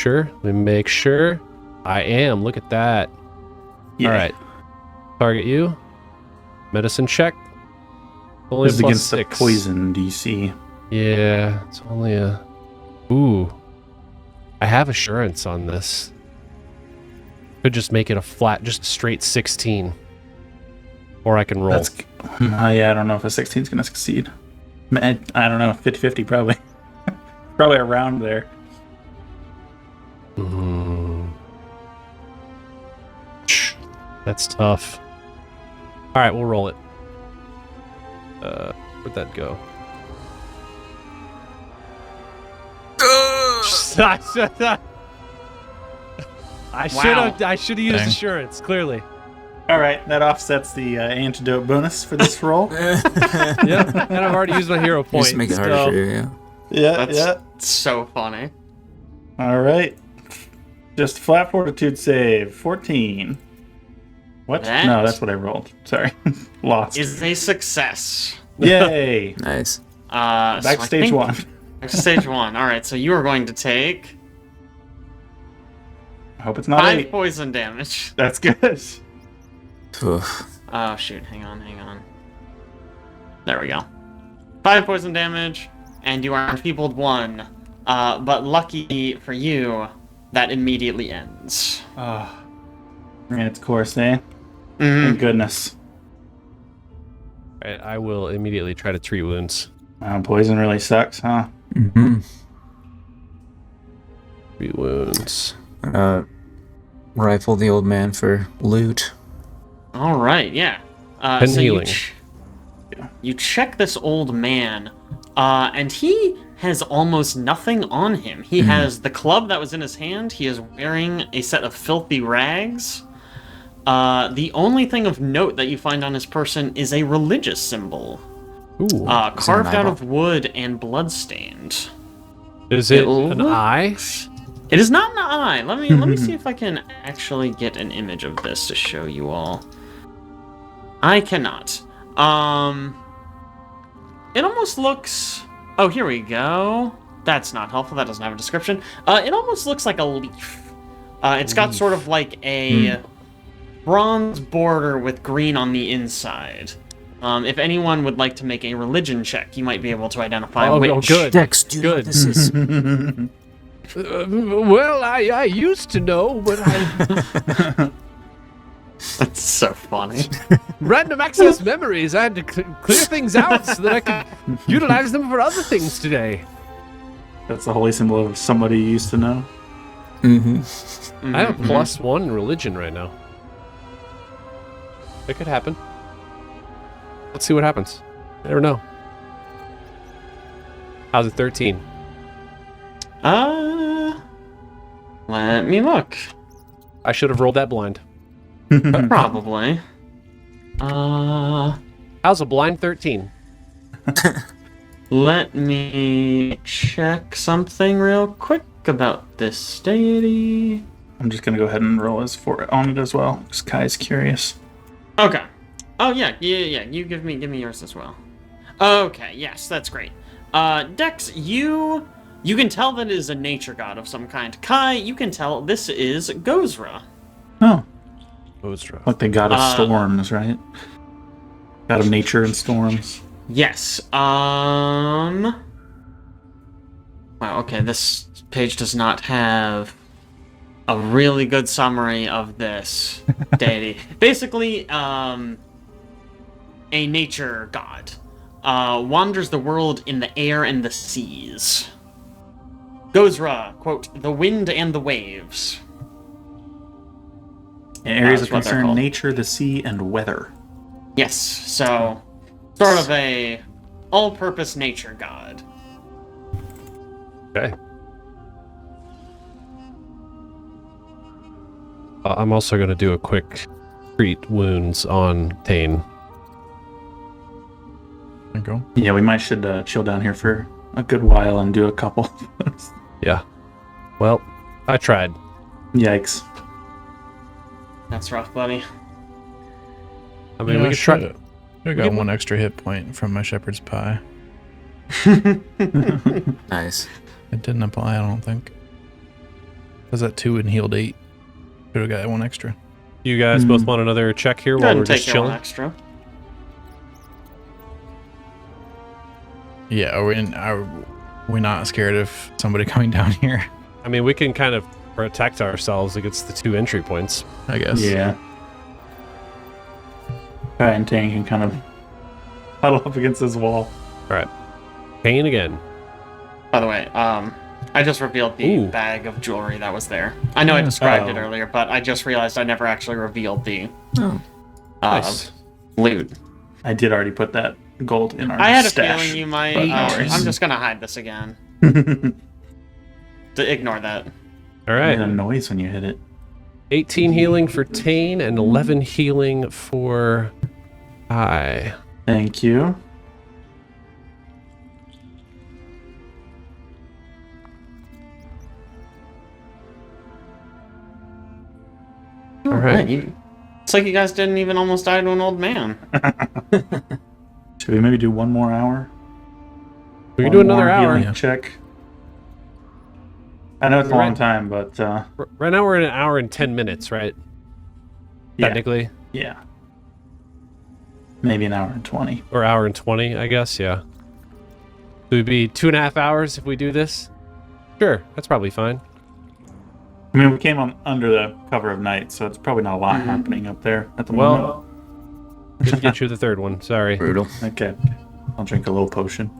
sure. I am. Look at that. Yeah. Alright. Target you. Medicine check. Only It's plus against 6. the poison DC. Yeah, it's only a... Ooh. I have assurance on this. Could just make it a flat, just straight 16. Or I can roll. That's. Yeah, I don't know if a 16 is going to succeed. I don't know, 50-50 probably. Probably around there. That's tough. Alright, we'll roll it. Where'd that go? I Wow. should have used Dang. assurance, clearly. All right, that offsets the antidote bonus for this roll. Yep, and I've already used my hero point. Just make it harder so- for you, yeah. Yeah, That's so funny. All right. Just flat fortitude save. 14. What? That No, that's what I rolled. Sorry. Lost. Is a success. Yay. Nice. Back So to I stage think- 1. Back to stage 1. All right, so you are going to take I hope it's not 5 8. poison damage. That's good. Oof. Oh shoot! Hang on. There we go. 5 poison damage, and you are enfeebled 1. But lucky for you, that immediately ends. Oh. Ran its course, eh? Mhm. Thank goodness. Alright, I will immediately try to treat wounds. Poison really sucks, huh? Mm-hmm. Treat wounds. Rifle the old man for loot. All right, yeah. And so healing. You check this old man, and he has almost nothing on him. He has the club that was in his hand. He is wearing a set of filthy rags. The only thing of note that you find on his person is a religious symbol, Ooh. carved out eyeball? of wood and bloodstained. Is it it an eye? It is not an eye. Let me see if I can actually get an image of this to show you all. I cannot. It almost looks. Oh, here we go. That's not helpful. That doesn't have a description. It almost looks like a leaf. It's got sort of like a bronze border with green on the inside. If anyone would like to make a religion check, you might be able to identify which. Oh, good. Dex, do you know what Good. this is? Well, I used to know, but I That's so funny. random access memories. I had to clear things out so that I could utilize them for other things today. That's the holy symbol of somebody you used to know. Mm-hmm. I have a +1 in religion right now. It could happen. Let's see what happens. I never know. How's it 13? Let me look. I should have rolled that blind. Probably. How's a blind 13? Let me check something real quick about this deity. I'm just gonna go ahead and roll on it as well, because Kai's curious. Okay. Oh yeah. You give me yours as well. Okay. Yes, that's great. Dex, you can tell that it is a nature god of some kind. Kai, you can tell this is Gozra. Oh, Ostra. like the god of storms, right? God of nature and storms. Yes. Wow. Okay. This page does not have a really good summary of this deity. Basically, a nature god. Wanders the world in the air and the seas. Gozra, quote, the wind and the waves. In areas That's of what they're concern, called. nature, the sea, and weather. Yes, so sort of a all-purpose nature god. Okay. I'm also going to do a quick treat wounds on Taenn. There you go. Yeah, we might should chill down here for a good while and do a couple. Yeah. Well, I tried. Yikes. That's rough, buddy. I mean, we could try. I got one extra hit point from my shepherd's pie. Nice. It didn't apply, I don't think. I was at 2 and healed 8. Should have got one extra. You guys both want another check here Go while ahead we're and take just your one chilling? extra. Yeah, are we not scared of somebody coming down here? I mean, we can kind of protect ourselves against the 2 entry points. I guess. Yeah. Kai and Taenn can kind of huddle up against this wall. All right. Taenn again. By the way, I just revealed the Ooh. bag of jewelry that was there. I know I described it Oh. earlier, but I just realized I never actually revealed the Oh. Nice. loot. I did already put that gold in our I had a stash. feeling you might. but no worries. I'm just gonna hide this again. Ignore that. All Made a right. noise when you hit it. 18 healing for Taenn and 11 healing for I. Thank you. All right. It's like you guys didn't even almost die to an old man. Should we maybe do one more hour? We can One do another more hour. healing check. I know it's a long time, but Right now we're in an hour and 10 minutes, right? yeah, Technically. yeah, maybe an hour and 20. Or hour and 20, I guess, yeah. It would be 2.5 hours if we do this? Sure, that's probably fine. I mean, we came on under the cover of night, so it's probably not a lot happening up there at the moment. Well, didn't get you the third one, sorry. Brutal. Okay, I'll drink a little potion.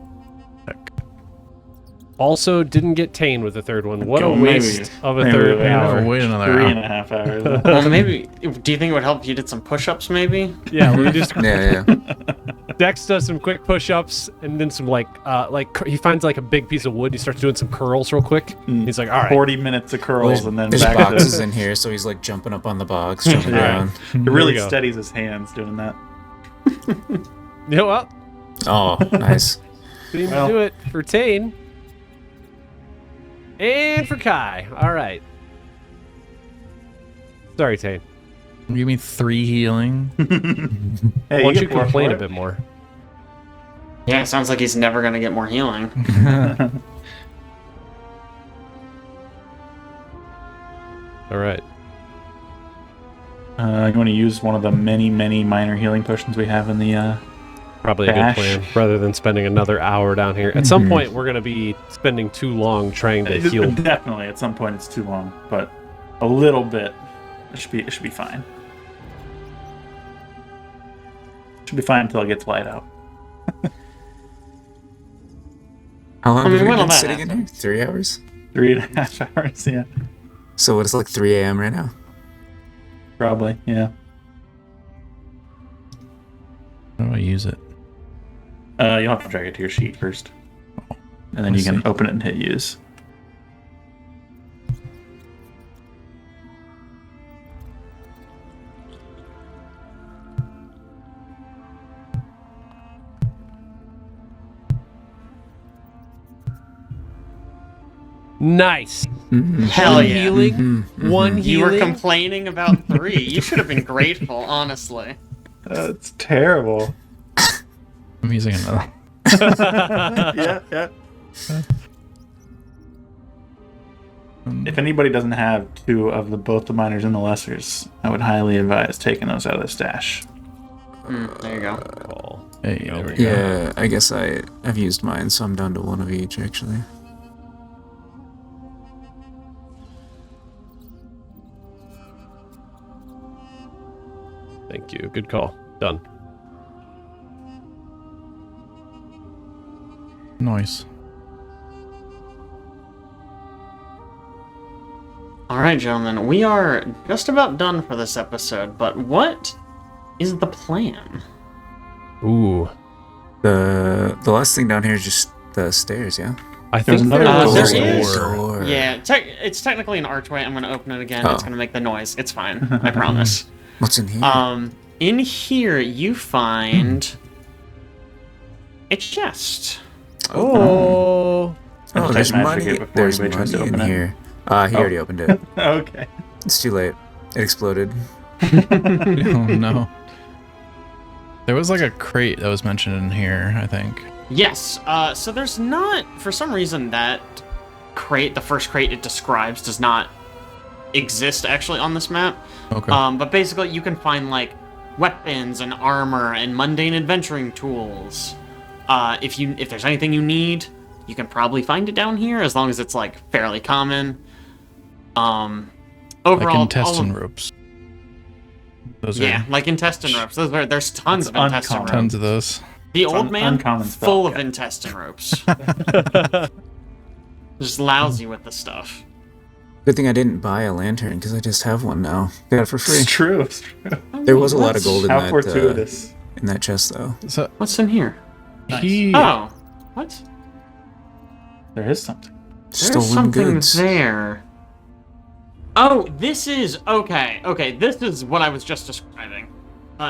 Also, didn't get Taenn with the third one. What a Okay, waste of a maybe third we have hour. to Wait another 3.5 hours. Well, maybe. Do you think it would help if you did some push-ups? Maybe. Yeah, we just Yeah. Dex does some quick push-ups and then some he finds like a big piece of wood. He starts doing some curls real quick. He's like, all right. 40 minutes of curls and then There's back boxes to in here, so he's like jumping up on the box, jumping Yeah. around. It really we go. steadies his hands doing that. You know what? Oh, nice. Seems Well. to do it for Taenn. And for Kai. All right. Sorry, Taenn. Give me 3 healing. Hey, Why don't you get more complain for a bit more? Yeah, it sounds like he's never gonna get more healing. All right. You want to use one of the many, many minor healing potions we have in the. Probably a Dash. good plan, rather than spending another hour down here. At some point, we're going to be spending too long trying to heal. Definitely, at some point it's too long, but a little bit. It should be fine. Should be fine until it gets light out. How long I mean, have we when will been that sitting in happen? here? 3 hours? 3.5 hours, yeah. So it's like 3 a.m. right now? Probably, yeah. How do I use it? You'll have to drag it to your sheet first. And then you can open it and hit use. Nice. Hell One yeah. healing. One You were healing. complaining about 3. You should have been grateful, honestly. That's terrible. I'm using another. Yeah. If anybody doesn't have 2 of both the minors and the lessers, I would highly advise taking those out of the stash. There you go. Hey, there we go. Yeah, I guess I've used mine, so I'm down to 1 of each, actually. Thank you. Good call. Done. Nice. Alright, gentlemen, we are just about done for this episode, but what is the plan? Ooh. The last thing down here is just the stairs, yeah? I think another there was there a is. door. Yeah, it's technically an archway. I'm going to open it again. It's Oh. going to make the noise. It's fine. I promise. What's in here? In here, you find a chest. Oh. Oh, there's Type magic money. it before There's anybody tries money to in open it. here. He already opened it. Okay. It's too late. It exploded. Oh no. There was like a crate that was mentioned in here, I think. Yes. So there's not, for some reason, that crate, the first crate it describes, does not exist actually on this map. Okay. But basically, you can find like weapons and armor and mundane adventuring tools. If there's anything you need, you can probably find it down here as long as it's like fairly common. Overall, like intestine all of- ropes. Those Yeah, are like intestine ropes. There's tons of That's intestine uncommon. ropes. tons of those. The It's old man, uncommon spell, full of yeah. intestine ropes. Just lousy with the stuff. Good thing I didn't buy a lantern, because I just have one now. Got it for free. It's true. It's true. There was a lot of gold in How that, fortuitous. in that chest, though. So What's in here? he Oh, what? There is something. There's Stolen something goods. there. Oh, this is okay. Okay, this is what I was just describing.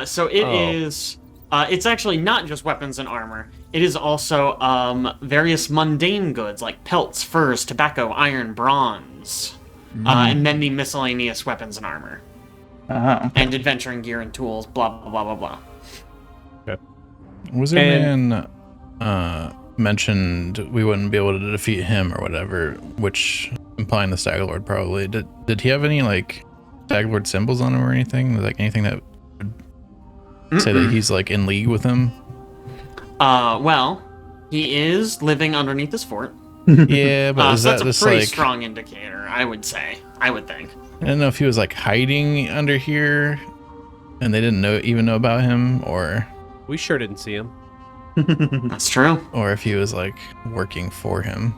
So it is. It's actually not just weapons and armor. It is also various mundane goods like pelts, furs, tobacco, iron, bronze, and then the miscellaneous weapons and armor, and adventuring gear and tools. Blah blah blah blah blah. Okay. Wizardman mentioned we wouldn't be able to defeat him or whatever, which implying the Stag Lord probably. Did he have any like Stag Lord symbols on him or anything? Like anything that would say that he's like in league with him? Well, he is living underneath this fort. Yeah, but is so that that's just a pretty like strong indicator, I would say. I would think. I don't know if he was like hiding under here and they didn't even know about him, or We sure didn't see him. That's true. or if he was like working for him.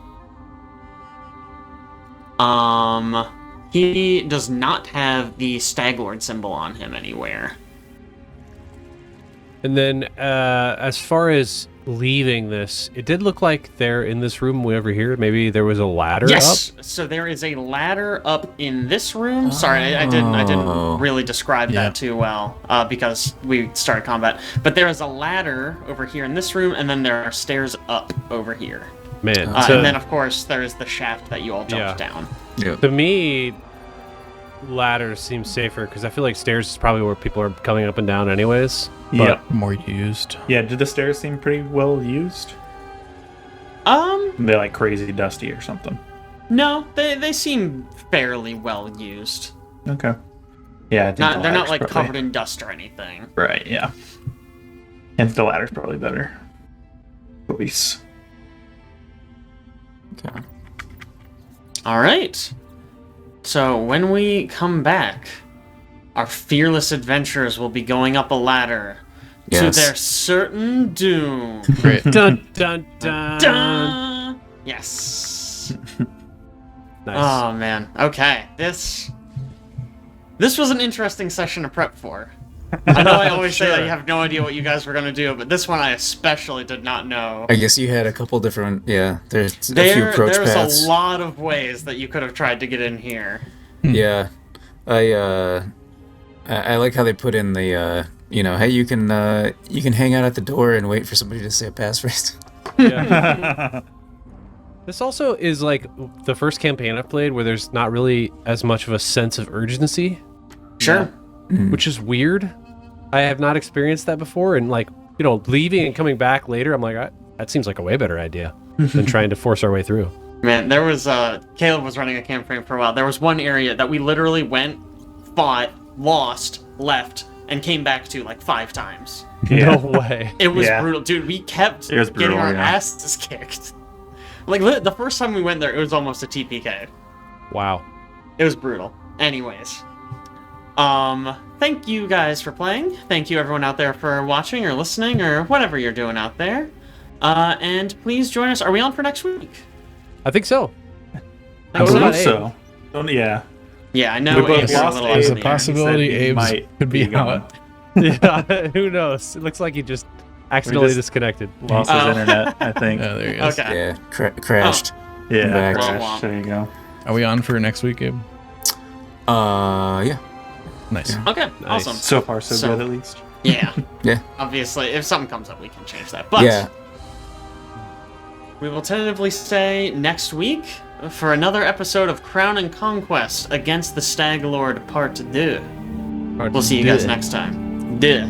He does not have the Stag Lord symbol on him anywhere. And then, as far as leaving this, it did look like they're in this room way over here. Maybe there was a ladder Yes. up. So there is a ladder up in this room. Sorry, I didn't really describe that too well because we started combat. But there is a ladder over here in this room, and then there are stairs up over here. Man, And then of course there is the shaft that you all jumped down. Yeah. to me, ladders seem safer because I feel like stairs is probably where people are coming up and down anyways. Yeah. More used. Yeah, did the stairs seem pretty well used? They're like crazy dusty or something. No, they seem fairly well used. Okay. Yeah, I think They're not ladder's like probably- covered in dust or anything. Right, yeah. And the ladder's probably better. Police. Okay. All right. So when we come back, our fearless adventurers will be going up a ladder to Yes. their certain doom. Great. Dun dun dun. Dun! Yes. Nice. Oh man. Okay. This was an interesting session to prep for. I know I always say that you have no idea what you guys were going to do, but this one I especially did not know. I guess you had a couple different, there's a few There's approach paths. a lot of ways that you could have tried to get in here. Yeah, I like how they put in the, hey, you can hang out at the door and wait for somebody to say a passphrase. Yeah. This also is like the first campaign I've played where there's not really as much of a sense of urgency, Sure. which is weird. I have not experienced that before, and like, leaving and coming back later, I'm like, that seems like a way better idea than trying to force our way through. Man, there was Caleb was running a campaign for a while. There was one area that we literally went, fought, lost, left, and came back to like 5 times. No way. It was Yeah. brutal, dude. We kept It was getting brutal, our yeah. asses kicked. Like the first time we went there, it was almost a TPK. Wow. It was brutal. Anyways, thank you guys for playing. Thank you everyone out there for watching or listening or whatever you're doing out there. And please join us. Are we on for next week? I think so. I Think so? believe so. Yeah. Yeah, I know. We both Abe's a lost little Abe. There's a up in the air. possibility He said he Abe's might could be be out. Yeah, who knows? It looks like he just accidentally just disconnected. Lost his internet, I think. Yeah, there he is. Okay. Yeah, crashed. Yeah, Back. crash. There you go. Are we on for next week, Abe? Yeah. Nice. Okay, Nice. awesome. So far, so So- good at least. Yeah. Yeah. Obviously, if something comes up, we can change that. But Yeah. we will tentatively say next week for another episode of Crown and Conquest against the Stag Lord Part 2. We'll see you guys next time. Duh.